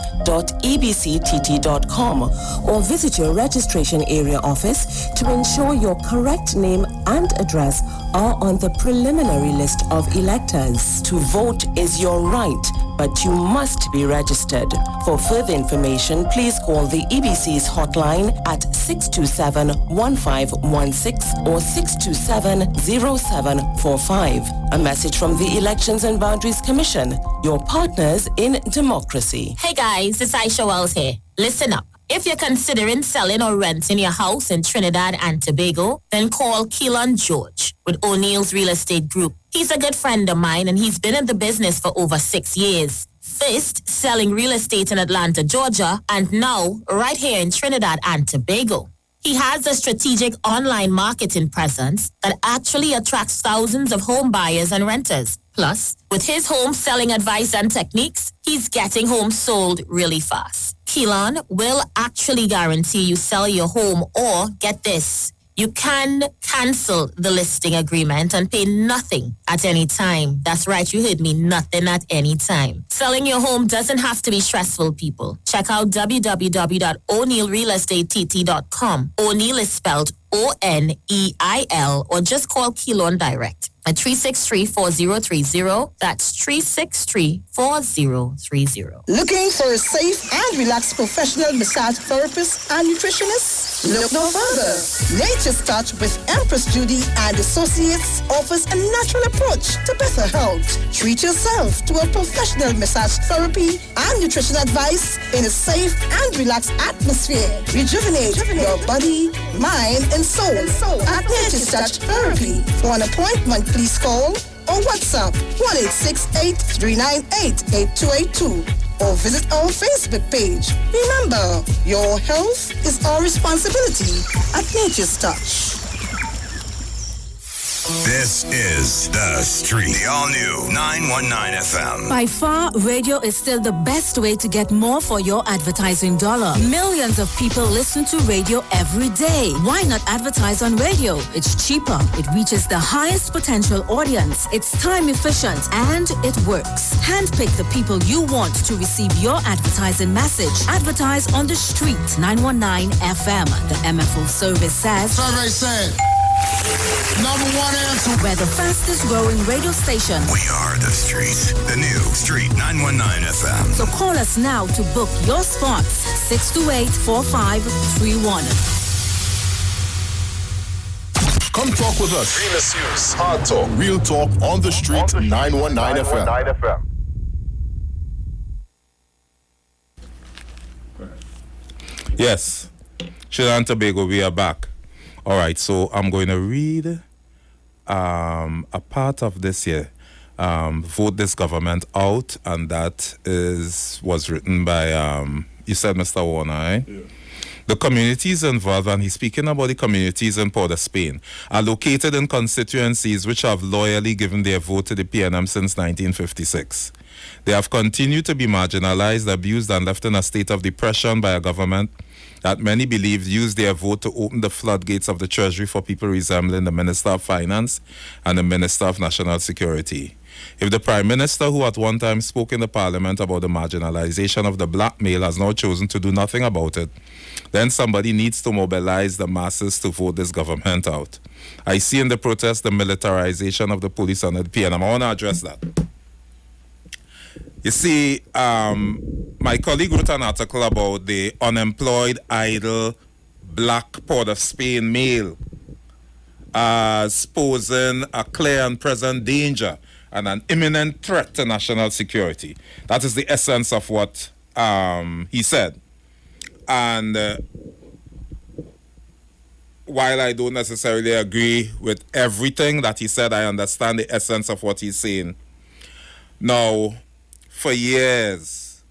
or visit your registration area office to ensure your correct name and address are on the preliminary list of electors. To vote is your right, but you must be registered. For further information, please call the EBC's hotline at 627-1516 or 627-0745. A message from the Elections and Boundaries Commission, your partners in democracy. Hey guys, it's Aisha Wells here. Listen up. If you're considering selling or renting your house in Trinidad and Tobago, then call Keelan George with O'Neill's Real Estate Group. He's a good friend of mine and he's been in the business for over 6 years. First, selling real estate in Atlanta, Georgia, and now right here in Trinidad and Tobago. He has a strategic online marketing presence that actually attracts thousands of home buyers and renters. Plus, with his home selling advice and techniques, he's getting homes sold really fast. Keelan will actually guarantee you sell your home or, get this, you can cancel the listing agreement and pay nothing at any time. That's right, you heard me, nothing at any time. Selling your home doesn't have to be stressful, people. Check out www.o'neillrealestatett.com. O'Neill is spelled O-N-E-I-L, or just call Keelan direct at 363-4030. That's 363-4030. Looking for a safe and relaxed professional massage therapist and nutritionist? Look no further. Nature's Touch with Empress Judy and Associates offers a natural approach to better health. Treat yourself to a professional massage therapy and nutrition advice in a safe and relaxed atmosphere. Rejuvenate your body, mind, and soul at Nature's Touch Therapy. For an appointment, please call or WhatsApp 1-868-398-8282 or visit our Facebook page. Remember, your health is our responsibility at Nature's Touch. This is The Street, the all-new 919 FM. By far, radio is still the best way to get more for your advertising dollar. Millions of people listen to radio every day. Why not advertise on radio? It's cheaper, it reaches the highest potential audience, it's time efficient, and it works. Handpick the people you want to receive your advertising message. Advertise on The Street, 919 FM. The MFO service says... Survey said... Number one answer. We're the fastest growing radio station. We are The Street, the new Street 919 FM. So call us now to book your spots. 628-4531. Come talk with us. Realest News, Hard Talk, Real Talk on The Street 919 FM. Yes, Trinidad and Tobago, we are back. All right, so I'm going to read a part of this here. Vote This Government Out, and that was written by, you said Mr. Warner, right? Yeah. The communities involved, and he's speaking about the communities in Port of Spain, are located in constituencies which have loyally given their vote to the PNM since 1956. They have continued to be marginalized, abused, and left in a state of depression by a government that many believe used their vote to open the floodgates of the Treasury for people resembling the Minister of Finance and the Minister of National Security. If the Prime Minister, who at one time spoke in the Parliament about the marginalization of the black male, has now chosen to do nothing about it, then somebody needs to mobilize the masses to vote this government out. I see in the protest the militarization of the police and the PNM. I want to address that. You see, my colleague wrote an article about the unemployed, idle, black Port of Spain male as posing a clear and present danger and an imminent threat to national security. That is the essence of what he said. And while I don't necessarily agree with everything that he said, I understand the essence of what he's saying. Now, for years,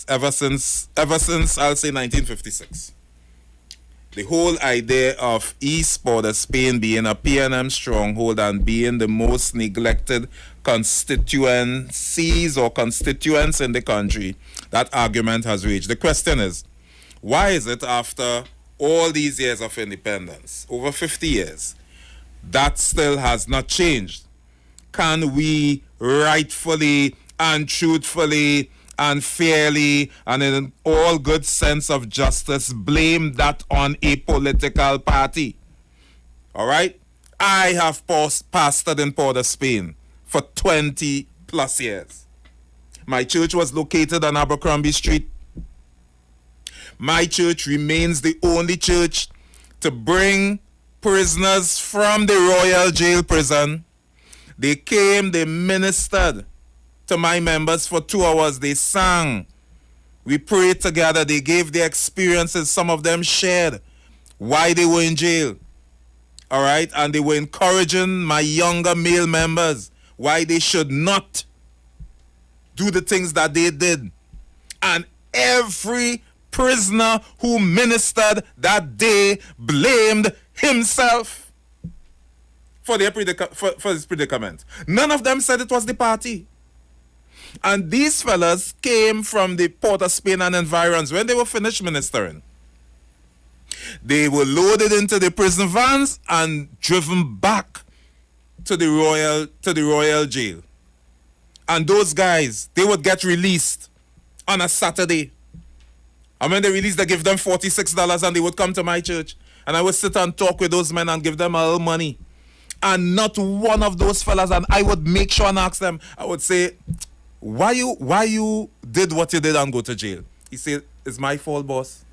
ever since I'll say 1956, the whole idea of East Port of Spain being a PNM stronghold and being the most neglected constituencies or constituents in the country, that argument has reached. The question is, why is it after all these years of independence, over 50 years, that still has not changed? Can we rightfully and truthfully and fairly and in all good sense of justice blame that on a political party? All right? I have pastored in Port of Spain for 20 plus years. My church was located on Abercrombie Street. My church remains the only church to bring prisoners from the Royal Jail prison. They came, they ministered to my members for 2 hours. They sang. We prayed together. They gave their experiences. Some of them shared why they were in jail. All right? And they were encouraging my younger male members why they should not do the things that they did. And every prisoner who ministered that day blamed himself for his predicament. None of them said it was the party. And these fellas came from the Port of Spain and environs. When they were finished ministering, they were loaded into the prison vans and driven back to the Royal Jail. And those guys, they would get released on a Saturday. And when they released, they give them $46 and they would come to my church. And I would sit and talk with those men and give them a little money. And not one of those fellas, and I would make sure and ask them, I would say, why you did what you did and go to jail? He said, it's my fault, boss.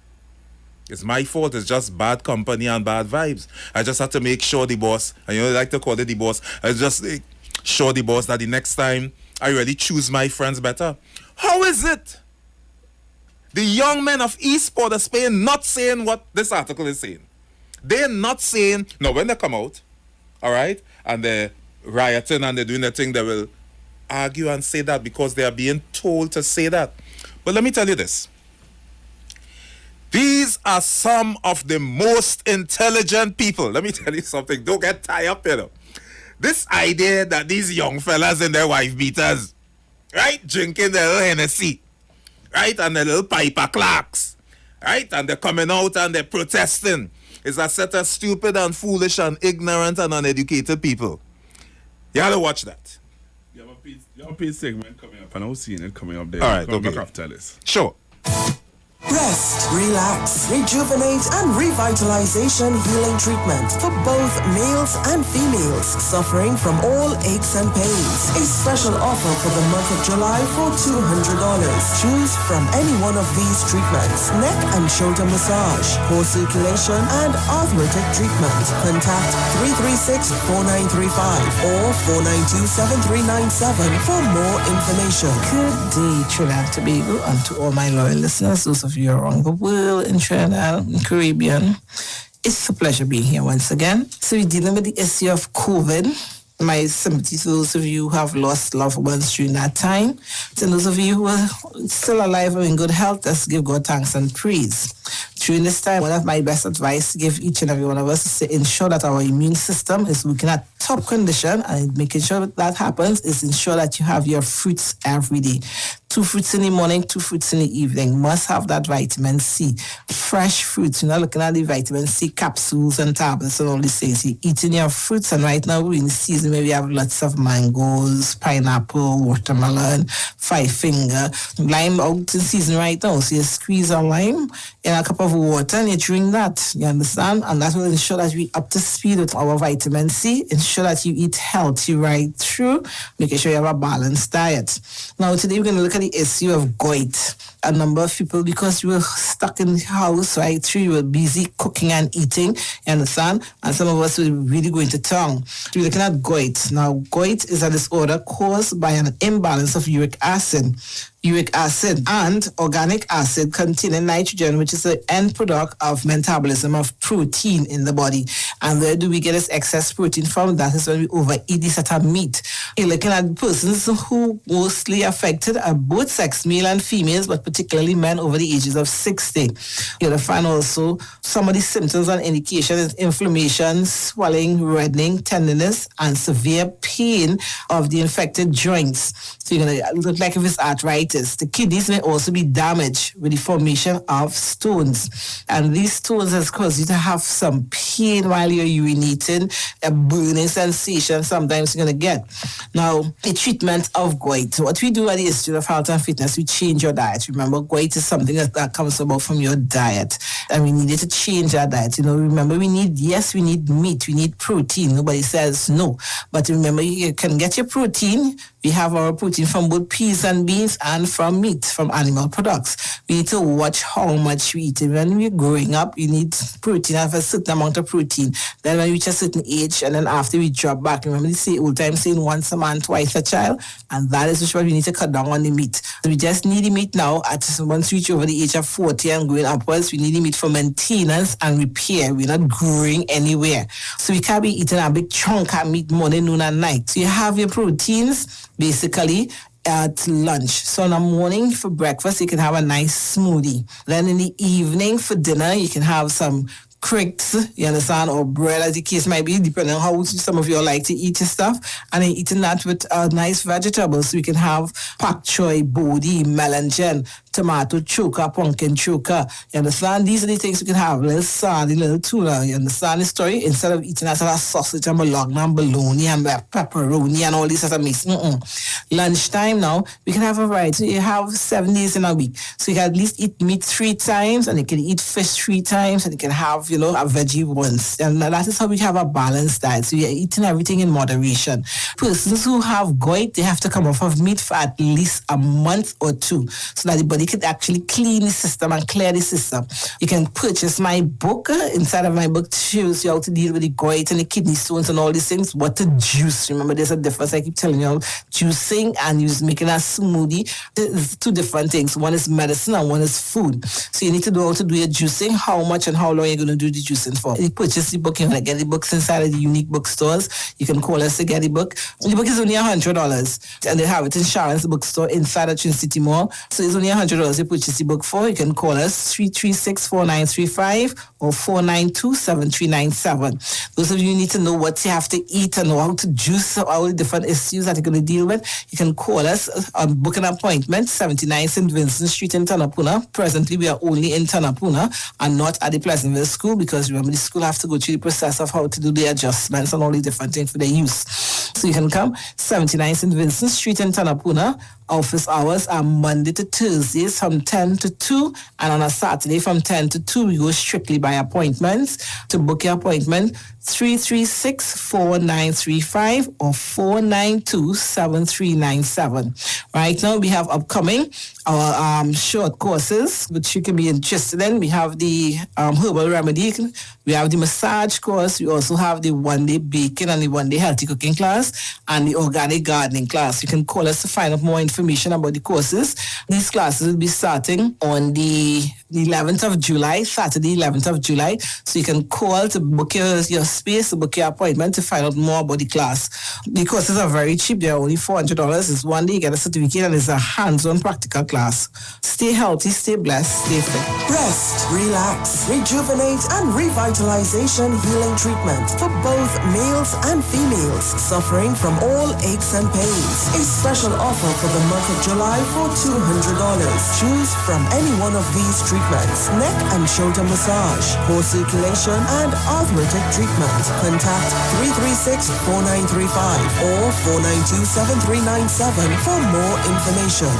It's my fault. It's just bad company and bad vibes. I just have to make sure the boss, and you know, I like to call it the boss, I just make sure the boss that the next time I really choose my friends better. How is it the young men of East Port of Spain not saying what this article is saying? They're not saying, no, when they come out, all right, and they're rioting and they're doing their thing, they will argue and say that because they are being told to say that. But let me tell you this. These are some of the most intelligent people. Let me tell you something. Don't get tied up, you know. This idea that these young fellas and their wife beaters, right, drinking their little Hennessy, right, and their little Piper Clarks, right, and they're coming out and they're protesting, is a set of stupid and foolish and ignorant and uneducated people. You gotta watch that. You have a piece segment coming up, and I was seeing it coming up there. All right, come okay. back after this. Sure. Rest, relax, rejuvenate, and revitalization healing treatment for both males and females suffering from all aches and pains. A special offer for the month of July for $200. Choose from any one of these treatments: neck and shoulder massage, core circulation, and arthritic treatment. Contact 336-4935 or 492-7397 for more information. Good day, Trinidad and Tobago, and to all my loyal listeners, those of you around the world in Trinidad and Caribbean. It's a pleasure being here once again. So we're dealing with the issue of COVID. My sympathy to those of you who have lost loved ones during that time. And those of you who are still alive and in good health, let's give God thanks and praise. During this time, one of my best advice to give each and every one of us is to ensure that our immune system is working at top condition, and making sure that happens is ensure that you have your fruits every day. 2 fruits in the morning, 2 fruits in the evening. Must have that vitamin C. Fresh fruits. You're not looking at the vitamin C capsules and tablets and all these things. You're eating your fruits, and right now we're in the season where we have lots of mangoes, pineapple, watermelon, 5-finger, lime out in season right now. So you squeeze a lime in a cup of water and you drink that. You understand? And that will ensure that we're up to speed with our vitamin C. Ensure that you eat healthy right through, making sure you have a balanced diet. Now today we're going to look at the issue of gout. A number of people, because you were stuck in the house right through, you were busy cooking and eating, you understand? And some of us were really going to town. We're looking at gout. Now, gout is a disorder caused by an imbalance of uric acid. Uric acid and organic acid containing nitrogen, which is the end product of metabolism of protein in the body. And where do we get this excess protein from? That is when we overeat this sort of meat. You're looking at persons who mostly affected are both sex, male and females, but particularly men over the ages of 60. You'll find also some of the symptoms and indications: inflammation, swelling, reddening, tenderness, and severe pain of the infected joints. So you're going to look like if it's arthritis. The kidneys may also be damaged with the formation of stones. And these stones has caused you to have some pain while you're urinating, a burning sensation sometimes you're going to get. Now, the treatment of gout. What we do at the Institute of Health and Fitness, we change your diet. Remember, gout is something that comes about from your diet. And we needed to change our diet. You know, remember, we need meat, we need protein. Nobody says no. But remember, you can get your protein. We have our protein from both peas and beans and from meat, from animal products. We need to watch how much we eat. When we're growing up, you need protein, have a certain amount of protein. Then when we reach a certain age, and then after we drop back, remember they say old time saying once a man, twice a child, and that is why we need to cut down on the meat. So we just need the meat now. Once we reach over the age of 40 and going upwards, we need the meat for maintenance and repair. We're not growing anywhere. So we can't be eating a big chunk of meat morning, noon, and night. So you have your proteins basically at lunch. So in the morning for breakfast, you can have a nice smoothie. Then in the evening for dinner, you can have some cricks, you understand, or bread, as the case might be, depending on how some of you like to eat your stuff. And then eating that with nice vegetables. So we can have pak choy, bodi, melangen, tomato choker, pumpkin choker. You understand? These are the things we can have. Little sardine, little tuna. You understand the story? Instead of eating that sort of sausage and bologna and bologna and pepperoni and all this sort of mix. Lunchtime now, we can have a variety. You have 7 days in a week. So you can at least eat meat 3 times, and you can eat fish 3 times, and you can have, a veggie once. And that is how we have a balanced diet. So you're eating everything in moderation. Persons who have gout, they have to come off of meat for at least a month or 2 so that the body it could actually clean the system and clear the system. You can purchase my book. Inside of my book shows you how to deal with the gout and the kidney stones and all these things. What to juice. Remember, there's a difference. I keep telling you, juicing and making a smoothie. There's two different things. One is medicine and one is food. So you need to know how to do your juicing, how much and how long you're going to do the juicing for. You purchase the book, you're going to get the books inside of the unique bookstores. You can call us to get the book. The book is only $100 and they have it in Sharon's bookstore inside of Trinity City Mall. So it's only $100 you purchase the book for. You can call us 336-4935 or 492-7397. Those of you who need to know what you have to eat and how to juice all the different issues that you're going to deal with, you can call us book an appointment, 79 St. Vincent Street in Tanapuna. Presently, we are only in Tanapuna and not at the Pleasantville School because remember, the school have to go through the process of how to do the adjustments and all the different things for their use. So you can come, 79 St. Vincent Street in Tanapuna. Office hours are Monday to Thursdays from 10 to 2, and on a Saturday from 10 to 2, we go strictly by appointments. To book your appointment, 336-4935 or 492-7397. Right now, we have upcoming our short courses, which you can be interested in. We have the herbal remedy. We have the massage course. We also have the one-day baking and the one-day healthy cooking class and the organic gardening class. You can call us to find out more information about the courses. These classes will be starting on the 11th of July, Saturday, 11th of July. So you can call to book your space, to book your appointment to find out more about the class. The courses are very cheap. They're only $400. It's one day, you get a certificate, and it's a hands-on practical class. Stay healthy, stay blessed, stay fit. Rest, relax, rejuvenate, and revitalization healing treatment for both males and females suffering from all aches and pains. A special offer for the month of July for $200. Choose from any one of these treatments: neck and shoulder massage, core circulation, and arthritic treatment. Contact 336-4935 or 492-7397 for more information.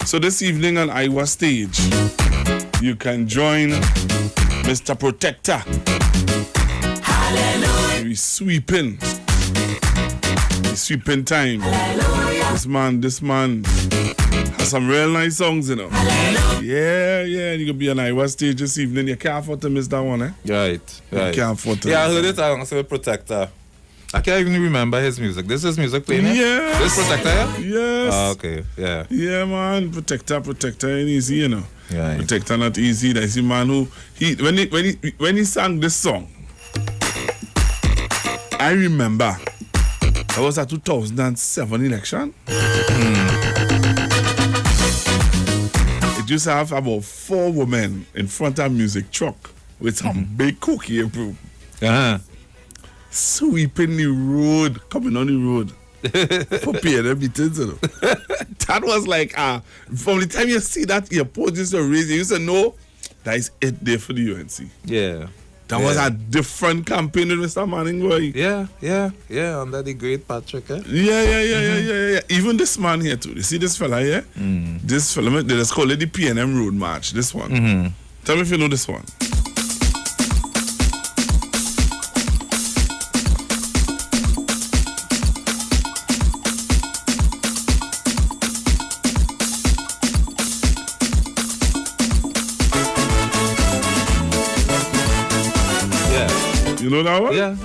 So this evening on Iowa Stage, you can join Mr. Protector. Hallelujah. He's sweeping. He's sweeping time. Hallelujah. This man has some real nice songs, you know. Hallelujah. Yeah, you can be on Iowa Stage this evening. You can't afford to miss that one, eh? Right. You can't afford to. Yeah, I heard it alongside Protector. I can't even remember his music. This is music playing? Yes. This Protector, yeah? Yes. Okay, yeah. Yeah, man. Protector ain't easy, you know. Yeah. Protector not easy. That's the man who when he sang this song, I remember that was a 2007 election. It used to have about 4 women in front of a music truck with some big cookie broom. Sweeping the road, coming on the road for PNM meetings, you know. That was like, from the time you see that airport used to raise, you used to know that is it there for the UNC. Yeah. That was a different campaign with Mr. Manning, boy. Yeah, under the great Patrick, eh? Yeah. Even this man here too. You see this fella here? This fella, they just call it the PNM Road March, this one. Tell me if you know this one. You know that one? Yeah.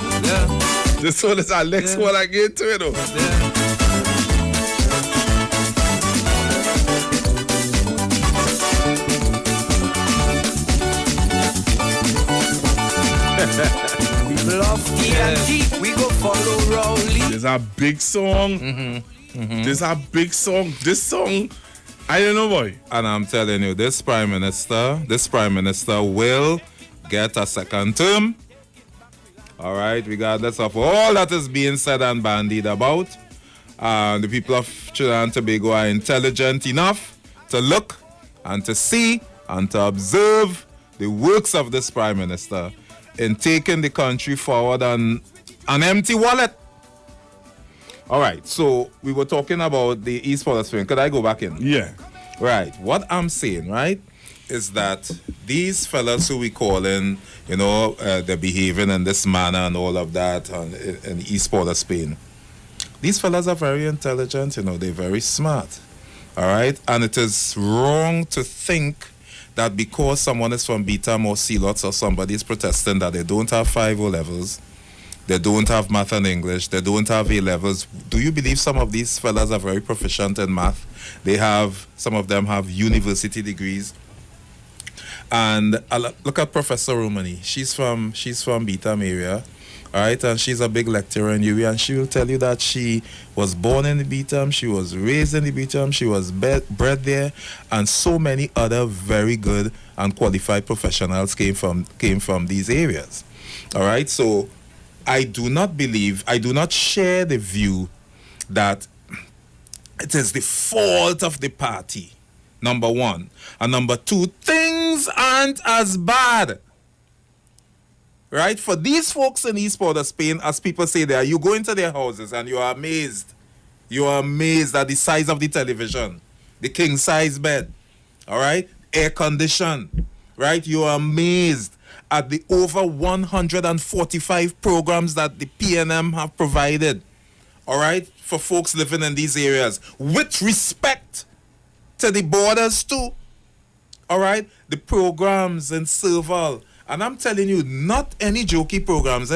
This one is our next one I get to, you know. People of TNT, we go follow Rowley. There's a big song This is a big song. This song, I don't know, boy. And I'm telling you, this prime minister will get a second term. All right, regardless of all that is being said and bandied about. The people of Trinidad and Tobago are intelligent enough to look and to see and to observe the works of this prime minister in taking the country forward on an empty wallet. All right, so we were talking about the East Port of Spain. Could I go back in? Yeah. Right, what I'm saying, right, is that these fellas who we call in, they're behaving in this manner and all of that in the East Port of Spain. These fellas are very intelligent, they're very smart. All right, and it is wrong to think that because someone is from Beetham or Sealots or somebody is protesting that they don't have 5 O levels, they don't have math and English, they don't have A levels. Do you believe some of these fellas are very proficient in math? Some of them have university degrees. And look at Professor Romani. She's from Beetham area, all right, and she's a big lecturer in UWI, and she will tell you that she was born in the Beetham, she was raised in the Beetham, she was bred there, and so many other very good and qualified professionals came from these areas. All right, so I do not share the view that it is the fault of the party, number one. And number two, things aren't as bad. Right? For these folks in East Port of Spain, as people say there, you go into their houses and you are amazed. You are amazed at the size of the television, the king-size bed, all right? Air condition, right? You are amazed at the over 145 programs that the PNM have provided, all right, for folks living in these areas, with respect to the borders too, all right? The programs in Serval, and I'm telling you, not any jokey programs,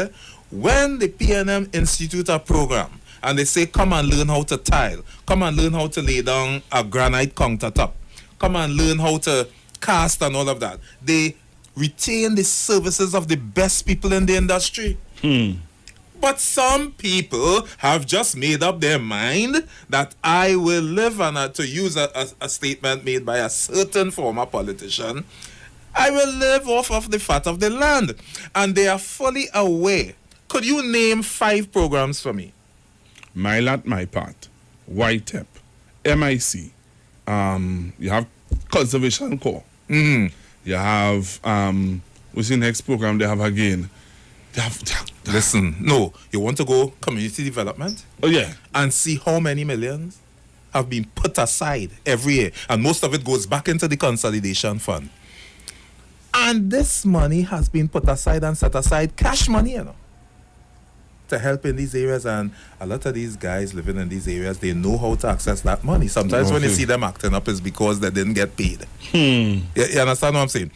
When the PNM institute a program, and they say, come and learn how to tile, come and learn how to lay down a granite countertop, come and learn how to cast and all of that, they retain the services of the best people in the industry. But some people have just made up their mind that I will live, and to use a statement made by a certain former politician, I will live off of the fat of the land. And they are fully aware. Could you name 5 programs for me? My Lot, My Part, YTEP, MIC, you have Conservation Corps. You have, what's the next program they have again? Listen, no, you want to go community development? Oh, yeah. And see how many millions have been put aside every year. And most of it goes back into the consolidation fund. And this money has been put aside and set aside, cash money, to help in these areas. And a lot of these guys living in these areas, they know how to access that money. Sometimes when you see them acting up, it's because they didn't get paid. You understand what I'm saying?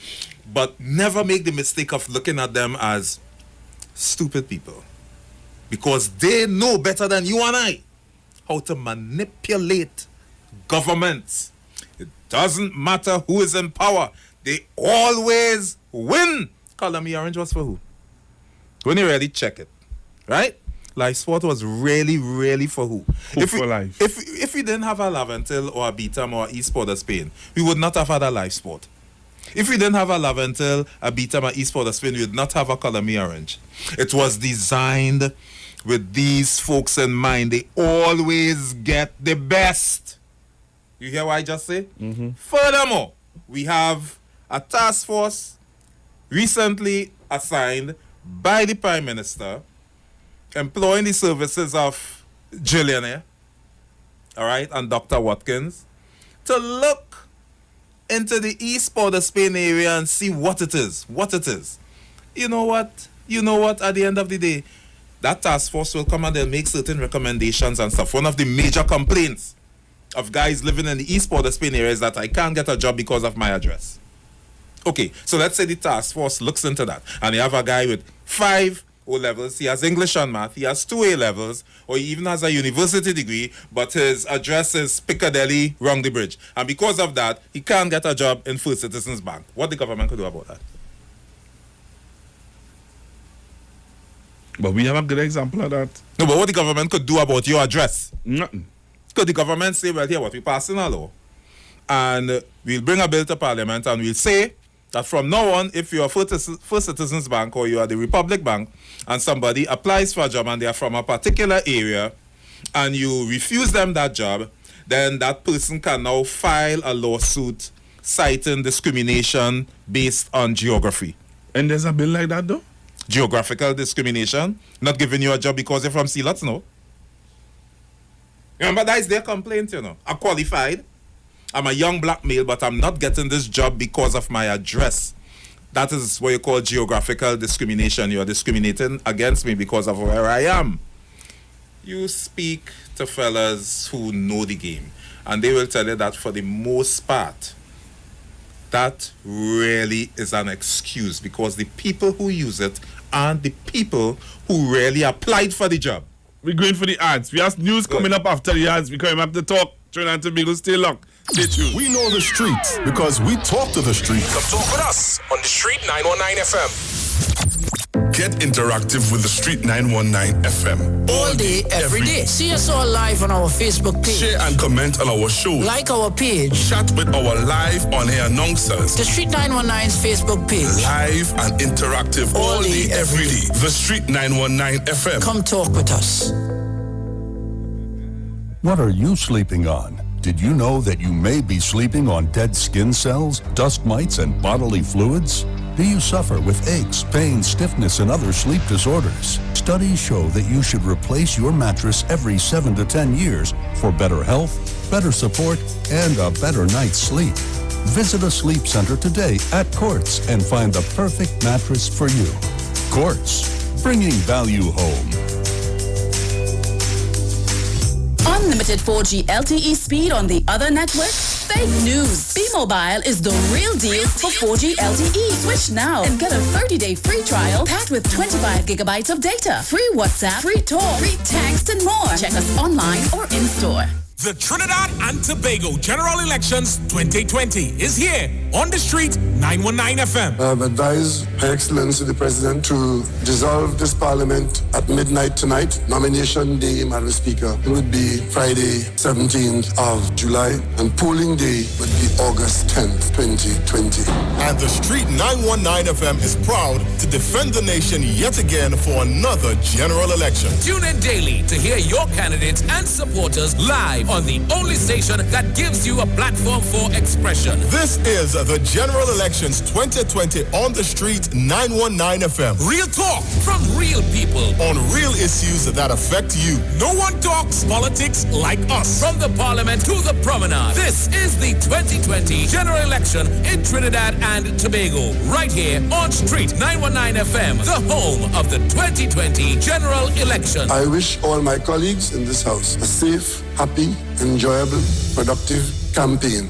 But never make the mistake of looking at them as stupid people, because they know better than you and I how to manipulate governments. It doesn't matter who is in power, they always win. Column Orange was for who? When you really check it, right? Life Sport was really for who? If we didn't have a Laventil or a Beetham or East Port of Spain, we would not have had a Life Sport. If we didn't have a Laventil, a Beetham, or East Port of Spain, we would not have a Column Orange. It was designed with these folks in mind. They always get the best. You hear what I just said? Furthermore, we have a task force recently assigned by the Prime Minister, employing the services of Gillian, all right, and Dr. Watkins, to look into the East Port of Spain area and see what it is. You know what? At the end of the day, that task force will come and they'll make certain recommendations and stuff. One of the major complaints of guys living in the East Port of Spain area is that I can't get a job because of my address. Okay, so let's say the task force looks into that, and you have a guy with 5 O levels, he has English and math, he has 2 A levels, or he even has a university degree, but his address is Piccadilly, Wrong the Bridge. And because of that, he can't get a job in First Citizens Bank. What the government could do about that? But we have a good example of that. No, but what the government could do about your address? Nothing. Could the government say, well, here, what we passing a law, and we'll bring a bill to Parliament, and we'll say that from now on, if you're First Citizens Bank or you are the Republic Bank, and somebody applies for a job and they are from a particular area, and you refuse them that job, then that person can now file a lawsuit citing discrimination based on geography. And there's a bill like that, though? Geographical discrimination. Not giving you a job because you're from Sealots, no. Remember, that is their complaint, you know. I'm qualified. I'm a young black male, but I'm not getting this job because of my address. That is what you call geographical discrimination. You are discriminating against me because of where I am. You speak to fellas who know the game, and they will tell you that for the most part, that really is an excuse, because the people who use it aren't the people who really applied for the job. We're going for the ads. We have news coming up after the ads. We're coming back to talk. Trinidad and Tobago, stay locked. Stay tuned. We know the streets because we talk to the streets. Come talk with us on the Street 919 FM. Get interactive with the Street 919 FM. All day, every day. See us all live on our Facebook page. Share and comment on our show. Like our page. Chat with our live on-air announcers. The Street 919's Facebook page. Live and interactive all day, every day. The Street 919 FM. Come talk with us. What are you sleeping on? Did you know that you may be sleeping on dead skin cells, dust mites, and bodily fluids? Do you suffer with aches, pain, stiffness, and other sleep disorders? Studies show that you should replace your mattress every 7 to 10 years for better health, better support, and a better night's sleep. Visit a sleep center today at Quartz and find the perfect mattress for you. Quartz, bringing value home. Unlimited 4G LTE speed on the other network? Fake news. B-Mobile is the real deal for 4G LTE. Switch now and get a 30-day free trial packed with 25 gigabytes of data, free WhatsApp, free talk, free text, and more. Check us online or in-store. The Trinidad and Tobago General Elections 2020 is here on the Street 919 FM. I have advised Her Excellency the President to dissolve this Parliament at midnight tonight. Nomination day, Madam Speaker, would be Friday, 17th of July, and polling day would be August 10th, 2020. And the Street 919 FM is proud to defend the nation yet again for another general election. Tune in daily to hear your candidates and supporters live on the only station that gives you a platform for expression. This is the General Elections 2020 on the Street 919 FM. Real talk from real people on real issues that affect you. No one talks politics like us. From the Parliament to the Promenade. This is the 2020 General Election in Trinidad and Tobago. Right here on Street 919 FM, the home of the 2020 General Election. I wish all my colleagues in this house a safe, happy, enjoyable, productive campaign.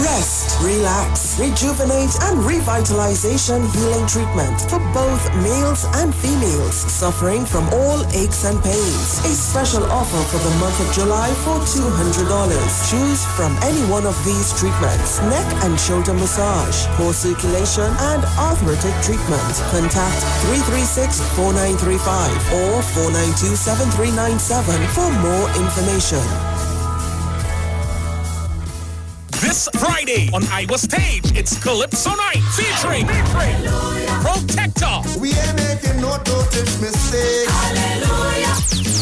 Rest, relax, rejuvenate, and revitalization healing treatment for both males and females suffering from all aches and pains. A special offer for the month of July for $200. Choose from any one of these treatments: neck and shoulder massage, core circulation, and arthritic treatment. Contact 336-4935 or 492-7397 for more information. This Friday on Iowa Stage, it's Calypso Night featuring Protector. We ain't making no total mistake. Hallelujah.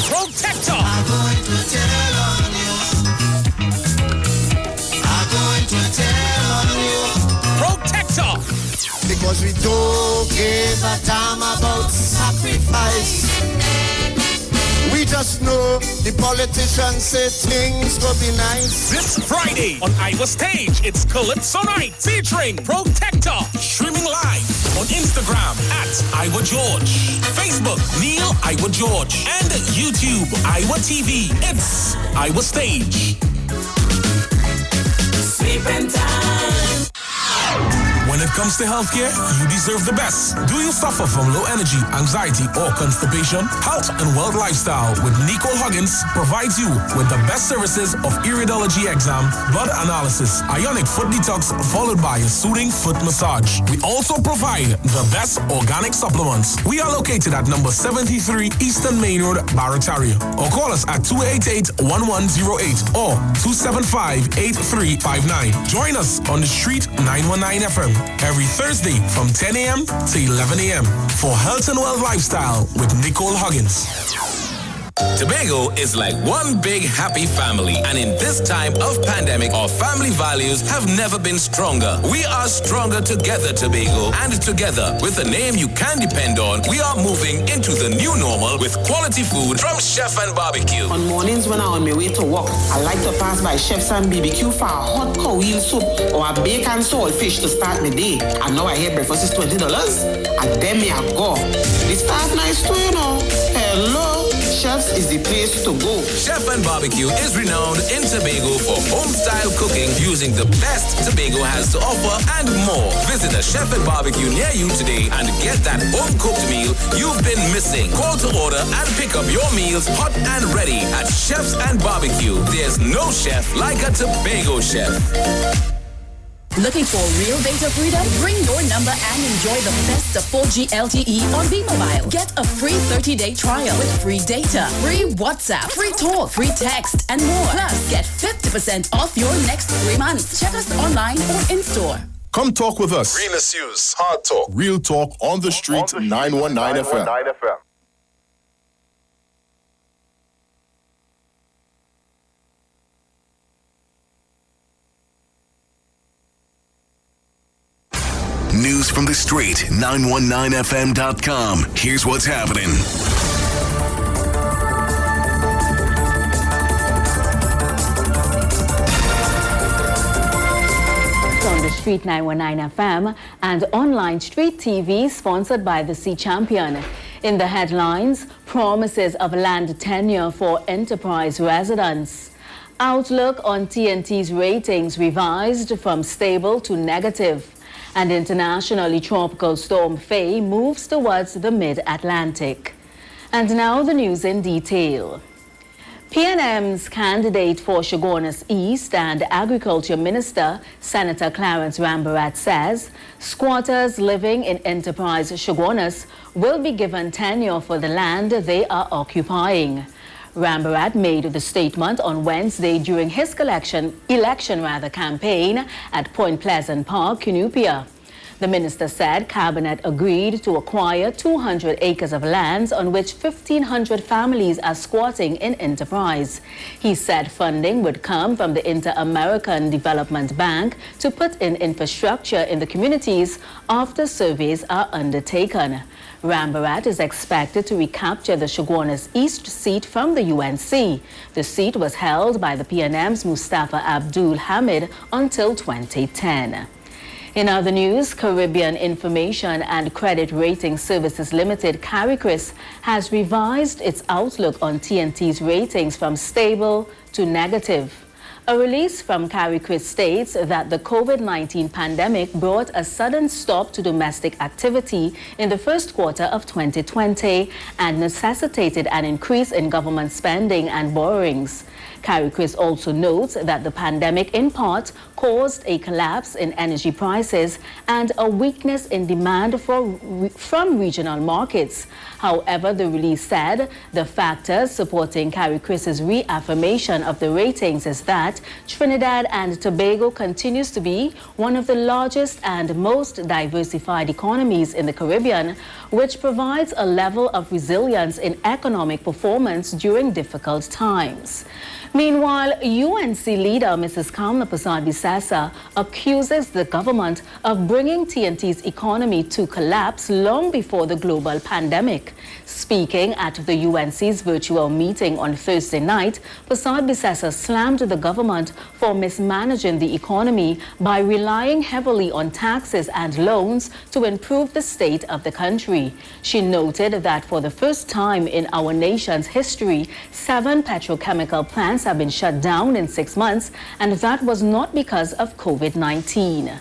Protector. I'm going to tell on you. I'm going to tell on you. Protector. Because we don't give a damn about sacrifice. We just know the politicians say things will be nice. This Friday on Iowa Stage, it's Calypso Night featuring Protector. Streaming live on Instagram at Iowa George, Facebook Neil Iowa George, and YouTube Iowa TV. It's Iowa Stage. Sleeping time. When When it comes to healthcare, you deserve the best. Do you suffer from low energy, anxiety, or constipation? Health and Wealth Lifestyle with Nicole Huggins provides you with the best services of iridology exam, blood analysis, ionic foot detox, followed by a soothing foot massage. We also provide the best organic supplements. We are located at number 73 Eastern Main Road, Barataria. Or call us at 288-1108 or 275-8359. Join us on the Street 919 FM every Thursday from 10 a.m. to 11 a.m. for Health and Wealth Lifestyle with Nicole Huggins. Tobago is like one big happy family, and in this time of pandemic, our family values have never been stronger. We are stronger together, Tobago, and together, with a name you can depend on, we are moving into the new normal with quality food from Chef and Barbecue. On mornings when I'm on my way to work, I like to pass by Chef's and BBQ for a hot cow heel soup or a bacon saltfish to start my day. And now I hear breakfast is $20, and then me I go. The staff nice too, you know. Hello. Chef's is the place to go. Chef and Barbecue is renowned in Tobago for home-style cooking using the best Tobago has to offer and more. Visit a Chef and Barbecue near you today and get that home-cooked meal you've been missing. Call to order and pick up your meals hot and ready at Chef's and Barbecue. There's no chef like a Tobago chef. Looking for real data freedom? Bring your number and enjoy the best of 4G LTE on B-Mobile. Get a free 30-day trial with free data, free WhatsApp, free talk, free text, and more. Plus, get 50% off your next 3 months. Check us online or in-store. Come talk with us. Real issues, hard talk. Real talk on the street, 919 FM. News from the street, 919fm.com. Here's what's happening. On the Street 919 FM and online Street TV sponsored by the Sea Champion. In the headlines, promises of land tenure for Enterprise residents. Outlook on TNT's ratings revised from stable to negative. And internationally, Tropical Storm Faye moves towards the mid-Atlantic. And now the news in detail. PNM's candidate for Chaguanas East and Agriculture Minister, Senator Clarence Rambarat, says squatters living in Enterprise Chaguanas will be given tenure for the land they are occupying. Rambarat made the statement on Wednesday during his election campaign at Point Pleasant Park, Cunupia. The minister said Cabinet agreed to acquire 200 acres of lands on which 1,500 families are squatting in Enterprise. He said funding would come from the Inter-American Development Bank to put in infrastructure in the communities after surveys are undertaken. Rambarat is expected to recapture the Chaguanas East seat from the UNC. The seat was held by the PNM's Mustafa Abdul Hamid until 2010. In other news, Caribbean Information and Credit Rating Services Limited, CARICRIS, has revised its outlook on TNT's ratings from stable to negative. A release from CARICRIS states that the COVID-19 pandemic brought a sudden stop to domestic activity in the first quarter of 2020 and necessitated an increase in government spending and borrowings. CARICRIS also notes that the pandemic in part caused a collapse in energy prices and a weakness in demand from regional markets. However, the release said the factors supporting CARICRIS's reaffirmation of the ratings is that Trinidad and Tobago continues to be one of the largest and most diversified economies in the Caribbean, which provides a level of resilience in economic performance during difficult times. Meanwhile, UNC leader Mrs. Kamla Persad-Bissessar accuses the government of bringing TNT's economy to collapse long before the global pandemic. Speaking at the UNC's virtual meeting on Thursday night, Persad-Bissessar slammed the government for mismanaging the economy by relying heavily on taxes and loans to improve the state of the country. She noted that for the first time in our nation's history, 7 petrochemical plants have been shut down in 6 months, and that was not because of COVID-19.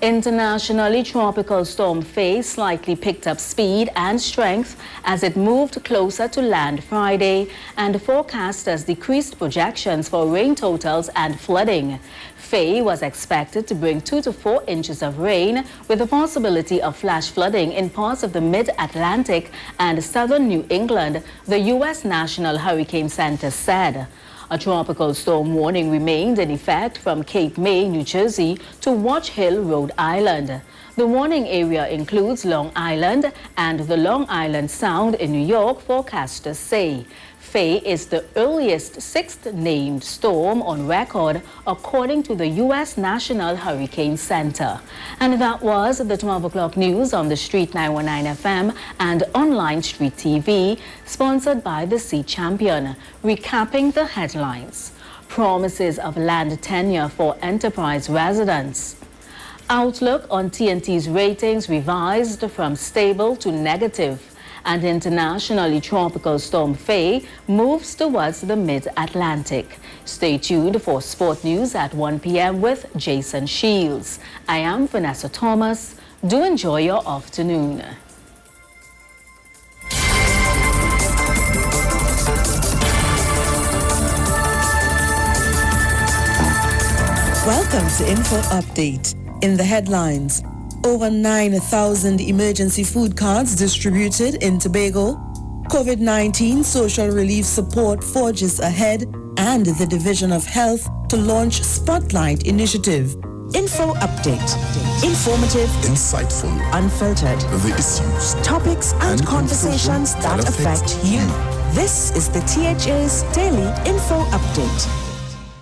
Internationally, Tropical Storm Faye slightly picked up speed and strength as it moved closer to land Friday, and forecasters decreased projections for rain totals and flooding. Faye was expected to bring 2 to 4 inches of rain, with the possibility of flash flooding in parts of the mid-Atlantic and southern New England, the U.S. National Hurricane Center said. A tropical storm warning remained in effect from Cape May, New Jersey to Watch Hill, Rhode Island. The warning area includes Long Island and the Long Island Sound in New York, forecasters say. Faye is the earliest 6th named storm on record, according to the U.S. National Hurricane Center. And that was the 12 o'clock news on the Street 919 FM and online Street TV, sponsored by the Sea Champion. Recapping the headlines. Promises of land tenure for Enterprise residents. Outlook on TNT's ratings revised from stable to negative. And internationally, Tropical Storm Faye moves towards the mid-Atlantic. Stay tuned for sport news at 1 p.m. with Jason Shields. I am Vanessa Thomas. Do enjoy your afternoon. Welcome to Info Update. In the headlines, over 9,000 emergency food cards distributed in Tobago. COVID-19 social relief support forges ahead, and the Division of Health to launch Spotlight Initiative. Info Update. Informative, insightful, unfiltered. The issues, topics and conversations that affect you. This is the THA's Daily Info Update.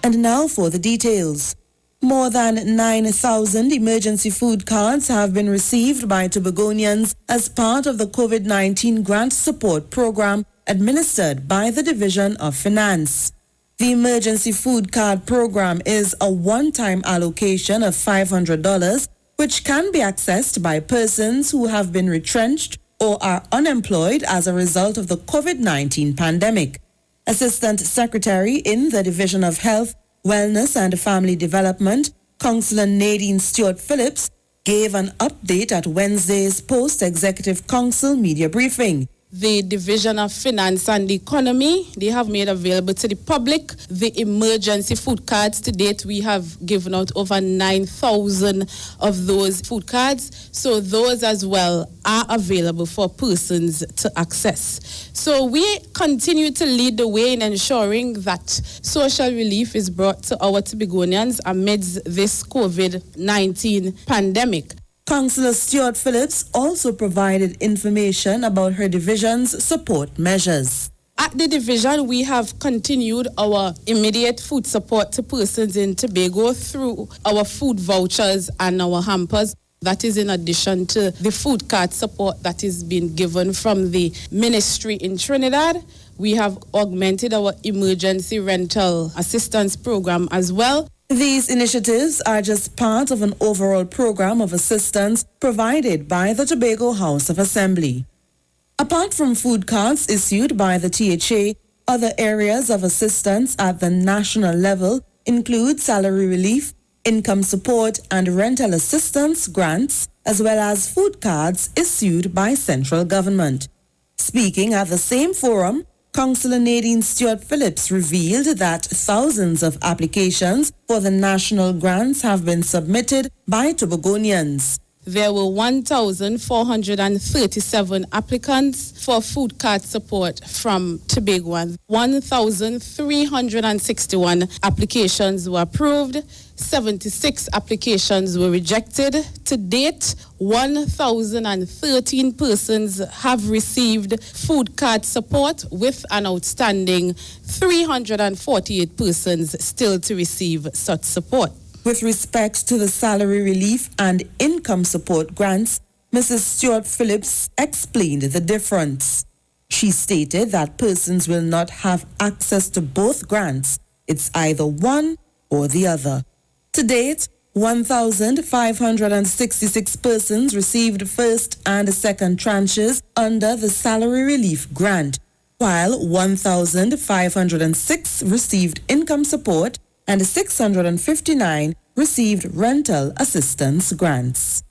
And now for the details. More than 9,000 emergency food cards have been received by Tobagonians as part of the COVID-19 grant support program administered by the Division of Finance. The emergency food card program is a one-time allocation of $500, which can be accessed by persons who have been retrenched or are unemployed as a result of the COVID-19 pandemic. Assistant Secretary in the Division of Health, Wellness and Family Development, Councillor Nadine Stewart Phillips, gave an update at Wednesday's Post-Executive Council media briefing. The Division of Finance and the Economy, they have made available to the public the emergency food cards. To date, we have given out over 9,000 of those food cards. So those as well are available for persons to access. So we continue to lead the way in ensuring that social relief is brought to our Tobagonians amidst this COVID-19 pandemic. Councillor Stewart Phillips also provided information about her division's support measures. At the division, we have continued our immediate food support to persons in Tobago through our food vouchers and our hampers. That is in addition to the food card support that is being given from the ministry in Trinidad. We have augmented our emergency rental assistance program as well. These initiatives are just part of an overall program of assistance provided by the Tobago House of Assembly. Apart from food cards issued by the THA, other areas of assistance at the national level include salary relief, income support and rental assistance grants, as well as food cards issued by central government. Speaking at the same forum, Councillor Nadine Stewart Phillips revealed that thousands of applications for the national grants have been submitted by Tobagonians. There were 1,437 applicants for food card support from Tobago. 1,361 applications were approved. 76 applications were rejected. To date, 1,013 persons have received food card support, with an outstanding 348 persons still to receive such support. With respect to the salary relief and income support grants, Mrs. Stewart Phillips explained the difference. She stated that persons will not have access to both grants. It's either one or the other. To date, 1,566 persons received first and second tranches under the salary relief grant, while 1,506 received income support and 659 received rental assistance grants.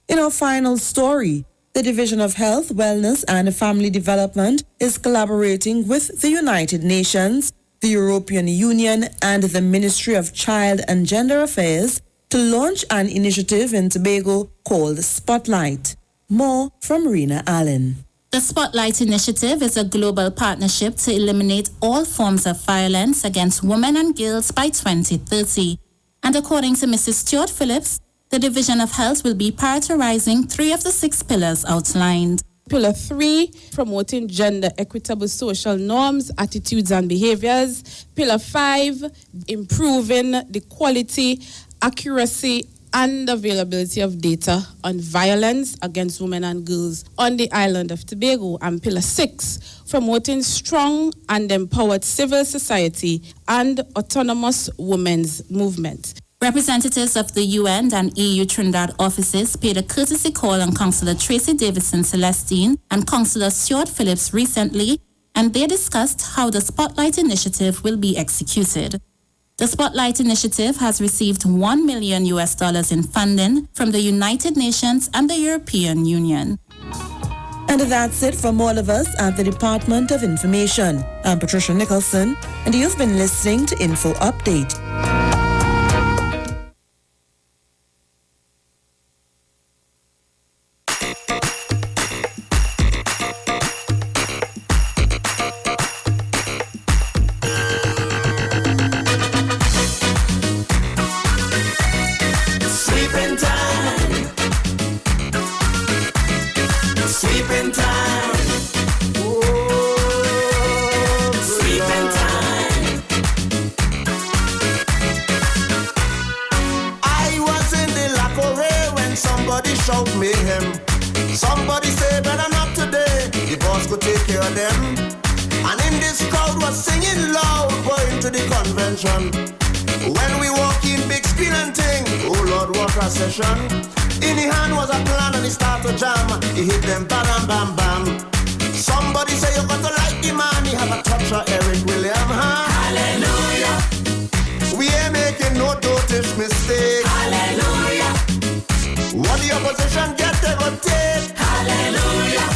In our final story, the Division of Health, Wellness and Family Development is collaborating with the United Nations, the European Union and the Ministry of Child and Gender Affairs to launch an initiative in Tobago called Spotlight. More from Rena Allen. The Spotlight Initiative is a global partnership to eliminate all forms of violence against women and girls by 2030. And according to Mrs. Stuart Phillips, the Division of Health will be prioritizing 3 of the 6 pillars outlined. Pillar 3, promoting gender equitable social norms, attitudes and behaviors. Pillar 5, improving the quality, accuracy and availability of data on violence against women and girls on the island of Tobago. And Pillar 6, promoting strong and empowered civil society and autonomous women's movement. Representatives of the UN and EU Trinidad offices paid a courtesy call on Councillor Tracy Davison Celestine and Councillor Stuart Phillips recently, and they discussed how the Spotlight Initiative will be executed. The Spotlight Initiative has received $1 million in funding from the United Nations and the European Union. And that's it from all of us at the Department of Information. I'm Patricia Nicholson, and you've been listening to Info Update. When we walk in big screen and ting, oh Lord, what a session. In the hand was a plan and he start to jam. He hit them bam bam bam. Somebody say you got to like the man. He have a touch of Eric William, huh? Hallelujah. We ain't making no dotish mistake. Hallelujah. What the opposition get, they go take. Hallelujah.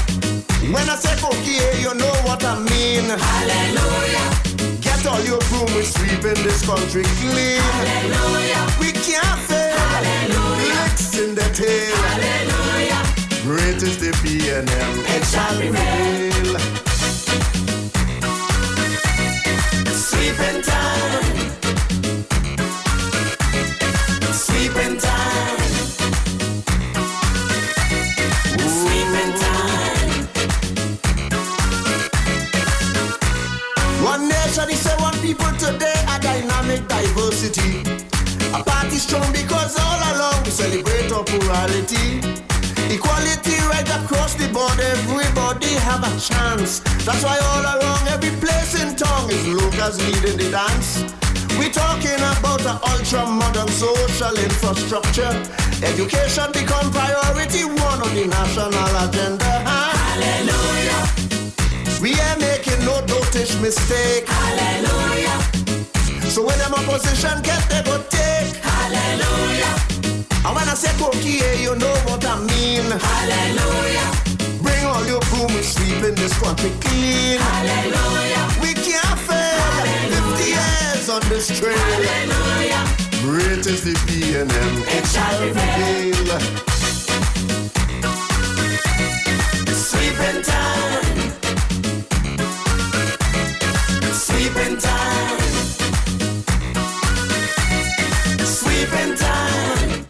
When I say okay, you know what I mean. Hallelujah. Get all your broom, we sweeping this country clean. Hallelujah. We can't fail. Hallelujah. Licks in the tail. Hallelujah. Great is the PNM. It shall prevail. Sweeping time. Sweeping time. Sweeping time. One nation is one people today, a dynamic diversity. A party strong because all along we celebrate our plurality. Equality right across the board, everybody have a chance. That's why all along every place in town is Lucas leading the dance. We talking about an ultra-modern social infrastructure. Education become priority one on the national agenda. Hallelujah. We ain't making no dotish mistake. Hallelujah. So when them opposition get, they go take. Hallelujah. And when I say cookie, you know what I mean. Hallelujah. Bring all your broom and sweep in this country clean. Hallelujah. We can't fail. Hallelujah. 50 years on this trail. Hallelujah. Great is the PNM. It shall prevail. Sweeping time. Sweeping time. Sweeping time.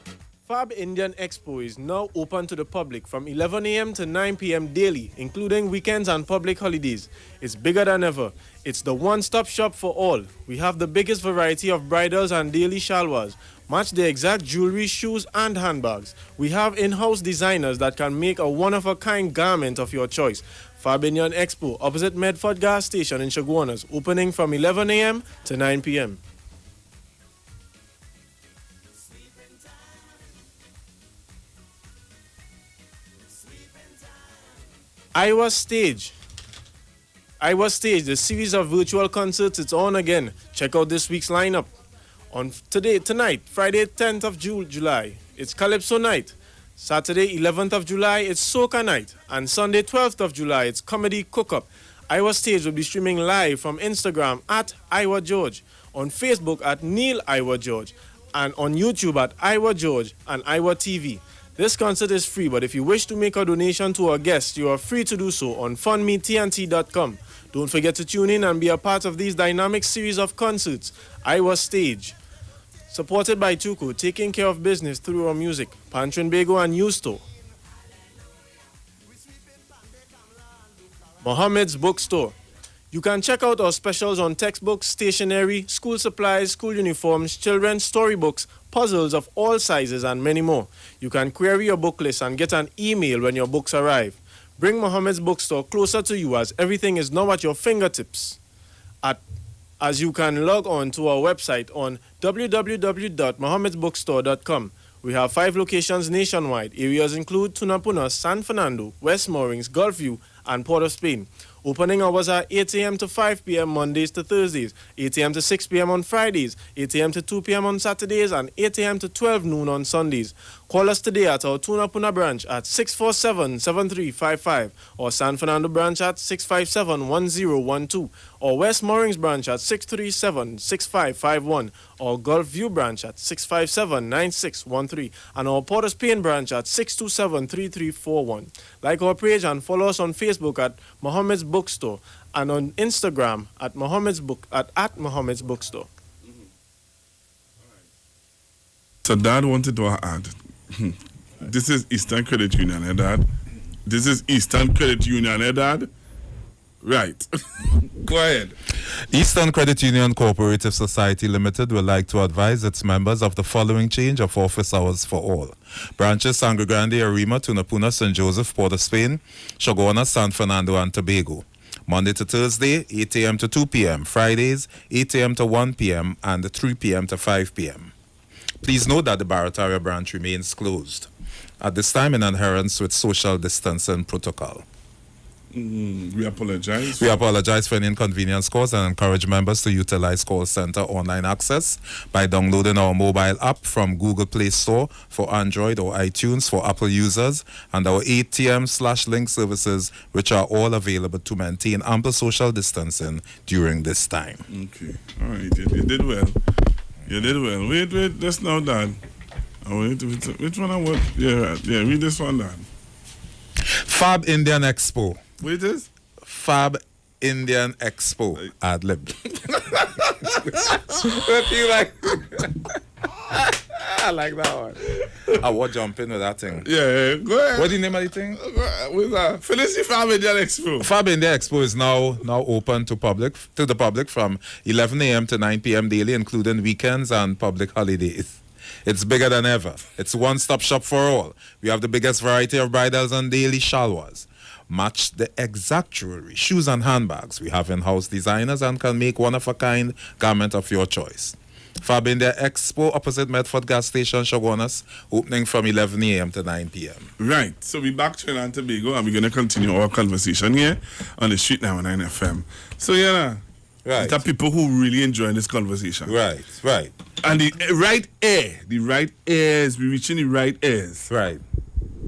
Fab Indian Expo is now open to the public from 11 a.m. to 9 p.m. daily, including weekends and public holidays. It's bigger than ever. It's the one-stop shop for all. We have the biggest variety of bridals and daily shalwars. Match the exact jewelry, shoes, and handbags. We have in-house designers that can make a one-of-a-kind garment of your choice. Fab Indian Expo, opposite Medford Gas Station in Chaguanas, opening from 11 a.m. to 9 p.m. Iowa Stage, the series of virtual concerts, it's on again. Check out this week's lineup. On tonight, Friday 10th of July, it's Calypso Night. Saturday 11th of July, it's Soca Night. And Sunday 12th of July, it's Comedy Cook-Up. Iowa Stage will be streaming live from Instagram at Iowa George, on Facebook at Neil Iowa George, and on YouTube at Iowa George and Iowa TV. This concert is free, but if you wish to make a donation to our guests, you are free to do so on fundmetnt.com. Don't forget to tune in and be a part of these dynamic series of concerts. Iowa Stage, supported by Tuco, taking care of business through our music, Pantrin Bego and Usto. Mohammed's Bookstore. You can check out our specials on textbooks, stationery, school supplies, school uniforms, children's storybooks, puzzles of all sizes, and many more. You can query your book list and get an email when your books arrive. Bring Mohammed's Bookstore closer to you, as everything is now at your fingertips. As you can log on to our website on www.mohammedsbookstore.com. We have 5 locations nationwide. Areas include Tunapuna, San Fernando, West Morings, Gulfview, and Port of Spain. Opening hours are 8 a.m. to 5 p.m. Mondays to Thursdays, 8 a.m. to 6 p.m. on Fridays, 8 a.m. to 2 p.m. on Saturdays, and 8 a.m. to 12 noon on Sundays. Call us today at our Tunapuna branch at 647-7355, or San Fernando branch at 657-1012, or West Morings branch at 637-6551, or Gulfview branch at 657-9613, and our Port of Spain branch at 627-3341. Like our page and follow us on Facebook at Mohammed's Bookstore, and on Instagram at Mohammed's Bookstore. So Dad wanted to add, this is Eastern Credit Union, eh, Dad? This is Eastern Credit Union, eh, Dad? Right. Go ahead. Eastern Credit Union Cooperative Society Limited would like to advise its members of the following change of office hours for all. Branches Sangre Grande, Arima, Tunapuna, St. Joseph, Port of Spain, Shagona, San Fernando, and Tobago. Monday to Thursday, 8 a.m. to 2 p.m. Fridays, 8 a.m. to 1 p.m. and 3 p.m. to 5 p.m. Please note that the Barataria branch remains closed at this time in adherence with social distancing protocol. We apologize. We apologize for any inconvenience caused and encourage members to utilize call center online access by downloading our mobile app from Google Play Store for Android or iTunes for Apple users, and our ATM/link services, which are all available to maintain ample social distancing during this time. Okay. All right. You did well. You did well. Wait. That's now done. Which one I want? Yeah. Read this one down. Fab Indian Expo. What is this? Fab Indian Expo. Ad lib. What do you like? I like that one. I will jump in with that thing. Yeah, go ahead. What's the name of the thing? Finish the Fab Indian Expo. Fab Indian Expo is now open to the public from 11 a.m. to 9 p.m. daily, including weekends and public holidays. It's bigger than ever. It's one-stop shop for all. We have the biggest variety of bridals and daily shalwas. Match the exact jewelry, shoes and handbags. We have in-house designers and can make one-of-a-kind garment of your choice. Fab India Expo opposite Medford Gas Station, Shogunas, opening from 11 a.m. to 9 p.m. Right. So we're back to Trinidad and Tobago, and we're going to continue our conversation here on the Street 919 FM. So, yeah, right. There are people who really enjoy this conversation. Right. And the right air is, we're reaching the right airs. Right.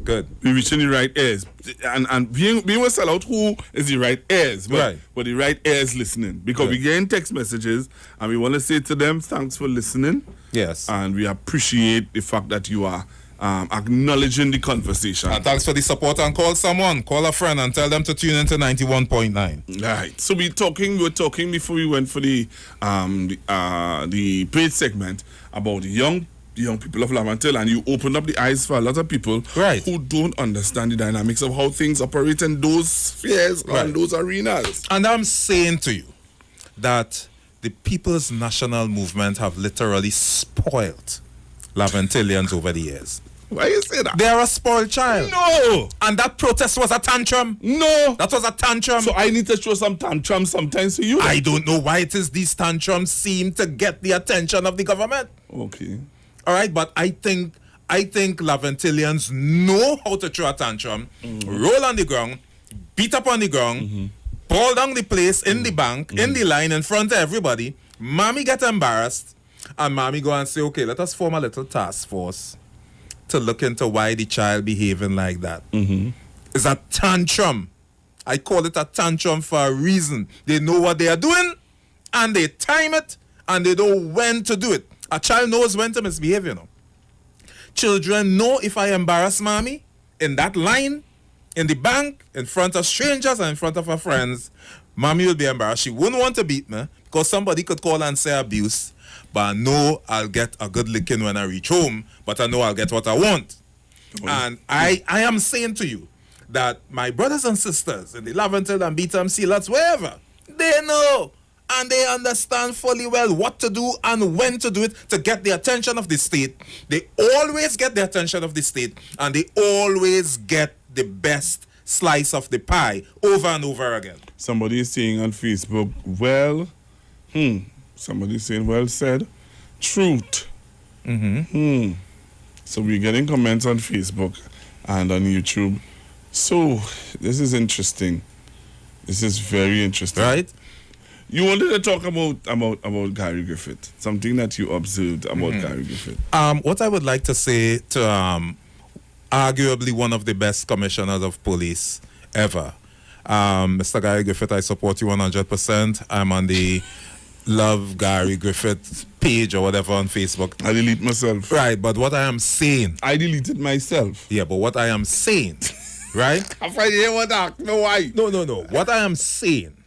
Good. We're reaching the right airs. And being a sellout, who is the right airs? But the right airs listening. Because we're getting text messages, and we want to say to them, thanks for listening. Yes. And we appreciate the fact that you are acknowledging the conversation. And thanks for the support, and call someone, call a friend, and tell them to tune into 91.9. Right. So we were talking before we went for the paid segment about the young people of Laventille, and you opened up the eyes for a lot of people who don't understand the dynamics of how things operate in those spheres and those arenas. And I'm saying to you that the People's National Movement have literally spoiled Laventillians over the years. Why you say that? They are a spoiled child. No! And that protest was a tantrum. No! That was a tantrum. So I need to show some tantrum sometimes to you? I don't know why it is these tantrums seem to get the attention of the government. Okay. All right, but I think Laventillians know how to throw a tantrum, roll on the ground, beat up on the ground, ball down the place, in the bank, in the line, in front of everybody. Mommy get embarrassed, And mommy go and say, okay, let us form a little task force to look into why the child behaving like that. It's a tantrum. I call it a tantrum for a reason. They know what they are doing, and they time it, and they know when to do it. A child knows when to misbehave, you know. Children know if I embarrass mommy in that line, in the bank, in front of strangers and in front of her friends, mommy will be embarrassed. She wouldn't want to beat me because somebody could call and say abuse, but I know I'll get a good licking when I reach home, but I know I'll get what I want. And I am saying to you that my brothers and sisters in the Laventille and Beetham, Sealots, wherever, they know and they understand fully well what to do and when to do it to get the attention of the state. They always get the attention of the state, and they always get the best slice of the pie over and over again. Somebody is saying on Facebook, well, somebody saying, well said, truth. So we're getting comments on Facebook and on YouTube. So this is interesting. This is very interesting. Right? You wanted to talk about Gary Griffith, something that you observed about Gary Griffith. What I would like to say to arguably one of the best commissioners of police ever, Mr. Gary Griffith, I support you 100%. I'm on the Love Gary Griffith page or whatever on Facebook. I delete myself. Right, but what I am saying... I deleted myself. Yeah, but what I am saying, right? I'm afraid you want that. No, why? No. What I am saying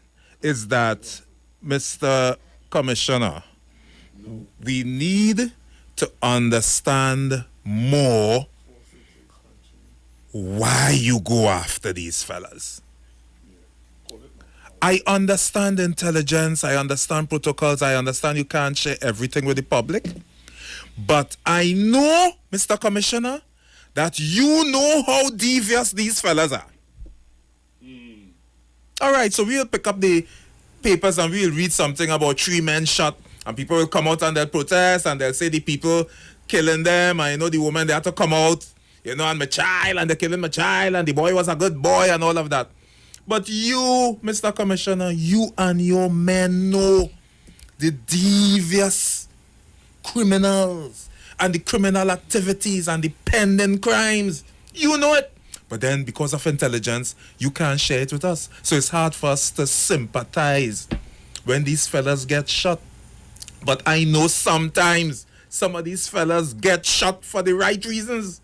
is that, Mr. Commissioner, we need to understand more why you go after these fellas. I understand intelligence, I understand protocols, I understand you can't share everything with the public. But I know, Mr. Commissioner, that you know how devious these fellas are. All right, so we'll pick up the papers and we'll read something about 3 men shot, and people will come out and they'll protest and they'll say the people killing them, and the woman, they had to come out, and my child, and they're killing my child, and the boy was a good boy and all of that. But you, Mr. Commissioner, you and your men know the devious criminals and the criminal activities and the pending crimes. You know it. But then because of intelligence, you can't share it with us. So it's hard for us to sympathize when these fellas get shot. But I know sometimes some of these fellas get shot for the right reasons.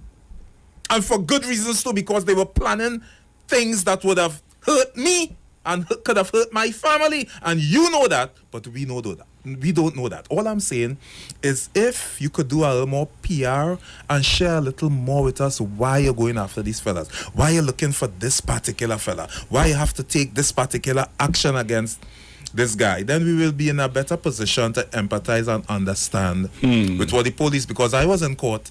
And for good reasons too, because they were planning things that would have hurt me and could have hurt my family. And you know that, but we know that. We don't know that. All I'm saying is if you could do a little more PR and share a little more with us why you're going after these fellas, why you're looking for this particular fella, why you have to take this particular action against this guy, then we will be in a better position to empathize and understand with what the police, because I was in court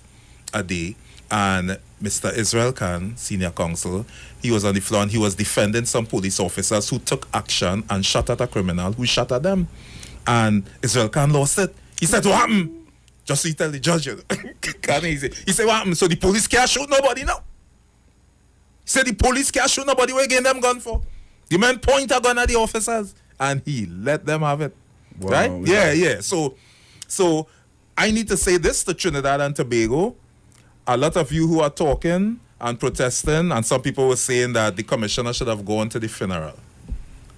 a day and Mr. Israel Khan, senior counsel, he was on the floor and he was defending some police officers who took action and shot at a criminal who shot at them. And Israel Khan lost it. He said, what happened? Just so he tell the judge. He said, what happened? So the police can't shoot nobody now. He said the police can't shoot nobody. Where getting them gun for? The man point a gun at the officers and he let them have it. Wow, right? Yeah. So I need to say this to Trinidad and Tobago. A lot of you who are talking and protesting, and some people were saying that the commissioner should have gone to the funeral.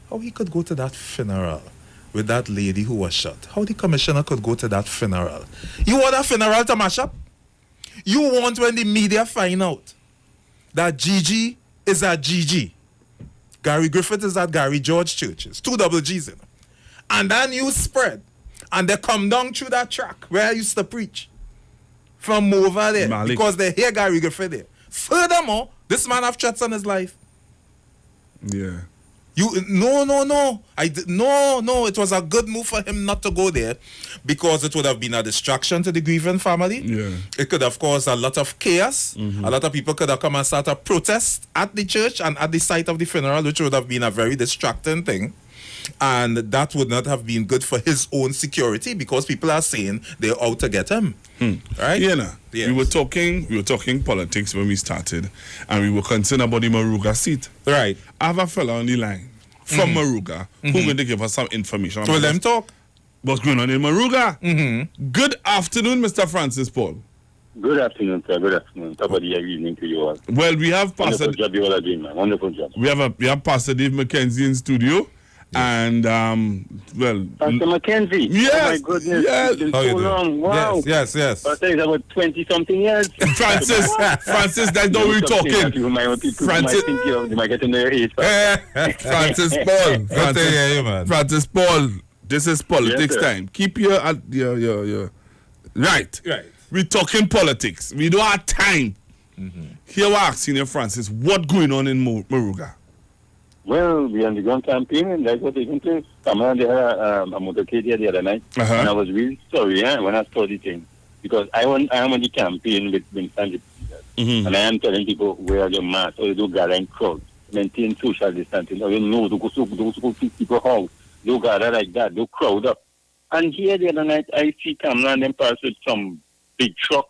How he could go to that funeral with that lady who was shot? How the commissioner could go to that funeral? You want a funeral to mash up? You want when the media find out that Gigi is at Gigi, Gary Griffith is at Gary George Churches, 2 double G's in them. And that news spread, and they come down through that track where I used to preach from over there, Malik, because they hear Gary Griffith there. Furthermore, this man have threats on his life. Yeah. No. It was a good move for him not to go there, because it would have been a distraction to the grieving family. Yeah. It could have caused a lot of chaos. A lot of people could have come and start a protest at the church and at the site of the funeral, which would have been a very distracting thing. And that would not have been good for his own security, because people are saying they're out to get him. Right? Yes. We were talking politics when we started, and we were concerned about the Moruga seat. Right. I have a fella on the line from Moruga who going to give us some information. So let them talk. What's going on in Moruga? Good afternoon, Mr. Francis Paul. Good afternoon, sir. Good afternoon. Top of the evening to you all. Well, we have Pastor. Wonderful job you all are doing, man. Wonderful job. We have Pastor Dave McKenzie in studio. And well, Pastor McKenzie. Yes. Oh my goodness. Yes. It's been so long. Wow. Yes. Pastor is about 20-something years. Francis, that's not what we're talking. People might think you might get in their age. Francis Paul. Francis Paul. This is politics Yes, time. Keep your right. We're talking politics. We don't have time. Here we are, Senior Francis. What going on in Moruga? Well, we undergone campaign, and that's what taking place. Someone they had a motorcade here the other night, and I was really sorry when I saw the thing, because I am on the campaign with Vincent, and I am telling people wear your mask or you do gather in crowds, maintain social distancing, or you know, do go people house, do gather like that, do crowd up. And here the other night, I see Kamala and them pass with some big truck,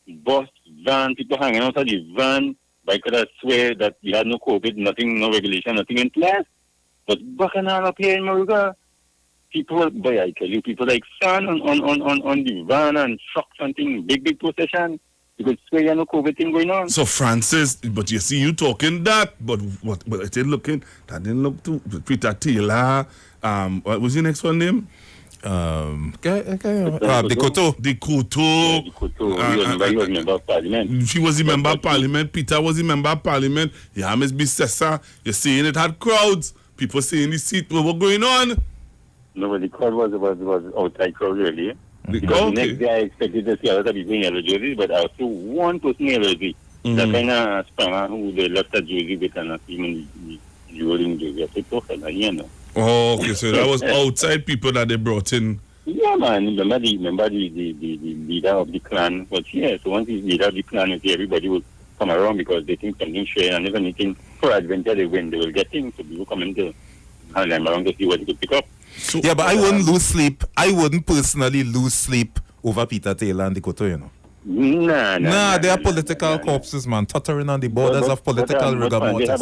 bus, van, people hanging out of the van. I could have swear that we had no COVID, nothing, no regulation, nothing in place. But bacchanal up here in Moruga, people, boy, I tell you, people like sun on the van and trucks and things, big procession. You could swear you had no COVID thing going on. So Francis, but you see you talking that, but what I did looking, that didn't look too Peter Taylor. What was your next one name? The Koto. He was member of parliament. She was the member of parliament. Peter was the member of parliament. Yeah, Miss Bissessa. You're seeing it had crowds. People saying the seat. What going on? No, but the crowd was outside crowd really. The next day I expected to see a lot of people in yellow jerseys, but I saw one person in yellow jersey. That kind of spanner who they left a jersey with and even the rolling jersey. I said, you know. Oh, okay, so that was outside people that they brought in. Yeah, man. Remember the leader of the clan was here. So once the leader of the clan is here, everybody will come around because they think something share and if anything for adventure they win, they will get things. So people come into and I'm around to see what they could pick up. So, yeah, but I wouldn't lose sleep. I wouldn't personally lose sleep over Peter Taylor and the Koto, you know. Nah, they are political corpses, man, tottering on the borders of political rigor mortis. They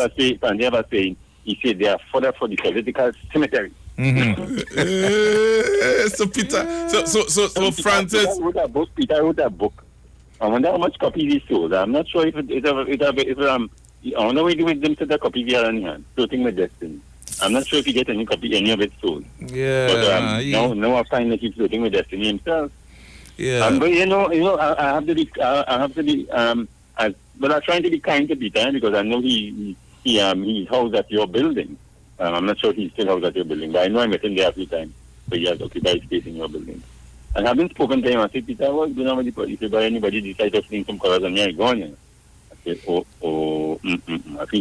have a saying. He said they are fodder for the political cemetery. So Peter, so Francis. Peter wrote a book. I wonder how much copies he sold. I'm not sure if I wonder what he with them to the copy he had on hand. Floating with Destiny. I'm not sure if he get any of it sold. Yeah. But now I find that he's floating with Destiny himself. Yeah. But you know, I have to be, but I'm trying to be kind to Peter because I know he's housed at your building. I'm not sure if he's still housed at your building, but I know I met him there a few times. So he has occupied space in your building. And having spoken to him, I said, Peter, what's going on with the police? If anybody decides to fling some colors on me, I'm gone. I said, I feel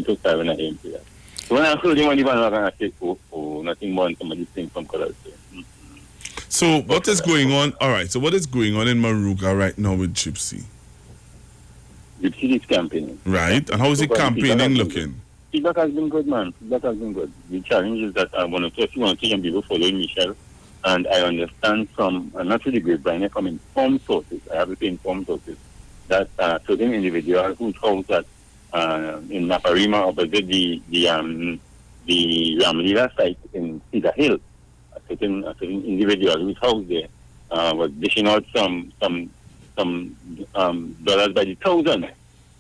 so sad when I hear him say that. So when I heard him on the van, I said, nothing more than somebody fling some colors. So what is going on? All right, so what is going on in Moruga right now with Gypsy? Gypsy is campaigning. Right, and how is the campaigning looking? Feedback has been good, man. Feedback has been good. The challenge is that I want to talk to young people following Michelle, and I understand from, not really grapevine, from informed sources, I have to say informed sources, that certain individuals whose house that in Naparima opposite the Ramlila site in Cedar Hill, a certain individual whose house there was dishing out some dollars by the thousand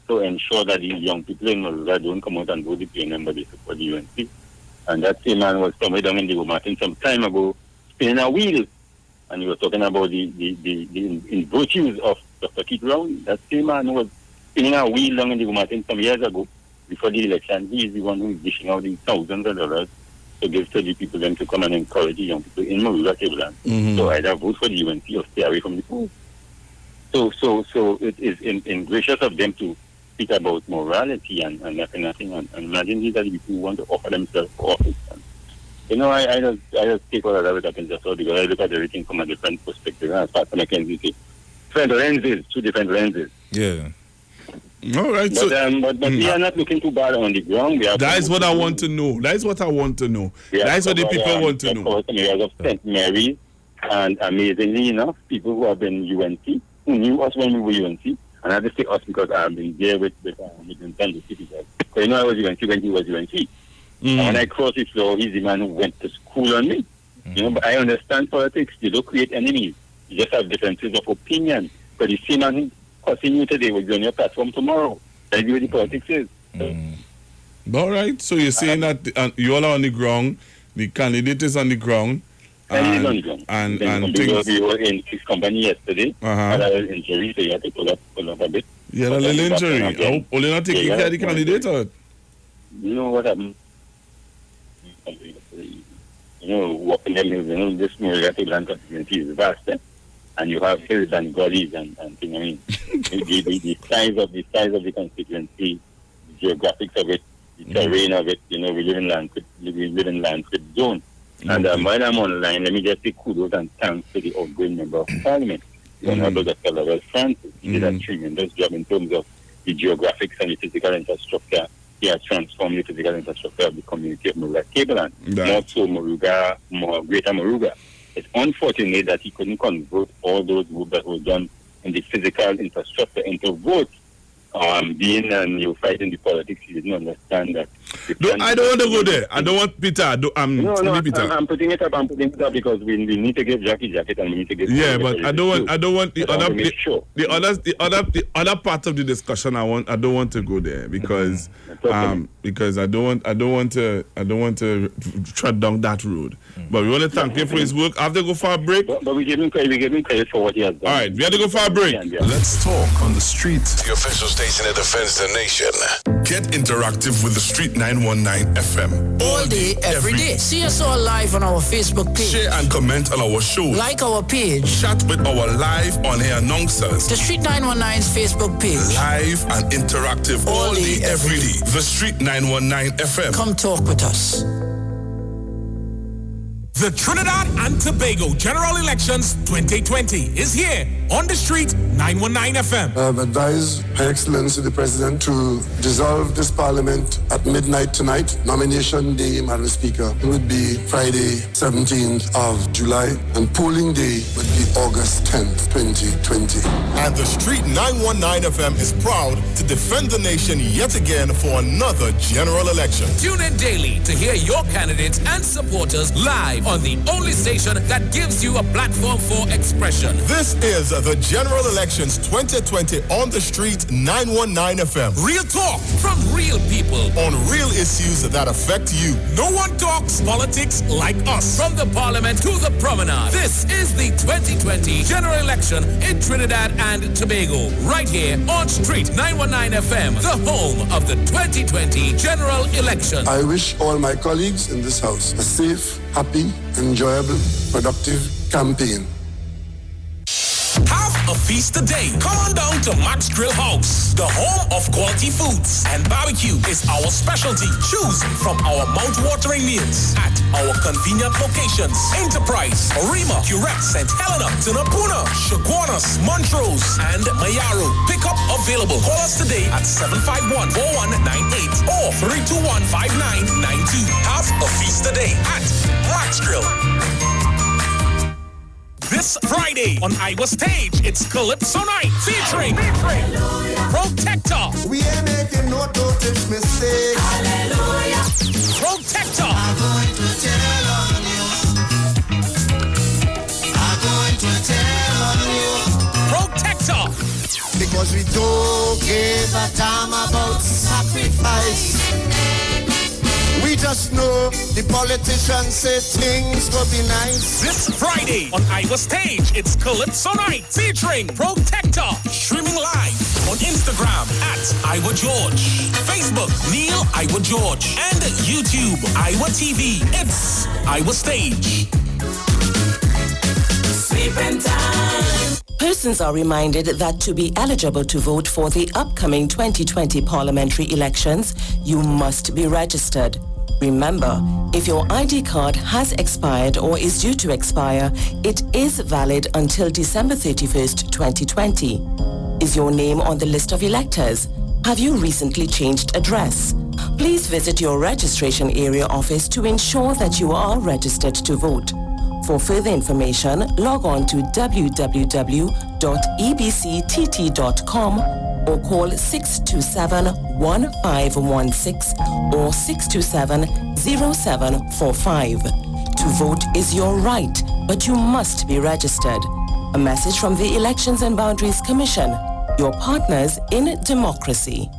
to ensure that the young people in Moruga don't come out and vote the PNM, but they support the UNC. And that same man was somewhere down in the Martin some time ago spinning a wheel, and he was talking about the virtues of Dr. Keith Brown. That same man was spinning a wheel down in the Martin some years ago before the election. He is the one who is dishing out the thousands of dollars to give to the people then to come and encourage the young people in Moruga Tableland. So either vote for the UNC or stay away from the polls. So it is ingracious of them to speak about morality and that kind of thing. And imagine these are the people who want to offer themselves for office. And, you know, I just take all of that up and just because I look at everything from a different perspective. And as Pastor McKenzie said, two different lenses. Yeah. All right. But we are not looking too bad on the ground. That is what I want to know. That is what I want to know. That is what the people want to know. Some areas of St. Mary's, and amazingly enough, people who have been UNC, who knew us when we were UNC, and I have to say us because I've been there with the city guys. So you know I was UNC when he was UNC. And when I crossed his floor, he's the man who went to school on me. You know, but I understand politics. You don't create enemies. You just have differences of opinion. But the same man cussing you today will be on your platform tomorrow. That's the way the politics is. All right. So you're saying that you all are on the ground. The candidate is on the ground. And things. We were in his company yesterday. Had a little injury, so you had to pull up a bit. You had a little injury. I hope only not taking care of the candidate. You know what happened? You know, walking them hills, you know, this Murugatoland constituency is vast, and you have hills and gullies and things. I mean, the size of the constituency, the geographics of it, the terrain of it. You know, we live in Landscape zone. And while I'm online, let me just say kudos and thanks to the outgoing member of Parliament, the Honorable Dr. Lovell Francis. He did a tremendous job in terms of the geographics and the physical infrastructure. He has transformed the physical infrastructure of the community of Moruga Cableland, more so Greater Moruga. It's unfortunate that he couldn't convert all those votes that were done in the physical infrastructure into votes. Being a neophyte in the politics, he didn't understand that. I don't want to go there. I don't want Peter. Peter. I'm putting it up because we need to give Jackie jacket and we need to give. Yeah, but I don't want the other part of the discussion. I don't want to go there because I don't want to tread down that road. But we want to thank him for his work. I have to go for a break. But we give him credit for what he has done. All right, we have to go for a break. Let's talk on the street. The official station that defends the nation. Get interactive with the Street 919 FM. All day, every day. See us all live on our Facebook page. Share and comment on our show. Like our page. Chat with our live on-air announcers. The Street 919's Facebook page. Live and interactive all day, every day. The Street 919 FM. Come talk with us. The Trinidad and Tobago General Elections 2020 is here on the Street 919 FM. I have advised Her Excellency the President to dissolve this Parliament at midnight tonight. Nomination day, Madam Speaker, would be Friday, 17th of July, and polling day would be August 10th, 2020. And the Street 919 FM is proud to defend the nation yet again for another general election. Tune in daily to hear your candidates and supporters live on the only station that gives you a platform for expression. This is the General Elections 2020 on the Street 919 FM. Real talk from real people on real issues that affect you. No one talks politics like us. From the Parliament to the Promenade, this is the 2020 General Election in Trinidad and Tobago. Right here on Street 919 FM, the home of the 2020 General Election. I wish all my colleagues in this house a safe, happy, enjoyable, productive campaign. Have a feast today. Come on down to Max Grill House, the home of quality foods, and barbecue is our specialty. Choose from our mouth-watering meals at our convenient locations: Enterprise, Arima, Curette, St. Helena, Tunapuna, Chaguanas, Montrose, and Mayaro. Pickup available. Call us today at 751-4198 or 321-5992. Have a feast today at Max Grill. This Friday on Iowa Stage, it's Calypso Night featuring Protector. We ain't making no dosage mistakes. Hallelujah. Protector. I'm going to tell on you. I'm going to tell on you. Protector. Because we don't give a damn about sacrifice. We just know the politicians say things will be nice. This Friday on Iowa Stage, it's Calypso Night featuring Protector. Streaming live on Instagram at Iowa George, Facebook Neil Iowa George, and YouTube Iowa TV. It's Iowa Stage. Sleeping time. Persons are reminded that to be eligible to vote for the upcoming 2020 parliamentary elections, you must be registered. Remember, if your ID card has expired or is due to expire, it is valid until December 31st, 2020. Is your name on the list of electors? Have you recently changed address? Please visit your registration area office to ensure that you are registered to vote. For further information, log on to www.ebctt.com or call 627-1516 or 627-0745. To To vote is your right, but you must be registered. A message from the Elections and Boundaries Commission, your partners in democracy.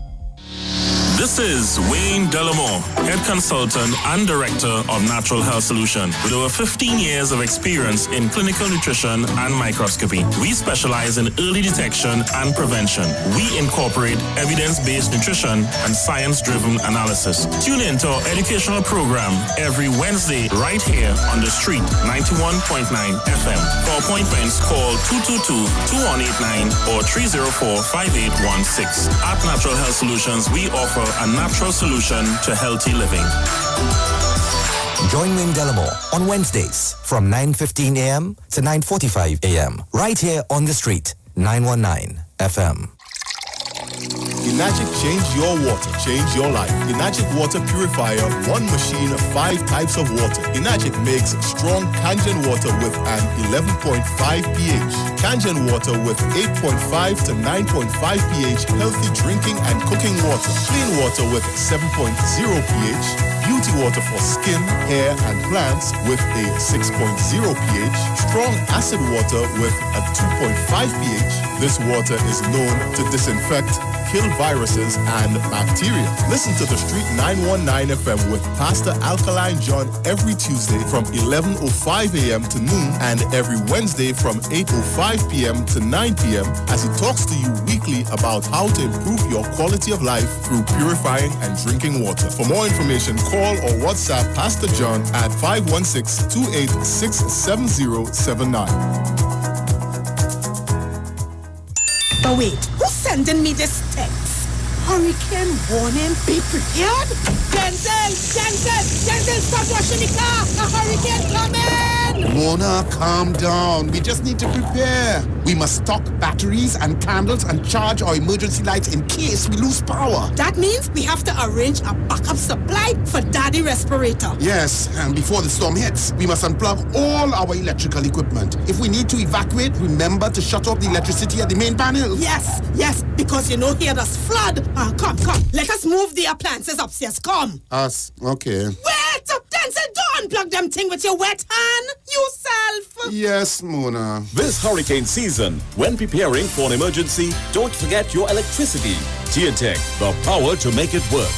This is Wayne Delamore, Head Consultant and Director of Natural Health Solution, with over 15 years of experience in clinical nutrition and microscopy. We specialize in early detection and prevention. We incorporate evidence-based nutrition and science-driven analysis. Tune in to our educational program every Wednesday right here on the street, 91.9 FM. For appointments, call 222-2189 or 304-5816. At Natural Health Solutions, we offer a natural solution to healthy living. Join Wayne Delamore on Wednesdays from 9:15 a.m. to 9:45 a.m. right here on the street, 919 FM. Enagic change your water, change your life. Enagic water purifier, one machine, 5 types of water. Enagic makes strong Kangen water with an 11.5 pH. Kangen water with 8.5 to 9.5 pH, healthy drinking and cooking water. Clean water with 7.0 pH. Beauty water for skin, hair, and plants with a 6.0 pH. Strong acid water with a 2.5 pH. This water is known to disinfect, kill viruses and bacteria. Listen to the Street 919 FM with Pastor Alkaline John every Tuesday from 11:05 a.m. to noon and every Wednesday from 8:05 p.m. to 9 p.m. as he talks to you weekly about how to improve your quality of life through purifying and drinking water. For more information, call or WhatsApp Pastor John at 516-286-7079. But wait, who's sending me this text? Hurricane warning, be prepared? Denzel, stop washing the car! A hurricane coming! Mona, calm down. We just need to prepare. We must stock batteries and candles and charge our emergency lights in case we lose power. That means we have to arrange a backup supply for Daddy respirator. Yes, and before the storm hits, we must unplug all our electrical equipment. If we need to evacuate, remember to shut off the electricity at the main panel. Yes, because here there's flood. Come, let us move the appliances upstairs, come. Us, okay. Wait! Denzel, don't unplug them thing with your wet hand, yourself. Yes, Mona. This hurricane season, when preparing for an emergency, don't forget your electricity. TNTech, the power to make it work.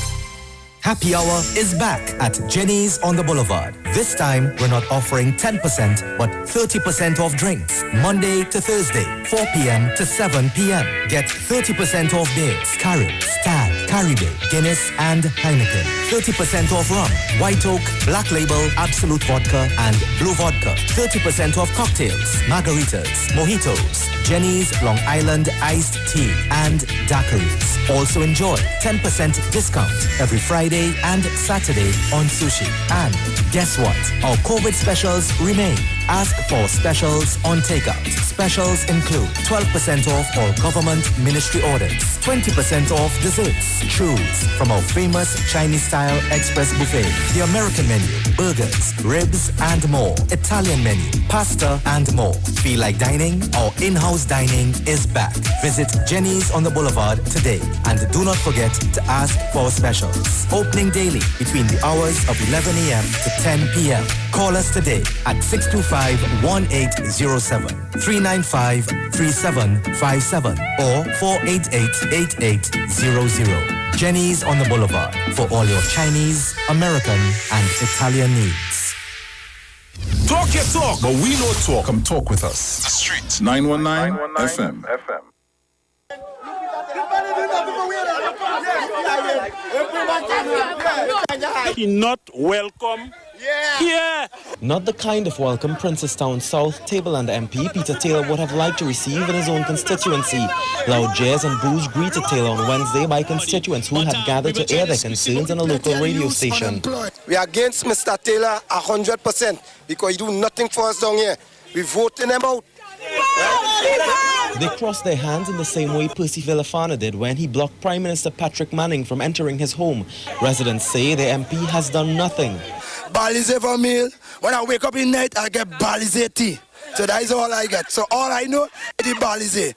Happy Hour is back at Jenny's on the Boulevard. This time, we're not offering 10%, but 30% off drinks. Monday to Thursday, 4 p.m. to 7 p.m. Get 30% off beers, Carib, Stag, Caribbean, Guinness, and Heineken. 30% off rum, White Oak, Black Label, Absolute Vodka, and Blue Vodka. 30% off cocktails, margaritas, mojitos, Jenny's Long Island Iced Tea, and daiquiris. Also enjoy 10% discount every Friday and Saturday on sushi. And guess what? Our COVID specials remain. Ask for specials on takeout. Specials include 12% off all government ministry orders, 20% off desserts. Choose from our famous Chinese-style express buffet, the American menu, burgers, ribs, and more. Italian menu, pasta, and more. Feel like dining? Our in-house dining is back. Visit Jenny's on the Boulevard today. And do not forget to ask for specials. Opening daily between the hours of 11 a.m. to 10 p.m. Call us today at 625-1807, 395-3757, or 488-8800. Jenny's on the Boulevard for all your Chinese, American, and Italian needs. Talk your talk, but we know talk. Come talk with us. The Street 919 FM. Not welcome. Yeah. Not the kind of welcome Princestown South Tableland MP Peter Taylor would have liked to receive in his own constituency. Loud jeers and boos greeted Taylor on Wednesday by constituents who had gathered to air their concerns on a local radio station. We are against Mr. Taylor 100% because he do nothing for us down here. We voting him out. They crossed their hands in the same way Percy Villafana did when he blocked Prime Minister Patrick Manning from entering his home. Residents say their MP has done nothing. Balize for meal. When I wake up in night, I get Balize tea. So that is all I get. So all I know is the Balize.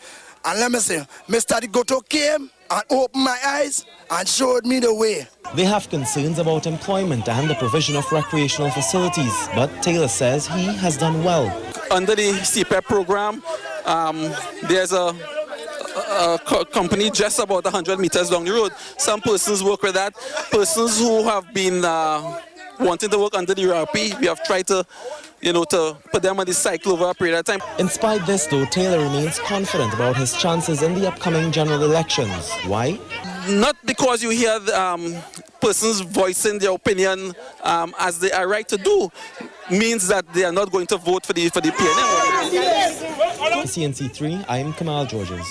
And let me say, Mr. Digoto came and opened my eyes and showed me the way. They have concerns about employment and the provision of recreational facilities, but Taylor says he has done well. Under the CPEP program, there's a company just about 100 meters down the road. Some persons work with that. Persons who have been wanting to work under the URP, we have tried to, to put them on the cycle over a period of time. Despite this, though, Taylor remains confident about his chances in the upcoming general elections. Why? Not because you hear persons voicing their opinion as they are right to do, means that they are not going to vote for the PNM. CNC3, I'm Kamal Georges.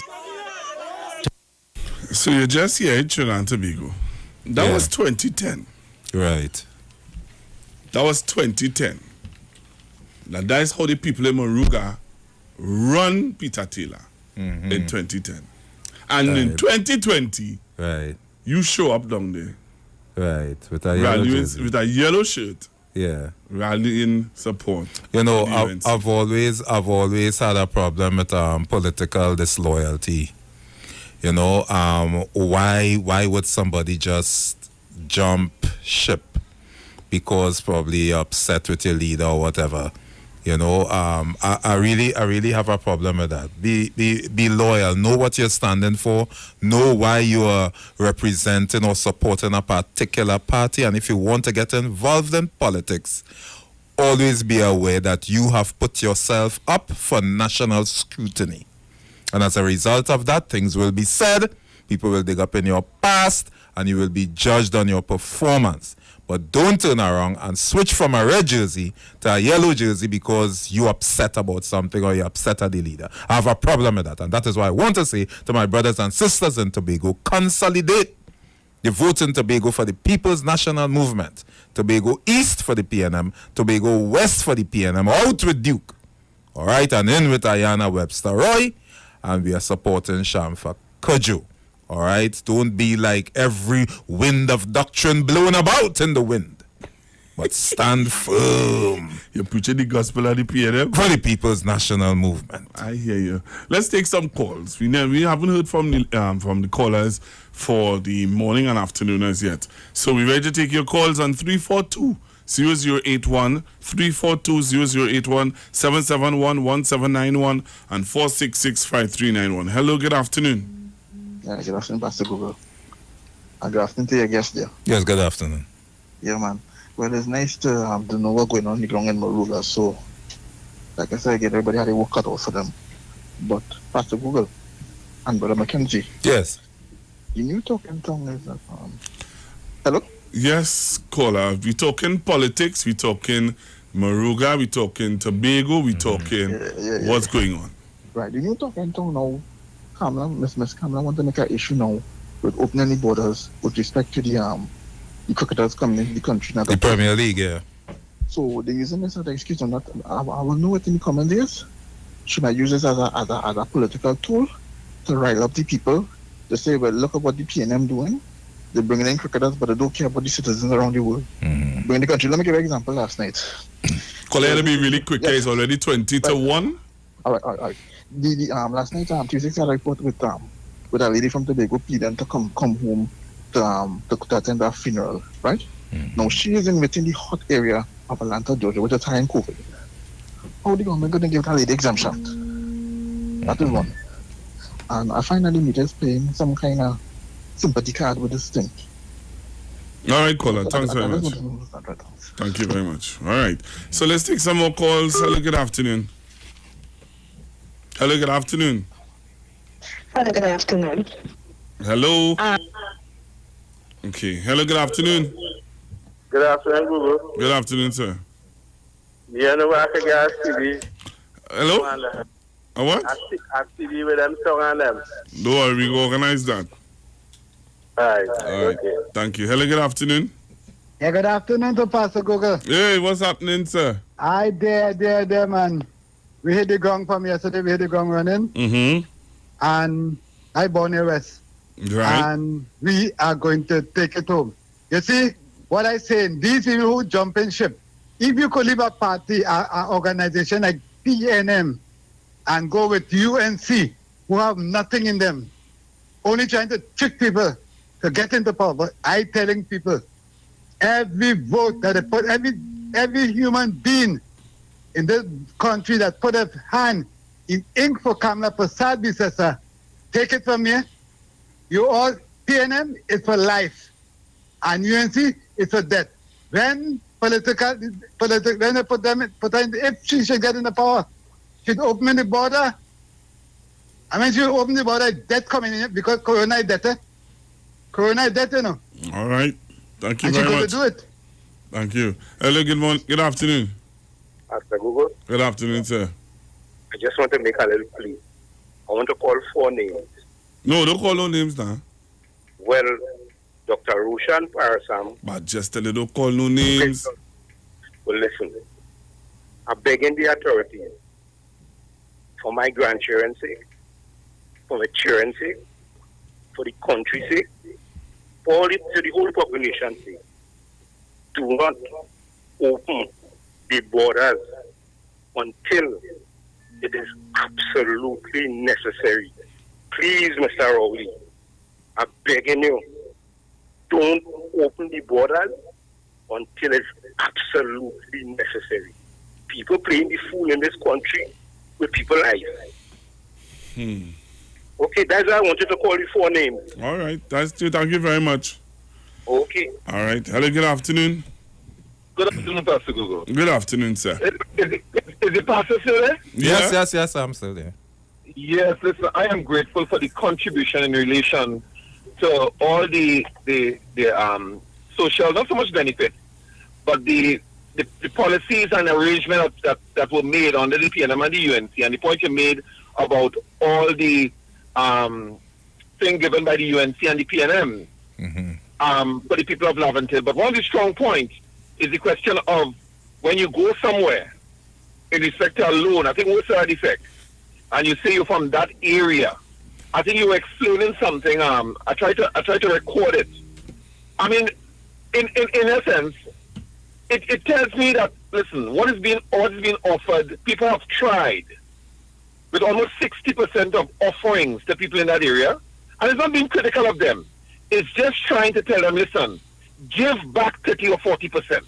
So you're just here in Trinidad and Tobago. That was 2010. Right. That was 2010. Now that is how the people in Moruga run Peter Taylor in 2010. And in 2020, you show up down there. Right. With a yellow shirt. Yeah. Rallying support. I've always had a problem with political disloyalty. Why would somebody just jump ship because probably upset with your leader or whatever? I really have a problem with that. Be loyal. Know what you're standing for. Know why you are representing or supporting a particular party. And if you want to get involved in politics, always be aware that you have put yourself up for national scrutiny. And as a result of that, things will be said, people will dig up in your past, and you will be judged on your performance. But don't turn around and switch from a red jersey to a yellow jersey because you're upset about something or you're upset at the leader. I have a problem with that. And that is why I want to say to my brothers and sisters in Tobago, consolidate the vote in Tobago for the People's National Movement. Tobago East for the PNM, Tobago West for the PNM, out with Duke. All right, and in with Ayanna Webster Roy. And we are supporting Shamfa Kojo. All right? Don't be like every wind of doctrine blown about in the wind. But stand firm. You're preaching the gospel of the PNM? For the People's National Movement. I hear you. Let's take some calls. We haven't heard from the callers for the morning and afternoon as yet. So we're ready to take your calls on 342 0081, 342-0081, 771-1791, and 466-5391. Hello, good afternoon. Yeah, good afternoon, Pastor Google. Good afternoon to your guest there. Yes, good afternoon. Yeah, man. Well, it's nice to know what's going on in the ground in Moruga. So, like I said again, everybody had a work cut out for them. But, Pastor Google and Brother McKenzie. Yes. The new talking tongue is that, hello? Yes, caller. We talking politics, we talking Moruga, we talking Tobago, we talking what's going on. Right, the new talking tongue now, Miss Kamala want to make an issue now with opening the borders with respect to the cricketers coming into the country. The Premier League, yeah. So they're using this as an excuse on that. I will know what in the comment is. Should I use this as a political tool to rile up the people to say, well, look at what the PNM doing. They're bringing in cricketers, but they don't care about the citizens around the world. Bring the country. Let me give you an example last night. Colin, to be really quick, it's already 20-1. All right. The last night, Tuesday, I report with a lady from Tobago pleading to come home to attend her funeral, right? Now, she is within the hot area of Atlanta, Georgia, which is high in COVID. How the government going to give that lady exemption? That is one. And I find that the media is playing some kind of sympathy card with this thing. All right, caller. Thanks very much. Thank you very much. All right. So let's take some more calls. Hello, good afternoon. Hello, good afternoon. Hello, good afternoon. Hello. Okay. Hello, good afternoon. Good afternoon, Google. Good afternoon, sir. You know what I got TV? Hello? A what? I TV with them song on them. Don't worry, we will organize that. All right. Okay. Thank you. Hello, good afternoon. Yeah, good afternoon to Pastor Google. Hey, what's happening, sir? I there, man. We hit the ground from yesterday. We hit the ground running. Mm-hmm. And I born here West. Right. And we are going to take it home. You see, what I saying, these people who jump in ship, if you could leave a party, an organization like PNM, and go with UNC, who have nothing in them, only trying to trick people to get into power. But I telling people, every vote that they put, every human being in this country that put a hand in ink for Kamala Prasad, Bissessa, take it from me. You all, PNM is for life, and UNC is for death. When when they put her in, if she should get in the power, she'd open the border. I mean, she open the border, death coming in because Corona is death. Corona is death, you know. All right. Thank you And very she's much. going to do it. Thank you. Hello, good morning. Good afternoon. After Google, Good afternoon, sir. I just want to make a little plea. I want to call 4 names. No, don't call no names now. Well, Dr. Roshan Parasam. But just tell you, don't call no names. Well, listen. I'm begging the authorities, for my grandchildren's sake, for my children's sake, for the country's sake, for the whole population's sake, do not open the borders until it is absolutely necessary. Please, Mr. Rowley, I'm begging you, don't open the borders until it's absolutely necessary. People playing the fool in this country with people's lives. Okay, that's why I wanted to call you 4 names. All right. That's true. Thank you very much. Okay. All right. Hello, good afternoon. Good afternoon, Pastor Google. Good afternoon, sir. Is the pastor still there? Yes, I'm still there. Yes, listen, I am grateful for the contribution in relation to all the social, not so much benefit, but the policies and arrangements that were made under the PNM and the UNC, and the point you made about all the thing given by the UNC and the PNM for the people of Laventille. But one of the strong points is the question of when you go somewhere in respect to a loan, I think what's that effect? And you say you're from that area. I think you were explaining something. I try to record it. I mean, in essence, it tells me that, listen, what is being offered, people have tried with almost 60% of offerings to people in that area, and it's not being critical of them. It's just trying to tell them, listen, give back 30 or 40%.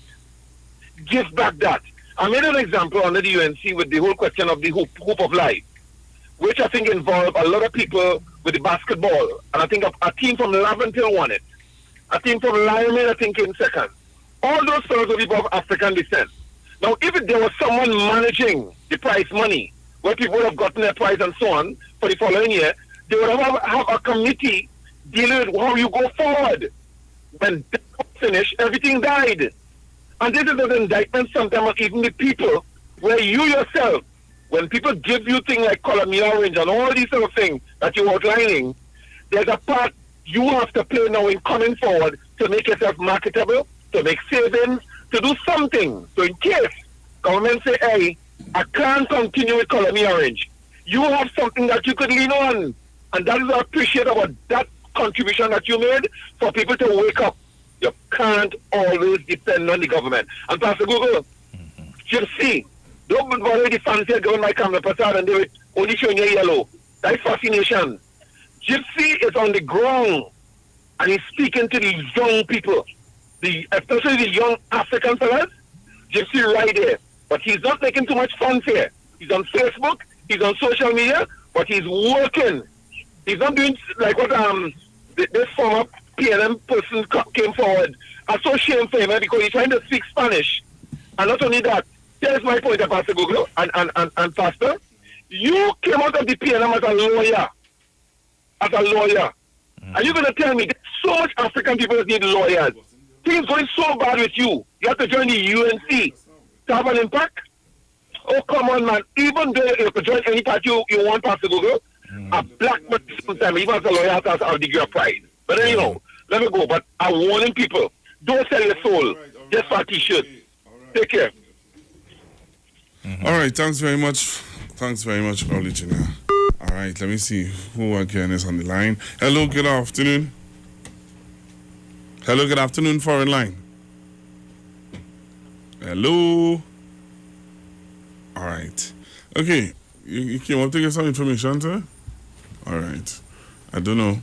Give back that. I made an example under the UNC with the whole question of the hoop of life, which I think involved a lot of people with the basketball, and I think a team from Laventille won it. A team from Lyman, I think, in second. All those fellows were people of African descent. Now, if there was someone managing the prize money, where people would have gotten their prize and so on for the following year, they would have a committee dealing with how you go forward. When that was finished, everything died. And this is an indictment sometimes of even the people, where you yourself, when people give you things like Colomia Orange and all these sort of things that you're outlining, there's a part you have to play now in coming forward to make yourself marketable, to make savings, to do something. So in case government say, hey, I can't continue with Colomia Orange, you have something that you could lean on. And that is what I appreciate about that contribution that you made for people to wake up. You can't always depend on the government. And Pastor Google, you see, don't bother the fancy government by Kamala Prasad and they will only showing you yellow. That is fascination. Gypsy is on the ground and he's speaking to the young people, especially the young African fellas. Gypsy right there. But he's not making too much fun here. He's on Facebook, he's on social media, but he's working. He's not doing like what this former PNM person came forward. I'm so ashamed for him because he's trying to speak Spanish. And not only that, here's my point, Pastor Google and Pastor. You came out of the PNM as a lawyer. Are you going to tell me that so much African people need lawyers? Things going so bad with you. You have to join the UNC to have an impact? Oh, come on, man. Even though you could join any party you want, Pastor Google, a black man sometimes, even as a lawyer, has a degree of pride. But anyhow, let me go. But I'm warning people, don't sell your soul just for a t-shirt. Take care. All right, thanks very much. Thanks very much, Origina. All right, let me see who again is on the line. Hello, good afternoon. Hello, good afternoon, foreign line. Hello. All right. Okay, you came up to get some information, sir? All right. I don't know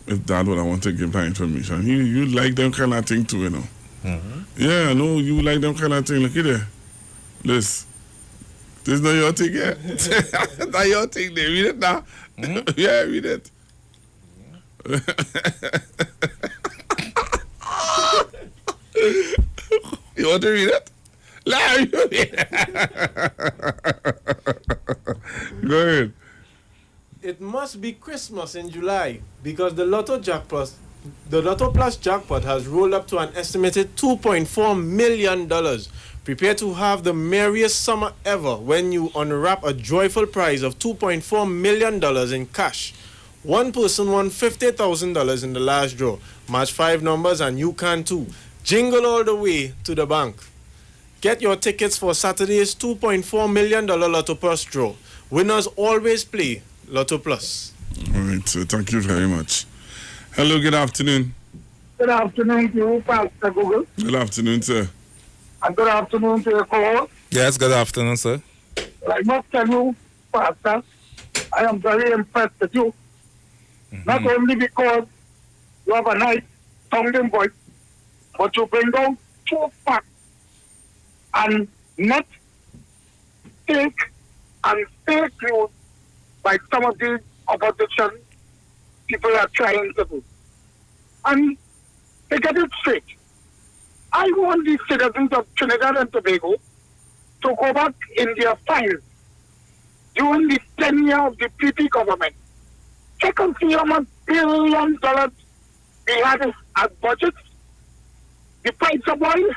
if that what I want to give that information. You like them kind of thing too, you know. Yeah, I know you like them kind of thing. Look at there. This is not your thing yet. Not your thing. They read it now. Yeah, read it. You want to read it? Larry, you read it. Go ahead. It must be Christmas in July because the Lotto Plus jackpot has rolled up to an estimated $2.4 million. Prepare to have the merriest summer ever when you unwrap a joyful prize of $2.4 million in cash. One person won $50,000 in the last draw. Match 5 numbers and you can too. Jingle all the way to the bank. Get your tickets for Saturday's $2.4 million Lotto Plus draw. Winners always play Lotto Plus. All right, so thank you very much. Hello, good afternoon. Good afternoon to you, Pastor Google. Good afternoon, sir. And good afternoon to your co-host. Yes, good afternoon, sir. I must tell you, Pastor, I am very impressed with you. Not only because you have a nice sounding voice, but you bring out true facts and not fake and fake news like some of the opposition people are trying to do. And to get it straight, I want the citizens of Trinidad and Tobago to go back in their files during the tenure of the PP government. Check and see how much $1 billion they had as budgets, the price of oil,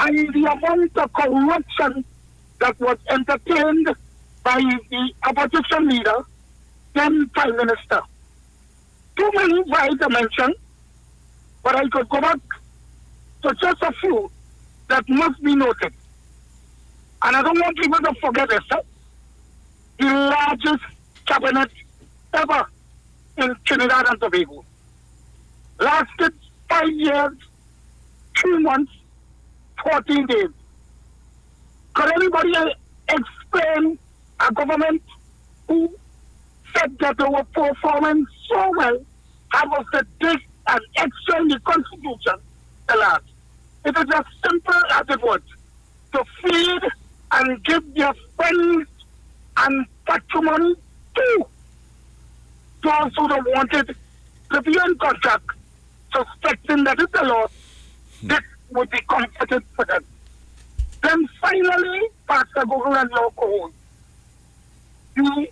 and the amount of corruption that was entertained by the opposition leader, then Prime Minister. Too many right to mention, but I could go back to just a few that must be noted. And I don't want people to forget this. The largest cabinet ever in Trinidad and Tobago. Lasted 5 years, 2 months, 14 days. Could anybody explain a government who said that they were performing so well, have us the date and extra in the Constitution the last? It is as simple as it was to feed and give their friends and patrimony to those who don't wanted to be in contract, suspecting that it's a law, this would be comforted for them. Then finally, Pastor Google and your co-host, the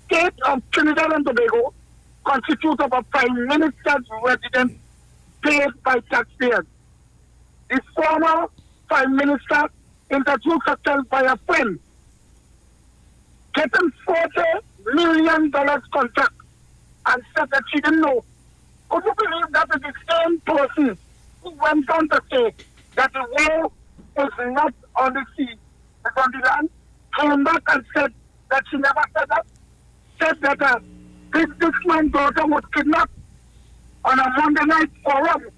state of Trinidad and Tobago constitutes of a Prime Minister's residence paid by taxpayers. The former Prime Minister introduced herself by a friend, getting $40 million contract, and said that she didn't know. Could you believe that is the same person who went on to say that the war is not on the sea, it's on the land, came back and said that she never said that, said that this man's daughter was kidnapped on a Monday night forum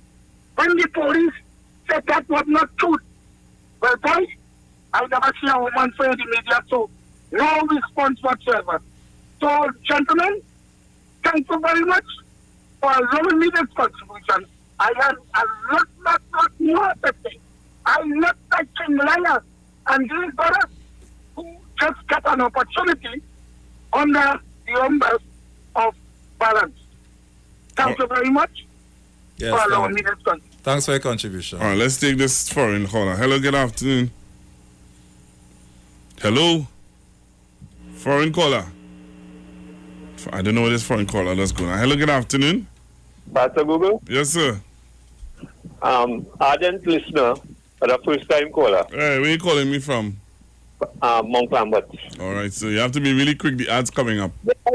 when the police said that was not true. Well, boy, I never see a woman say in the media, so no response whatsoever. So, gentlemen, thank you very much for allowing me this contribution. I have a lot more to say. I look like King Liar and these brothers who just got an opportunity under the umbrella of balance. Thank you very much Yes, for allowing me this contribution. Thanks for your contribution. All right, let's take this foreign caller. Hello, good afternoon. Hello? Foreign caller. I don't know where this foreign caller is going. Hello, good afternoon. Pastor Google? Yes, sir. Ardent listener, but a first-time caller. Hey, where you calling me from? Mount Lambert. All right, so you have to be really quick. The ad's coming up.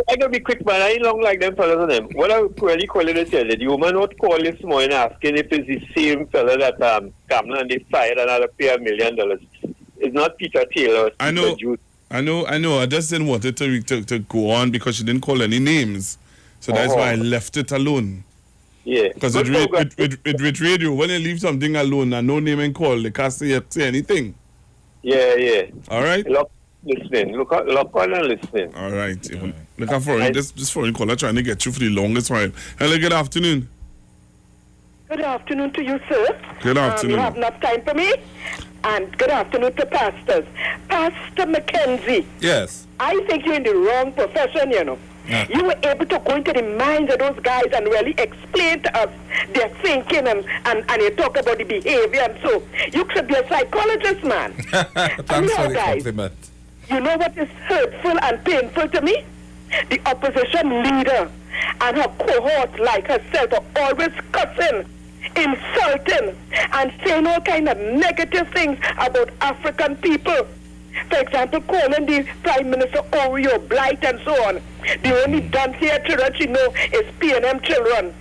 I gotta be quick, man. I ain't long like them fellas on them. What I really calling to tell you, the woman would call this morning asking if it's the same fella that Kamala and they fired another $1 million. It's not Peter Taylor. I know. I just didn't want it to go on because she didn't call any names. So that's why I left it alone. Yeah. Because with radio, when you leave something alone and no name and call, they can't say anything. Yeah. All right? listening. Look on and listening. All right. Look out for it. This phone caller trying to get you for the longest while. Hello, good afternoon. Good afternoon to you, sir. Good afternoon. You have enough time for me? And good afternoon to pastors. Pastor Mackenzie. Yes. I think you're in the wrong profession, you know. Yeah. You were able to go into the minds of those guys and really explain to us their thinking and you talk about the behavior and so. You should be a psychologist, man. Thanks for the compliment. You know what is hurtful and painful to me? The opposition leader and her cohorts like herself are always cussing, insulting, and saying all kind of negative things about African people. For example, calling the Prime Minister Oreo blight and so on. The only here children she know is PNM children.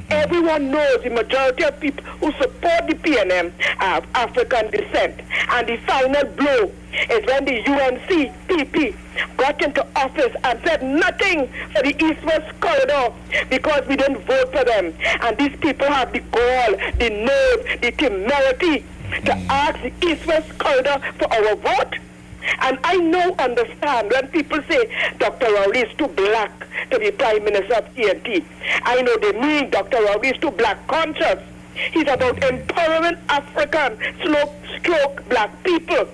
Everyone knows the majority of people who support the PNM are of African descent. And the final blow is when the UNC-PP got into office and said nothing for the East-West corridor because we didn't vote for them. And these people have the gall, the nerve, the temerity to ask the East-West corridor for our vote. And I understand when people say Dr. Rowley is too black to be Prime Minister of TNT. I know they mean Dr. Rowley is too black conscious. He's about empowering African stroke black people.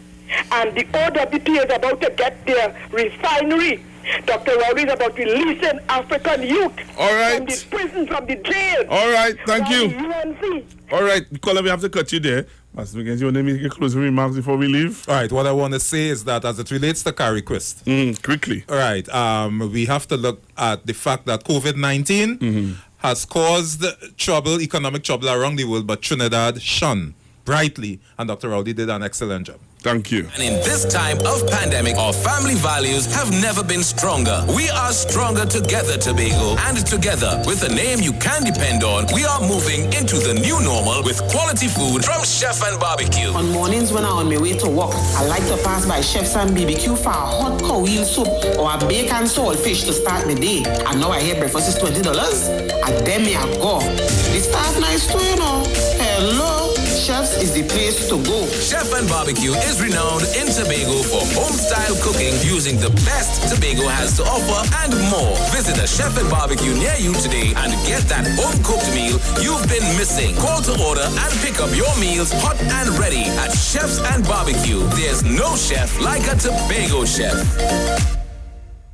And the OWT is about to get their refinery. Dr. Rowley is about releasing African youth from the prison, from the jail. All right, thank you. UNC. All right, Nicola, we have to cut you there. Pastor Mackenzie, you want to make your closing remarks before we leave? All right, what I want to say is that as it relates to Carrie Quist, quickly. All right, we have to look at the fact that COVID-19 has caused trouble, economic trouble around the world, but Trinidad shone brightly, and Dr. Rowley did an excellent job. Thank you. And in this time of pandemic, our family values have never been stronger. We are stronger together, Tobago. And together, with a name you can depend on, we are moving into the new normal with quality food from Chef and Barbecue. On mornings when I'm on my way to work, I like to pass by Chef's and BBQ for a hot cow heel soup or a bacon salt fish to start my day. And now I hear breakfast is $20. And then me I go. The staff nice too, you know. Hello. Chef's is the place to go. Chef and Barbecue is renowned in Tobago for home-style cooking using the best Tobago has to offer and more. Visit a Chef and Barbecue near you today and get that home-cooked meal you've been missing. Call to order and pick up your meals hot and ready at Chef's and Barbecue. There's no chef like a Tobago chef.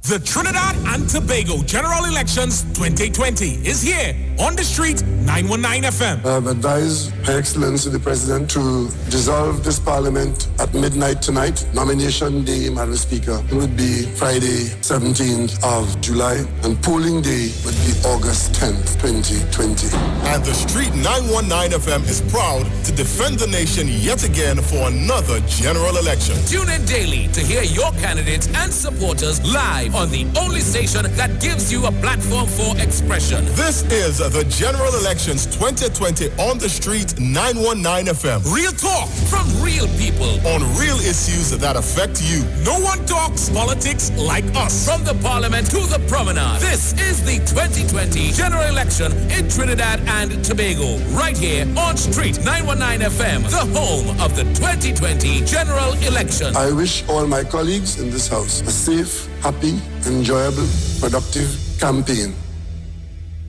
The Trinidad and Tobago General Elections 2020 is here on the street, 919 FM. I have advised Her Excellency the President to dissolve this Parliament at midnight tonight. Nomination day, Madam Speaker, would be Friday, 17th of July, and polling day would be August 10th, 2020. And the Street 919 FM is proud to defend the nation yet again for another general election. Tune in daily to hear your candidates and supporters live on the only station that gives you a platform for expression. This is the General Elections 2020 on the Street 919 FM. Real talk from real people on real issues that affect you. No one talks politics like us. From the Parliament to the Promenade, this is the 2020 General Election in Trinidad and Tobago. Right here on Street 919 FM, the home of the 2020 General Election. I wish all my colleagues in this house a safe, happy, enjoyable, productive campaign.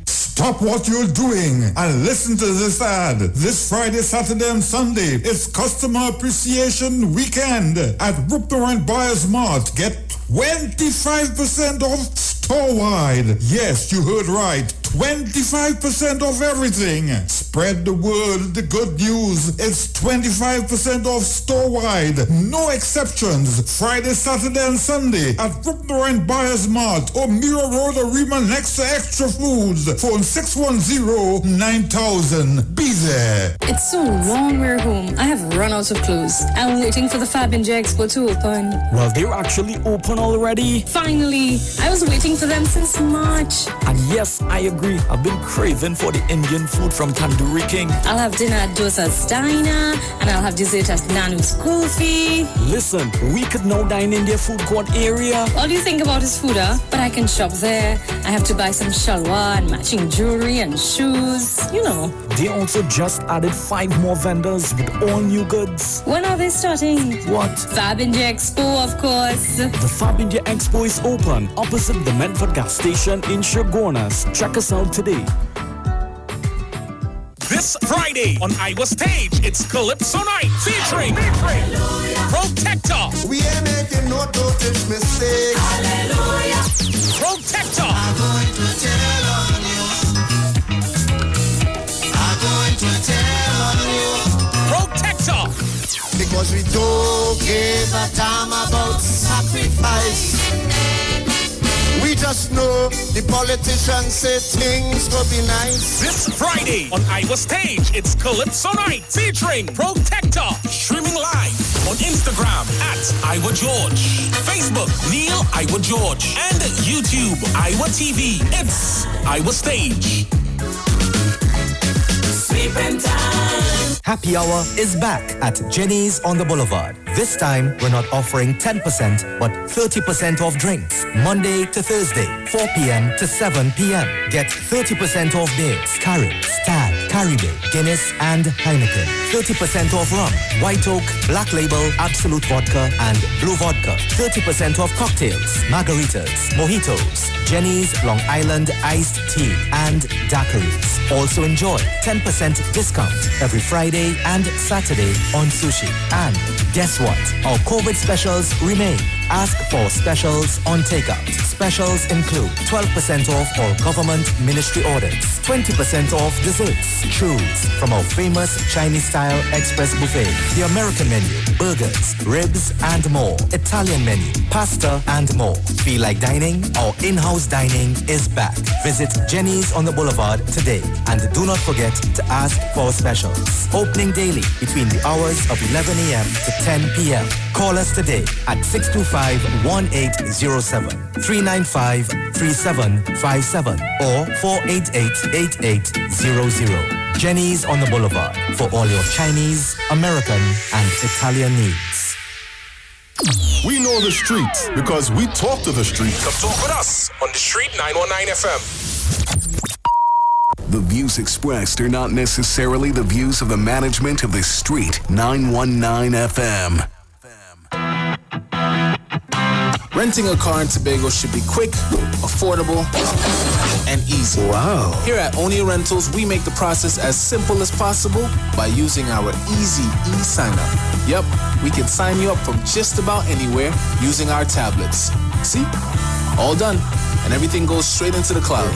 Stop what you're doing and listen to this ad. This Friday, Saturday, and Sunday is Customer Appreciation Weekend at Rupner & Buyers Mart. Get 25% off store-wide. Yes, you heard right. 25% off everything. Spread the word, the good news. It's 25% off store-wide. No exceptions. Friday, Saturday, and Sunday at Rupner & Buyers Mart or Mira Road, Arima, next to Extra Foods. Phone 610-9000. Be there. It's so long we're home. I have run out of clothes. I'm waiting for the Fab Ninja Expo to open. Well, they're actually open already. Finally. I was waiting for them since March. And yes, I agree. I've been craving for the Indian food from Tandoori Jewelry King. I'll have dinner at Dosa's Diner, and I'll have dessert at Nanu's Coffee. Listen, we could now dine in their food court area. All you think about is food, huh? But I can shop there. I have to buy some shalwa and matching jewelry and shoes. You know. They also just added 5 more vendors with all new goods. When are they starting? What? Fab India Expo, of course. The Fab India Expo is open opposite the Medford gas station in Chaguanas. Check us out today. This Friday on Iowa Stage, it's Calypso Night featuring Protector. We ain't making no dosage mistakes. Hallelujah. Protector. I'm going to tell on you. I'm going to tell on you. Protector. Because we don't give a damn about sacrifice. We just know the politicians say things will be nice. This Friday on Iowa Stage, it's Calypso Night featuring Protector. Streaming live on Instagram at Iowa George, Facebook Neil Iowa George, and YouTube Iowa TV. It's Iowa Stage. Sleeping time. Happy Hour is back at Jenny's on the Boulevard. This time, we're not offering 10%, but 30% off drinks. Monday to Thursday, 4 p.m. to 7 p.m. Get 30% off beers, Carib, Stag, Caribbean, Guinness, and Heineken. 30% off rum, White Oak, Black Label, Absolute Vodka, and Blue Vodka. 30% off cocktails, margaritas, mojitos, Jenny's Long Island Iced Tea, and daiquiris. Also enjoy 10% discount every Friday and Saturday on sushi. And guess what? Our COVID specials remain. Ask for specials on takeout. Specials include 12% off all government ministry orders, 20% off desserts. Choose from our famous Chinese-style express buffet, the American menu, burgers, ribs, and more. Italian menu, pasta, and more. Feel like dining? Our in-house dining is back. Visit Jenny's on the Boulevard today. And do not forget to ask for specials. Opening daily between the hours of 11 a.m. to 10 p.m. Call us today at 625-1807, 395-3757, or 488-8800. Jenny's on the Boulevard for all your Chinese, American, and Italian needs. We know the streets because we talk to the streets. Come talk with us on the Street 919 FM. The views expressed are not necessarily the views of the management of the Street 919 FM. Renting a car in Tobago should be quick, affordable, and easy. Wow. Here at O'Neill Rentals, we make the process as simple as possible by using our easy e-sign-up. Yep, we can sign you up from just about anywhere using our tablets. See? All done. And everything goes straight into the cloud.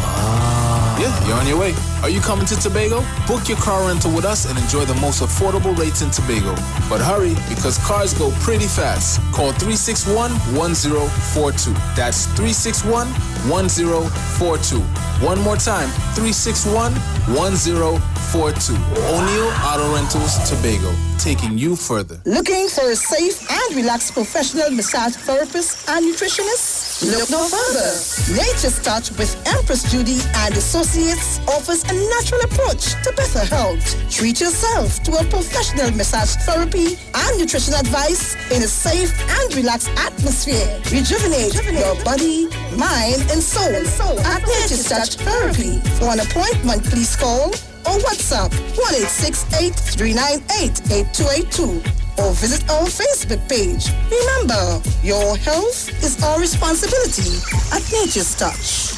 Yeah, you're on your way. Are you coming to Tobago? Book your car rental with us and enjoy the most affordable rates in Tobago. But hurry, because cars go pretty fast. Call 361-1042. That's 361-1042. One more time, 361-1042. O'Neill Auto Rentals, Tobago, taking you further. Looking for a safe and relaxed professional massage therapist and nutritionist? Look no further. Nature's Touch with Empress Judy and Associates offers a natural approach to better health. Treat yourself to a professional massage therapy and nutrition advice in a safe and relaxed atmosphere. Rejuvenate your body, mind, and soul at Nature's Touch Therapy. For an appointment, please call or WhatsApp 1-868-398-8282 or visit our Facebook page. Remember, your health is our responsibility at Nature's Touch.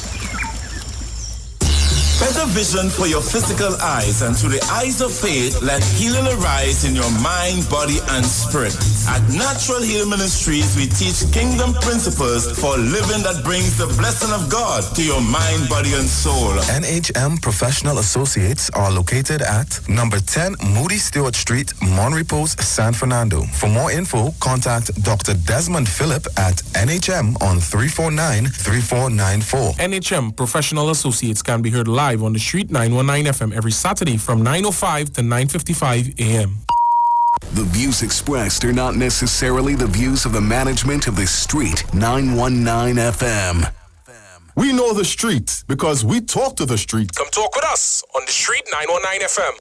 Better vision for your physical eyes, and through the eyes of faith, let healing arise in your mind, body, and spirit. At Natural Heal Ministries, we teach kingdom principles for living that brings the blessing of God to your mind, body, and soul. NHM Professional Associates are located at number 10 Moody Stewart Street, Monterey Post, San Fernando. For more info, contact Dr. Desmond Phillip at NHM on 349-3494. NHM Professional Associates can be heard live on the Street 919 FM every Saturday from 9:05 to 9:55 a.m. The views expressed are not necessarily the views of the management of the Street 919 FM. We know the streets because we talk to the streets. Come talk with us on the Street 919 FM.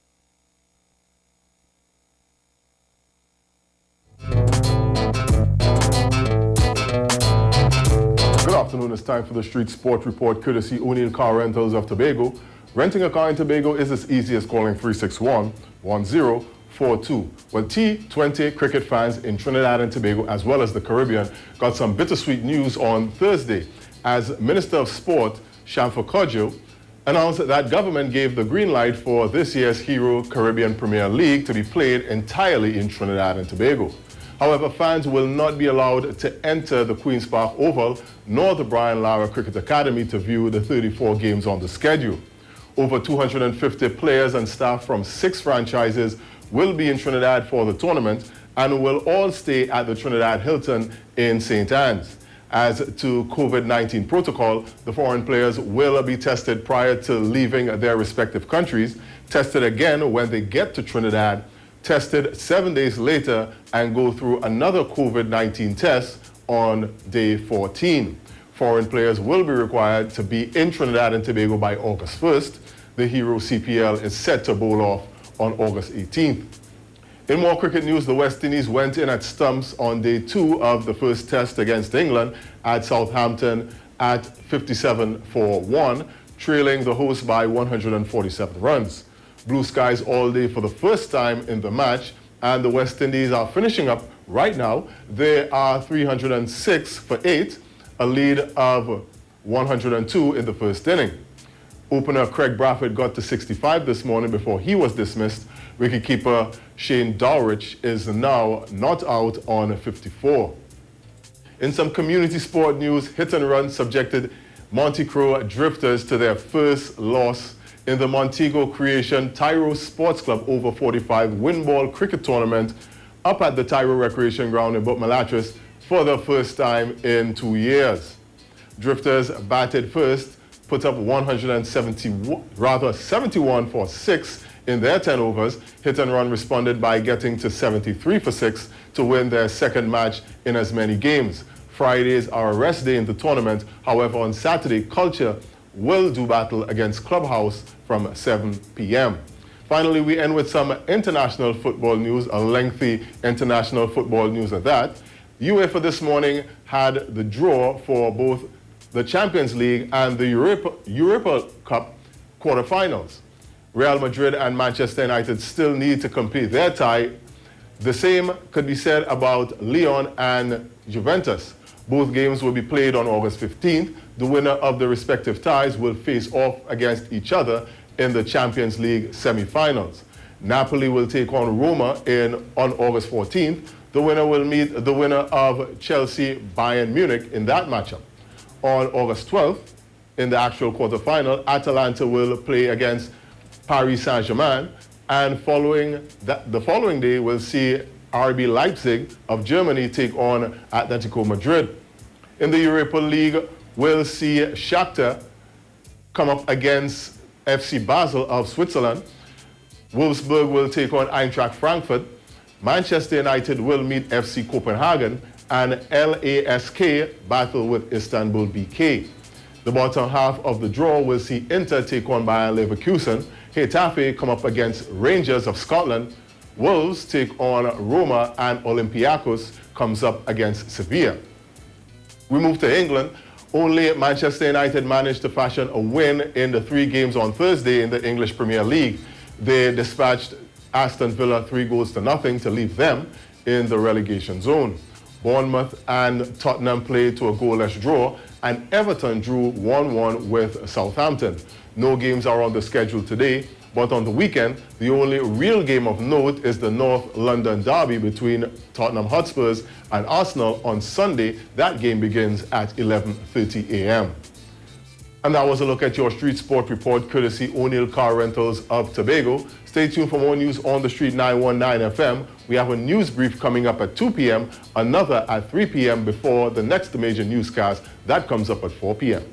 Good afternoon. It's time for the Street Sport Report, courtesy O'Neill Car Rentals of Tobago. Renting a car in Tobago is as easy as calling 361-1042. Well, T20 cricket fans in Trinidad and Tobago, as well as the Caribbean, got some bittersweet news on Thursday as Minister of Sport, Shamfa Cudjoe, announced that government gave the green light for this year's Hero Caribbean Premier League to be played entirely in Trinidad and Tobago. However, fans will not be allowed to enter the Queen's Park Oval nor the Brian Lara Cricket Academy to view the 34 games on the schedule. Over 250 players and staff from 6 franchises will be in Trinidad for the tournament and will all stay at the Trinidad Hilton in St. Anne's. As to COVID-19 protocol, the foreign players will be tested prior to leaving their respective countries, tested again when they get to Trinidad, tested 7 days later, and go through another COVID-19 test on day 14. Foreign players will be required to be in Trinidad and Tobago by August 1st. The Hero CPL is set to bowl off on August 18th. In more cricket news, the West Indies went in at stumps on day 2 of the first test against England at Southampton at 57 for 1, trailing the hosts by 147 runs. Blue skies all day for the first time in the match, and the West Indies are finishing up right now. They are 306 for 8, a lead of 102 in the first inning. Opener Craig Brafford got to 65 this morning before he was dismissed. Wicketkeeper Shane Dowrich is now not out on 54. In some community sport news, Hit and Run subjected Monte Crow Drifters to their first loss in the Montego Creation Tyro Sports Club over 45 Windball Cricket Tournament up at the Tyro Recreation Ground in Butmalatris for the first time in 2 years. Drifters batted first, put up 71 for 6 in their 10 overs. Hit and Run responded by getting to 73 for 6 to win their second match in as many games. Fridays are a rest day in the tournament. However, on Saturday, Culture will do battle against Clubhouse from 7 p.m. Finally, we end with some international football news, a lengthy international football news at that. UEFA this morning had the draw for both the Champions League and the Europa Cup quarterfinals. Real Madrid and Manchester United still need to complete their tie. The same could be said about Lyon and Juventus. Both games will be played on August 15th. The winner of the respective ties will face off against each other in the Champions League semi-finals. Napoli will take on Roma on August 14th. The winner will meet the winner of Chelsea-Bayern Munich in that matchup. On August 12th, in the actual quarterfinal, Atalanta will play against Paris Saint-Germain, and the following day we'll see RB Leipzig of Germany take on Atletico Madrid. In the Europa League, we'll see Shakhtar come up against FC Basel of Switzerland. Wolfsburg will take on Eintracht Frankfurt. Manchester United will meet FC Copenhagen, and LASK battle with Istanbul BK. The bottom half of the draw will see Inter take on Bayer Leverkusen. Getafe come up against Rangers of Scotland. Wolves take on Roma, and Olympiacos comes up against Sevilla. We move to England. Only Manchester United managed to fashion a win in the 3 games on Thursday in the English Premier League. They dispatched Aston Villa 3-0 to leave them in the relegation zone. Bournemouth and Tottenham played to a goalless draw, and Everton drew 1-1 with Southampton. No games are on the schedule today, but on the weekend, the only real game of note is the North London derby between Tottenham Hotspurs and Arsenal on Sunday. That game begins at 11:30 a.m. And that was a look at your Street Sport Report, courtesy O'Neill Car Rentals of Tobago. Stay tuned for more news on the Street 919 FM. We have a news brief coming up at 2 p.m., another at 3 p.m. before the next major newscast. That comes up at 4 p.m.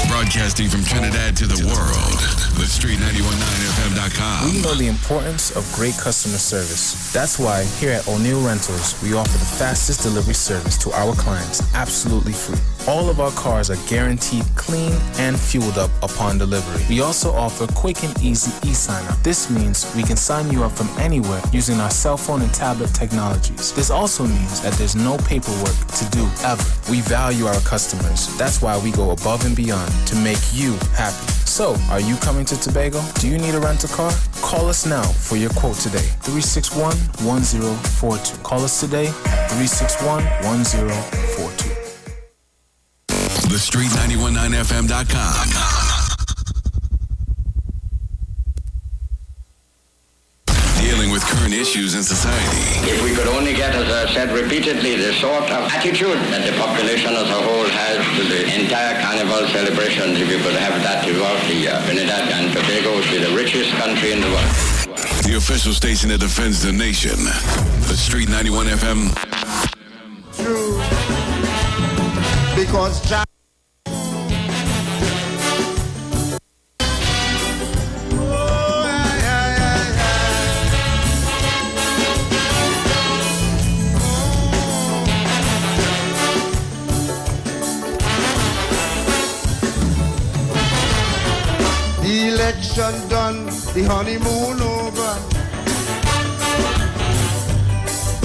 Broadcasting from Trinidad to the world, the Street 91.9 FM NineOneNineFM.com. We know the importance of great customer service. That's why here at O'Neill Rentals, we offer the fastest delivery service to our clients absolutely free. All of our cars are guaranteed clean and fueled up upon delivery. We also offer quick and easy e-sign-up. This means we can sign you up from anywhere using our cell phone and tablet technologies. This also means that there's no paperwork to do ever. We value our customers. That's why we go above and beyond to make you happy. So, are you coming to Tobago? Do you need a rental car? Call us now for your quote today. 361-1042. Call us today, 361-1042. The Street 919FM.com. Dealing with current issues in society. If we could only get, as I said repeatedly, the sort of attitude that the population as a whole has to the entire carnival celebrations, if you could have that throughout the year, Trinidad and Tobago would be the richest country in the world. The official station that defends the nation. The Street 91 FM. True. Because Jack. The election done, the honeymoon over.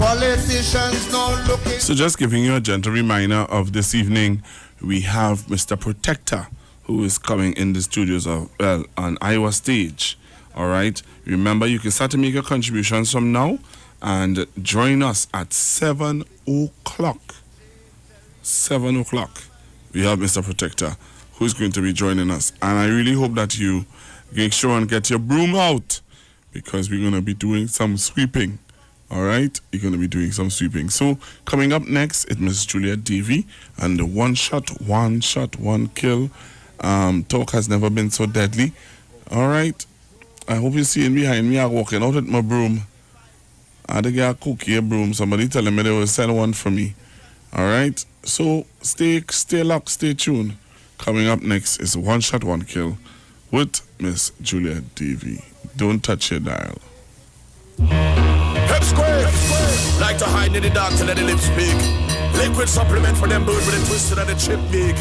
Politicians now looking. So just giving you a gentle reminder of this evening, we have Mr. Protector, who is coming in the studios of, well, on Iowa Stage. All right. Remember, you can start to make your contributions from now and join us at 7 o'clock. 7 o'clock. We have Mr. Protector, who's going to be joining us. And I really hope that you make sure and get your broom out, because we're going to be doing some sweeping. All right? You're going to be doing some sweeping. So, coming up next is Miss Juliet Davy and the one shot, one kill. Talk has never been so deadly. All right? I hope you're seeing behind me. I'm walking out with my broom. I had to get a cookie, a broom. Somebody telling me they will send one for me. All right? So, stay locked, stay tuned. Coming up next is One Shot, One Kill with Miss Juliet Davy. Don't touch your dial. Hep square. Like to hide in the dark to let the lips speak. Liquid supplement for them bird with a twisted and a chip big.